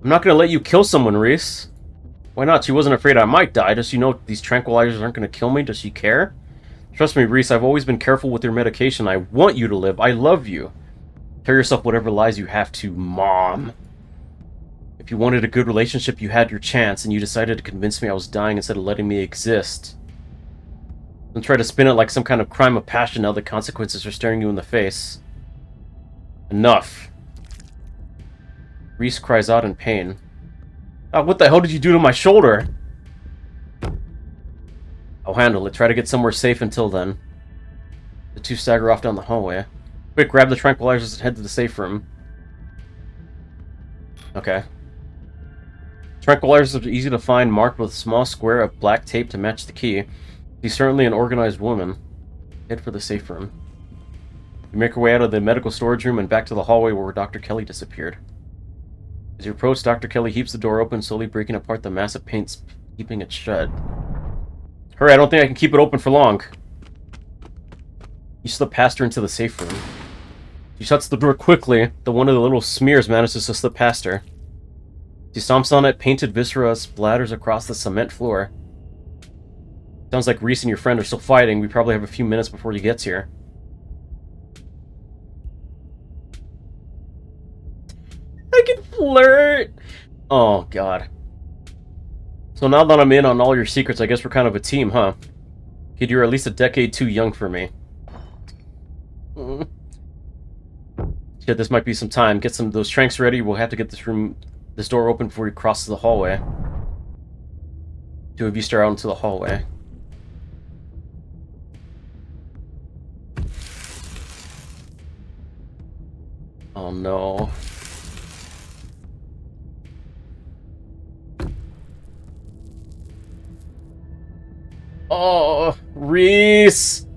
I'm not gonna let you kill someone, Reese. Why not? She wasn't afraid I might die. Does she know these tranquilizers aren't gonna kill me? Does she care? Trust me, Reese, I've always been careful with your medication. I want you to live. I love you. Tell yourself whatever lies you have to, Mom. If you wanted a good relationship, you had your chance, and you decided to convince me I was dying instead of letting me exist. Don't try to spin it like some kind of crime of passion now the consequences are staring you in the face. Enough. Reese cries out in pain. Ah, what the hell did you do to my shoulder? I'll handle it. Try to get somewhere safe until then. The two stagger off down the hallway. Quick, grab the tranquilizers and head to the safe room. Okay. Tranquilizers are easy to find, marked with a small square of black tape to match the key. She's certainly an organized woman. Head for the safe room. You make your way out of the medical storage room and back to the hallway where Dr. Kelly disappeared. As you approach, Dr. Kelly heaps the door open, slowly breaking apart the mass of paint, keeping it shut. Hurry, I don't think I can keep it open for long. You slip past her into the safe room. She shuts the door quickly, though one of the little smears manages to slip past her. She stomps on it, painted viscera splatters across the cement floor. Sounds like Reese and your friend are still fighting. We probably have a few minutes before he gets here. I can flirt! Oh, God. So now that I'm in on all your secrets, I guess we're kind of a team, huh? Kid, you're at least a decade too young for me. Shit, this might be some time. Get some of those tranks ready. We'll have to get this door open before he crosses the hallway. Two of you stare out into the hallway. Oh no. Oh, Reese!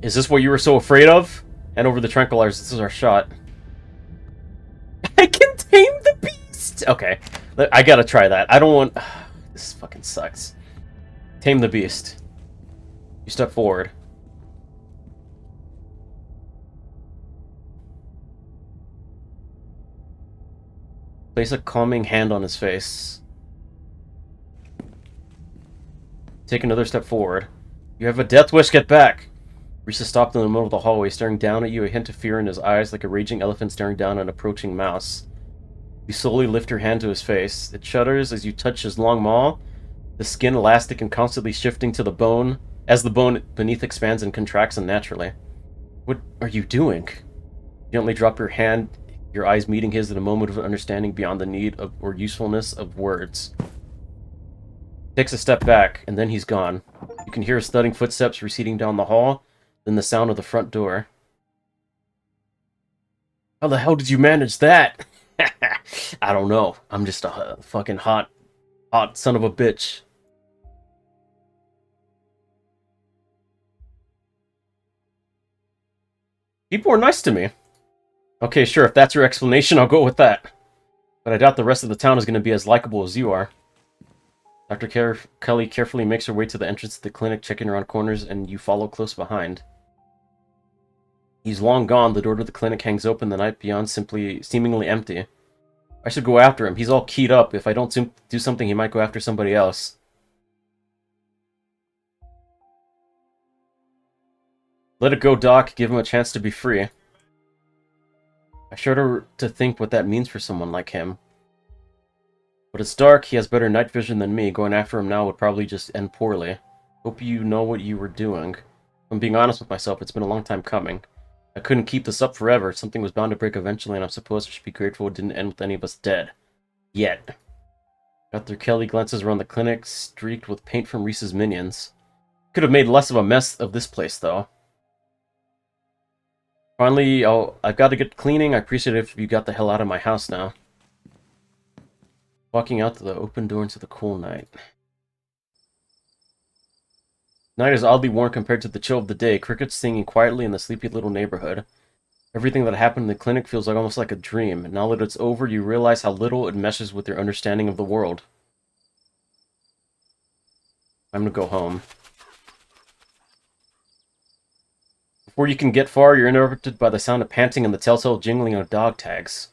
Is this what you were so afraid of? Hand over the tranquilizers. This is our shot. I can tame the beast! Okay. I gotta try that. I don't want... This fucking sucks. Tame the beast. You step forward. Place a calming hand on his face. Take another step forward. You have a death wish, get back! Risa stopped in the middle of the hallway, staring down at you, a hint of fear in his eyes like a raging elephant staring down an approaching mouse. You slowly lift your hand to his face. It shudders as you touch his long maw, the skin elastic and constantly shifting to the bone, as the bone beneath expands and contracts unnaturally. What are you doing? You gently drop your hand, your eyes meeting his in a moment of understanding beyond the need of or usefulness of words. Takes a step back, and then he's gone. You can hear his thudding footsteps receding down the hall, then the sound of the front door. How the hell did you manage that? I don't know. I'm just a fucking hot son of a bitch. People are nice to me. Okay, sure, if that's your explanation, I'll go with that. But I doubt the rest of the town is going to be as likable as you are. Dr. Kelly carefully makes her way to the entrance of the clinic, checking around corners, and you follow close behind. He's long gone. The door to the clinic hangs open, the night beyond seemingly empty. I should go after him. He's all keyed up. If I don't do something, he might go after somebody else. Let it go, Doc. Give him a chance to be free. I shudder to think what that means for someone like him. But it's dark. He has better night vision than me. Going after him now would probably just end poorly. Hope you know what you were doing. If I'm being honest with myself, it's been a long time coming. I couldn't keep this up forever. Something was bound to break eventually, and I'm supposed I should be grateful it didn't end with any of us dead. Yet. Dr. Kelly glances around the clinic, streaked with paint from Reese's minions. Could have made less of a mess of this place, though. Finally, I've got to get cleaning. I appreciate it if you got the hell out of my house now. Walking out to the open door into the cool night. Night is oddly warm compared to the chill of the day. Crickets singing quietly in the sleepy little neighborhood. Everything that happened in the clinic feels like almost like a dream. Now that it's over, you realize how little it meshes with your understanding of the world. Time to go home. Before you can get far, you're interrupted by the sound of panting and the telltale jingling of dog tags.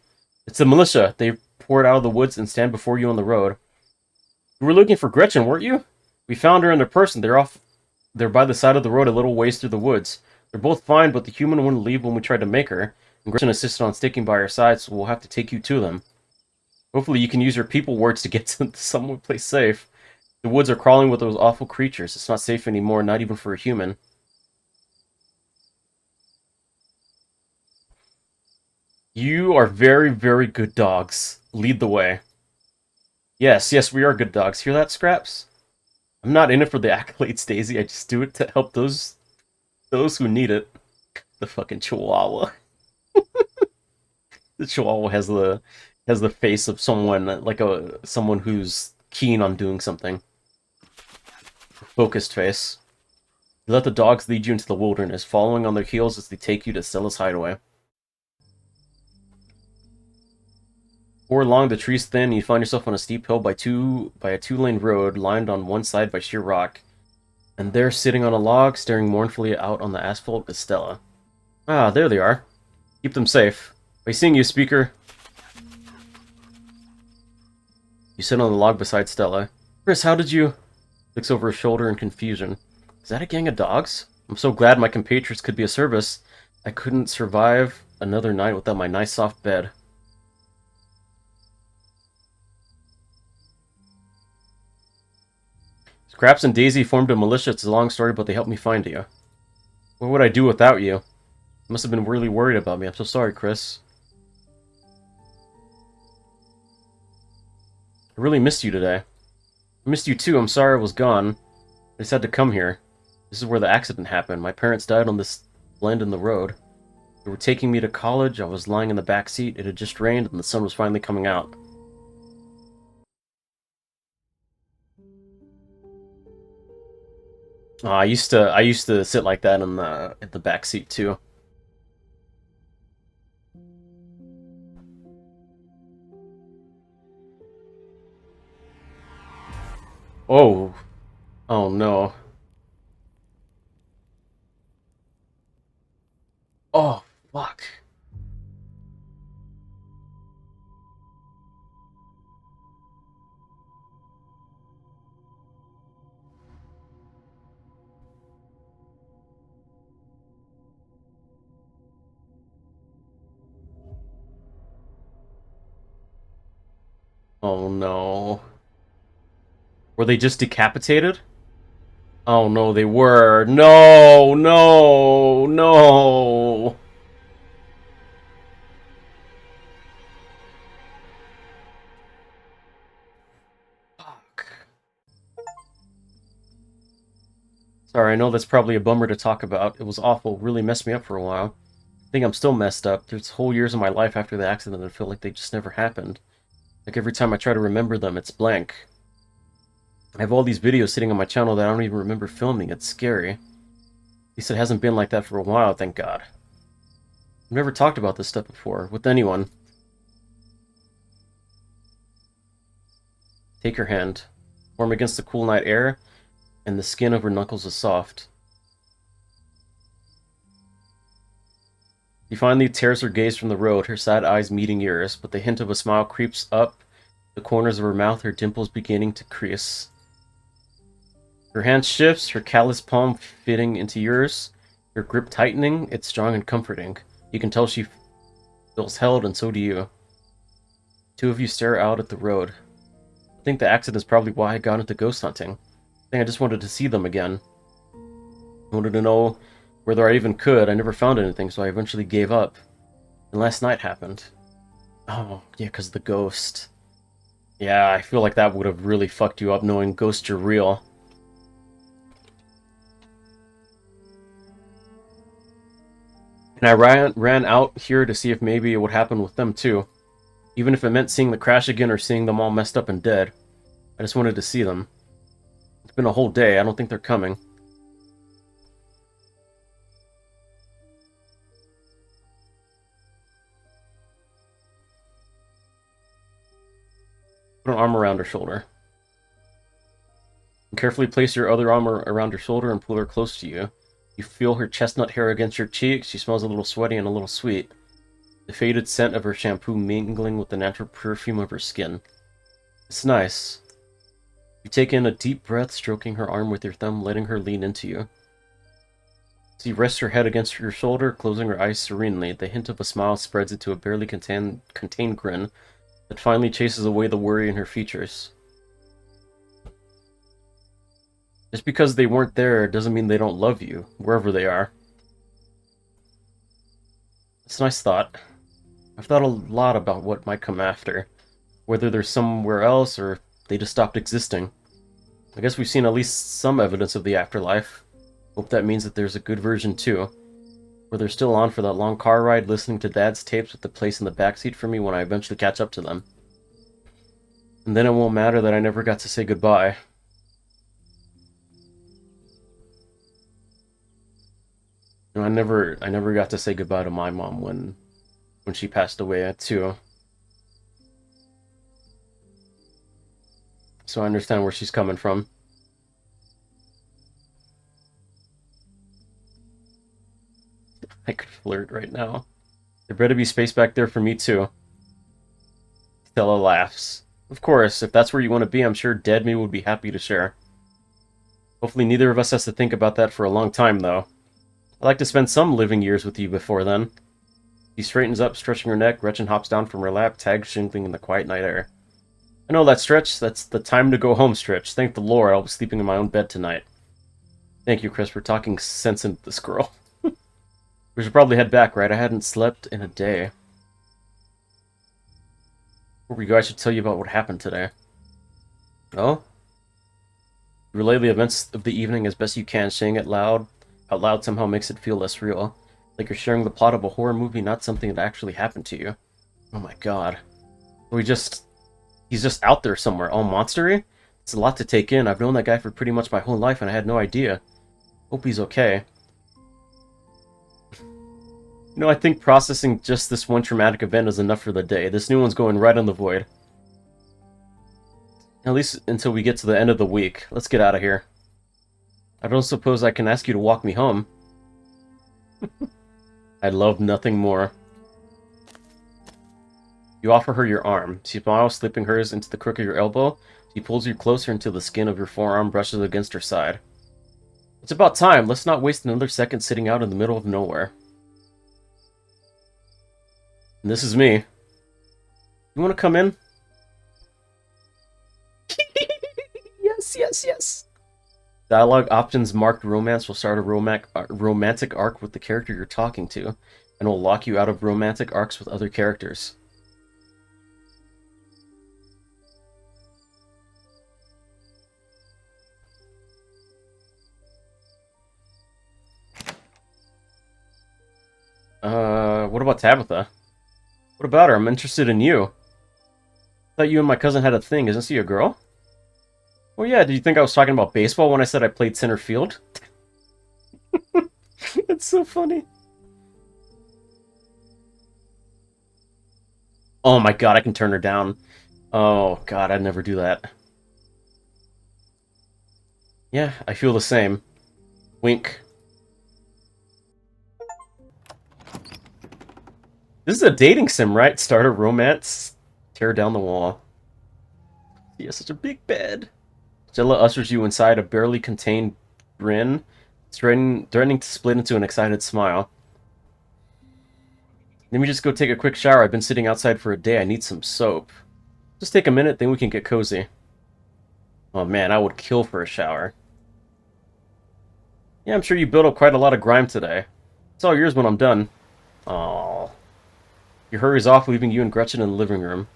It's the militia. They poured out of the woods and stand before you on the road. You were looking for Gretchen, weren't you? We found her and her person. They're by the side of the road a little ways through the woods. They're both fine, but the human wouldn't leave when we tried to make her. And Gretchen insisted on sticking by her side, so we'll have to take you to them. Hopefully you can use your people words to get to some place safe. The woods are crawling with those awful creatures. It's not safe anymore, not even for a human. You are very, very good dogs. Lead the way. Yes, we are good dogs. Hear that, Scraps? I'm not in it for the accolades, Daisy. I just do it to help those who need it. The fucking Chihuahua. The Chihuahua has the face of someone like someone who's keen on doing something. Focused face. You let the dogs lead you into the wilderness, following on their heels as they take you to Stella's hideaway. Before along, the trees thin, and you find yourself on a steep hill by a two-lane road, lined on one side by sheer rock. And there, sitting on a log, staring mournfully out on the asphalt, is Stella. Ah, there they are. Keep them safe. By seeing you, Speaker. You sit on the log beside Stella. Chris, how did you... Looks over his shoulder in confusion. Is that a gang of dogs? I'm so glad my compatriots could be of service. I couldn't survive another night without my nice soft bed. Scraps and Daisy formed a militia. It's a long story, but they helped me find you. What would I do without you? You must have been really worried about me. I'm so sorry, Chris. I really missed you today. I missed you too. I'm sorry I was gone. I just had to come here. This is where the accident happened. My parents died on this bend in the road. They were taking me to college. I was lying in the back seat. It had just rained, and the sun was finally coming out. Oh, I used to sit like that in the back seat too. Oh, oh no. Oh, fuck. Oh no. Were they just decapitated? Oh no, they were. No, no, no. Fuck. Sorry, I know that's probably a bummer to talk about. It was awful. Really messed me up for a while. I think I'm still messed up. There's whole years of my life after the accident that feel like they just never happened. Like every time I try to remember them, it's blank. I have all these videos sitting on my channel that I don't even remember filming. It's scary. At least it hasn't been like that for a while, thank God. I've never talked about this stuff before, with anyone. Take her hand. Warm against the cool night air, and the skin of her knuckles is soft. He finally tears her gaze from the road, her sad eyes meeting yours, but the hint of a smile creeps up the corners of her mouth, her dimples beginning to crease. Her hand shifts, her calloused palm fitting into yours, her grip tightening. It's strong and comforting. You can tell she feels held, and so do you. Two of you stare out at the road. I think the accident is probably why I got into ghost hunting. I think I just wanted to see them again. I wanted to know whether I even could. I never found anything, so I eventually gave up. And last night happened. Oh, yeah, because the ghost. Yeah, I feel like that would have really fucked you up knowing ghosts are real. And I ran out here to see if maybe it would happen with them too. Even if it meant seeing the crash again or seeing them all messed up and dead. I just wanted to see them. It's been a whole day. I don't think they're coming. Put an arm around her shoulder. And carefully place your other arm around her shoulder and pull her close to you. You feel her chestnut hair against your cheek. She smells a little sweaty and a little sweet. The faded scent of her shampoo mingling with the natural perfume of her skin. It's nice. You take in a deep breath, stroking her arm with your thumb, letting her lean into you. She rests her head against your shoulder, closing her eyes serenely. The hint of a smile spreads into a barely contained grin that finally chases away the worry in her features. Just because they weren't there doesn't mean they don't love you, wherever they are. It's a nice thought. I've thought a lot about what might come after. Whether they're somewhere else, or they just stopped existing. I guess we've seen at least some evidence of the afterlife. Hope that means that there's a good version too. Where they're still on for that long car ride, listening to Dad's tapes with the place in the backseat for me when I eventually catch up to them. And then it won't matter that I never got to say goodbye. You know, I never got to say goodbye to my mom when she passed away too. So I understand where she's coming from. I could flirt right now. There better be space back there for me too. Stella laughs. Of course, if that's where you want to be, I'm sure Dead Me would be happy to share. Hopefully neither of us has to think about that for a long time, though. I'd like to spend some living years with you before then. She straightens up, stretching her neck. Gretchen hops down from her lap, tags jingling in the quiet night air. I know that stretch. That's the time to go home stretch. Thank the Lord I'll be sleeping in my own bed tonight. Thank you, Chris, for talking sense into this girl. We should probably head back, right? I hadn't slept in a day. Before we go, I should tell you about what happened today. Oh? Relay the events of the evening as best you can. Saying it out loud somehow makes it feel less real. Like you're sharing the plot of a horror movie, not something that actually happened to you. Oh my god. He's just out there somewhere, all monstery? It's a lot to take in. I've known that guy for pretty much my whole life and I had no idea. Hope he's okay. You know, I think processing just this one traumatic event is enough for the day. This new one's going right on the void. At least until we get to the end of the week. Let's get out of here. I don't suppose I can ask you to walk me home. I'd love nothing more. You offer her your arm. She smiles, slipping hers into the crook of your elbow. She pulls you closer until the skin of your forearm brushes against her side. It's about time. Let's not waste another second sitting out in the middle of nowhere. And this is me. You want to come in? Yes, yes, yes. Dialogue options marked romance will start a romantic arc with the character you're talking to, and will lock you out of romantic arcs with other characters. What about Tabitha? What about her? I'm interested in you. I thought you and my cousin had a thing. Isn't she a girl? Oh yeah, did you think I was talking about baseball when I said I played center field? It's so funny. Oh my god, I can turn her down. Oh god, I'd never do that. Yeah, I feel the same. Wink. This is a dating sim, right? Start a romance, tear down the wall. He has such a big bed. Stella ushers you inside a barely contained grin, threatening to split into an excited smile. Let me just go take a quick shower. I've been sitting outside for a day. I need some soap. Just take a minute, then we can get cozy. Oh man, I would kill for a shower. Yeah, I'm sure you built up quite a lot of grime today. It's all yours when I'm done. Aww. He hurries off, leaving you and Gretchen in the living room.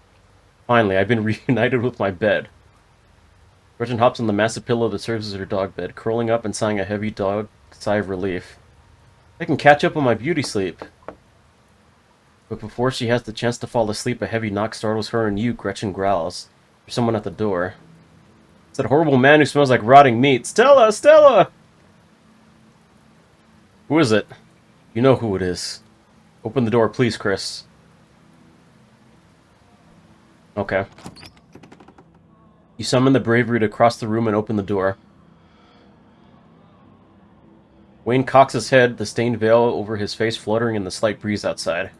Finally, I've been reunited with my bed. Gretchen hops on the massive pillow that serves as her dog bed, curling up and sighing a heavy dog sigh of relief. I can catch up on my beauty sleep. But before she has the chance to fall asleep, a heavy knock startles her and you. Gretchen growls. There's someone at the door. It's that horrible man who smells like rotting meat. Stella! Stella! Who is it? You know who it is. Open the door, please, Chris. Okay. You summon the bravery to cross the room and open the door. Wayne cocks his head, the stained veil over his face fluttering in the slight breeze outside.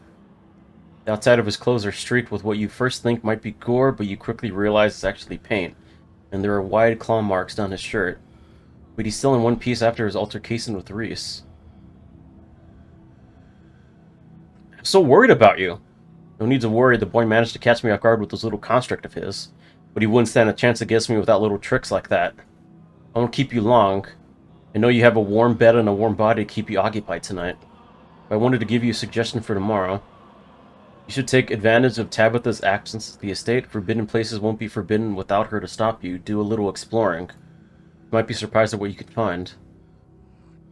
The outside of his clothes are streaked with what you first think might be gore, but you quickly realize is actually paint, and there are wide claw marks down his shirt. But he's still in one piece after his altercation with Reese. I'm so worried about you. No need to worry, the boy managed to catch me off guard with this little construct of his. But he wouldn't stand a chance against me without little tricks like that. I won't keep you long. I know you have a warm bed and a warm body to keep you occupied tonight. But I wanted to give you a suggestion for tomorrow. You should take advantage of Tabitha's absence at the estate. Forbidden places won't be forbidden without her to stop you. Do a little exploring. You might be surprised at what you could find.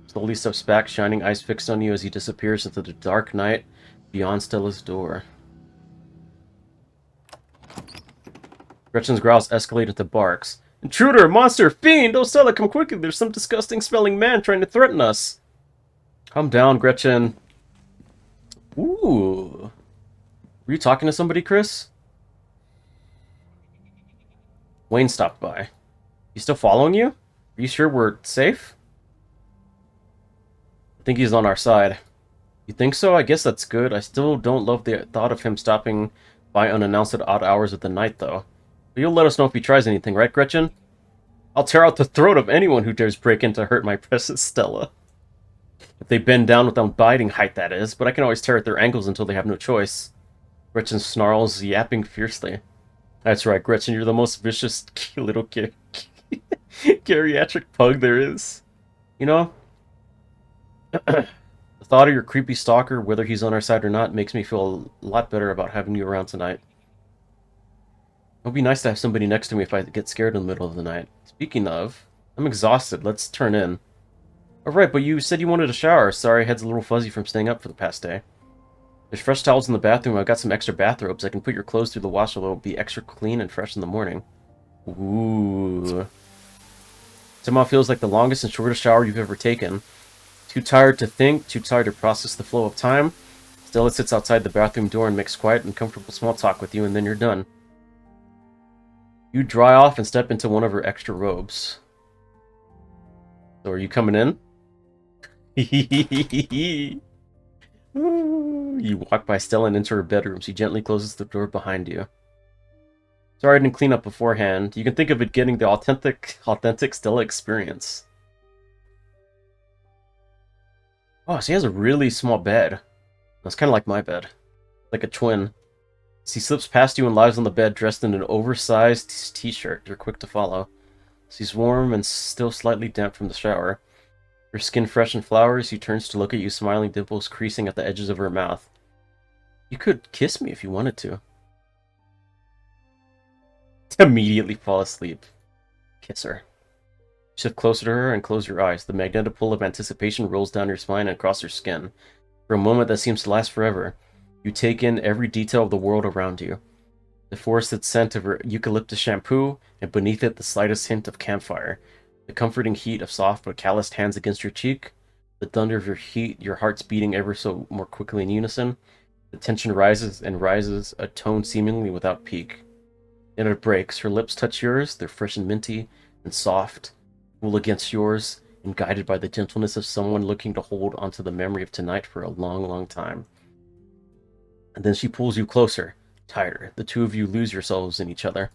Slowly steps back, shining eyes fixed on you as he disappears into the dark night beyond Stella's door. Gretchen's growls escalate into barks. Intruder! Monster! Fiend! Oh, Stella, come quickly! There's some disgusting-smelling man trying to threaten us! Calm down, Gretchen. Ooh. Were you talking to somebody, Chris? Wayne stopped by. He's still following you? Are you sure we're safe? I think he's on our side. You think so? I guess that's good. I still don't love the thought of him stopping by unannounced at odd hours of the night, though. But you'll let us know if he tries anything, right, Gretchen? I'll tear out the throat of anyone who dares break in to hurt my precious Stella. If they bend down without biting height, that is, but I can always tear at their ankles until they have no choice. Gretchen snarls, yapping fiercely. That's right, Gretchen, you're the most vicious little geriatric pug there is. You know, the thought of your creepy stalker, whether he's on our side or not, makes me feel a lot better about having you around tonight. It would be nice to have somebody next to me if I get scared in the middle of the night. Speaking of, I'm exhausted. Let's turn in. Alright, but you said you wanted a shower. Sorry, head's a little fuzzy from staying up for the past day. There's fresh towels in the bathroom. I've got some extra bathrobes. I can put your clothes through the washer. They'll be extra clean and fresh in the morning. Ooh. Somehow feels like the longest and shortest shower you've ever taken. Too tired to think, too tired to process the flow of time. Stella sits outside the bathroom door and makes quiet and comfortable small talk with you, and then you're done. You dry off and step into one of her extra robes. So are you coming in? You walk by Stella and enter her bedroom. She gently closes the door behind you. Sorry I didn't clean up beforehand. You can think of it getting the authentic Stella experience. Oh, she has a really small bed. That's kind of like my bed. Like a twin. She slips past you and lies on the bed dressed in an oversized t-shirt. You're quick to follow. She's warm and still slightly damp from the shower. Her skin fresh and flowers, she turns to look at you, smiling, dimples creasing at the edges of her mouth. You could kiss me if you wanted to. Immediately fall asleep. Kiss her. Shift closer to her and close your eyes. The magnetic pull of anticipation rolls down your spine and across your skin. For a moment that seems to last forever, you take in every detail of the world around you. The forested scent of her eucalyptus shampoo, and beneath it the slightest hint of campfire. The comforting heat of soft but calloused hands against your cheek. The thunder of your heat, your heart's beating ever so more quickly in unison. The tension rises and rises, a tone seemingly without peak. Then it breaks. Her lips touch yours. They're fresh and minty and soft, cool against yours, and guided by the gentleness of someone looking to hold onto the memory of tonight for a long, long time. And then she pulls you closer, tighter. The two of you lose yourselves in each other.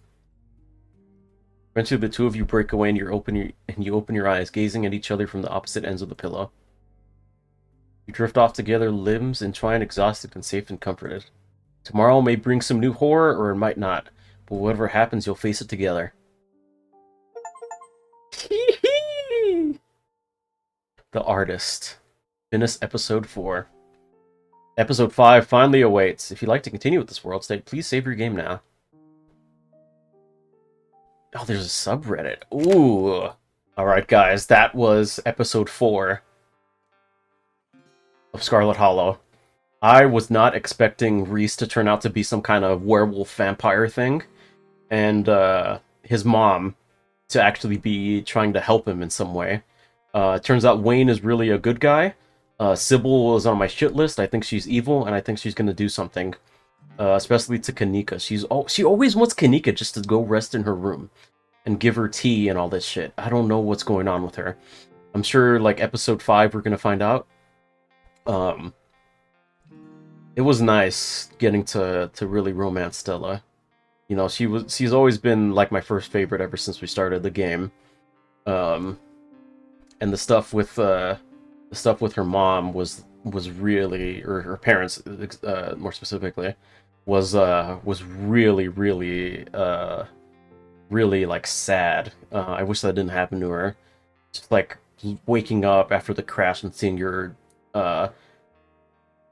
Eventually, the two of you break away and you open your eyes, gazing at each other from the opposite ends of the pillow. You drift off together, limbs entwined, exhausted and safe and comforted. Tomorrow may bring some new horror, or it might not. But whatever happens, you'll face it together. The Artist. Finish episode 4. Episode 5 finally awaits. If you'd like to continue with this world state, please save your game now. Oh, there's a subreddit. Ooh. Alright, guys, that was episode 4 of Scarlet Hollow. I was not expecting Reese to turn out to be some kind of werewolf vampire thing, and his mom to actually be trying to help him in some way. It turns out Wayne is really a good guy. Sybil was on my shit list. I think she's evil, and I think she's gonna do something. Especially to Kanika. She always wants Kanika just to go rest in her room and give her tea and all this shit. I don't know what's going on with her. I'm sure, like, episode 5 we're gonna find out. It was nice getting to really romance Stella. You know, she's always been like my first favorite ever since we started the game. And the stuff with her mom was really, or her parents more specifically, was really like sad. I wish that didn't happen to her. Just like waking up after the crash and seeing your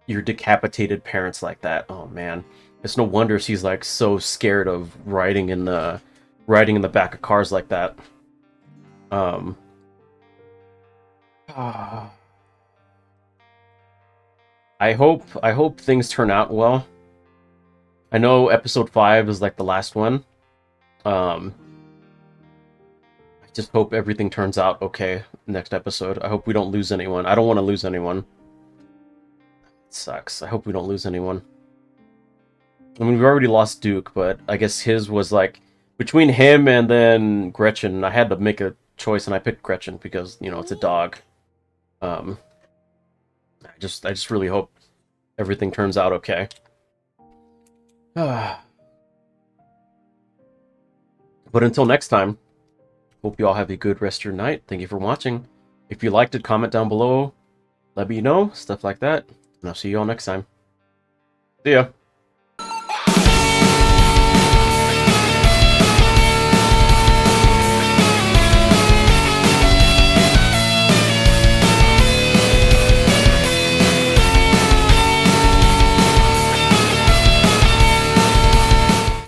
decapitated parents like that. Oh man, it's no wonder she's like so scared of riding in the back of cars like that. I hope things turn out well. I know episode 5 is like the last one. I just hope everything turns out okay next episode. I hope we don't lose anyone. I don't want to lose anyone. It sucks. I hope we don't lose anyone. I mean, we've already lost Duke, but I guess his was like between him and then Gretchen. I had to make a choice, and I picked Gretchen because, you know, it's a dog. I just really hope everything turns out okay. But until next time, Hope you all have a good rest of your night. Thank you for watching. If you liked it, comment down below. Let me know, stuff like that. And I'll see you all next time. See ya.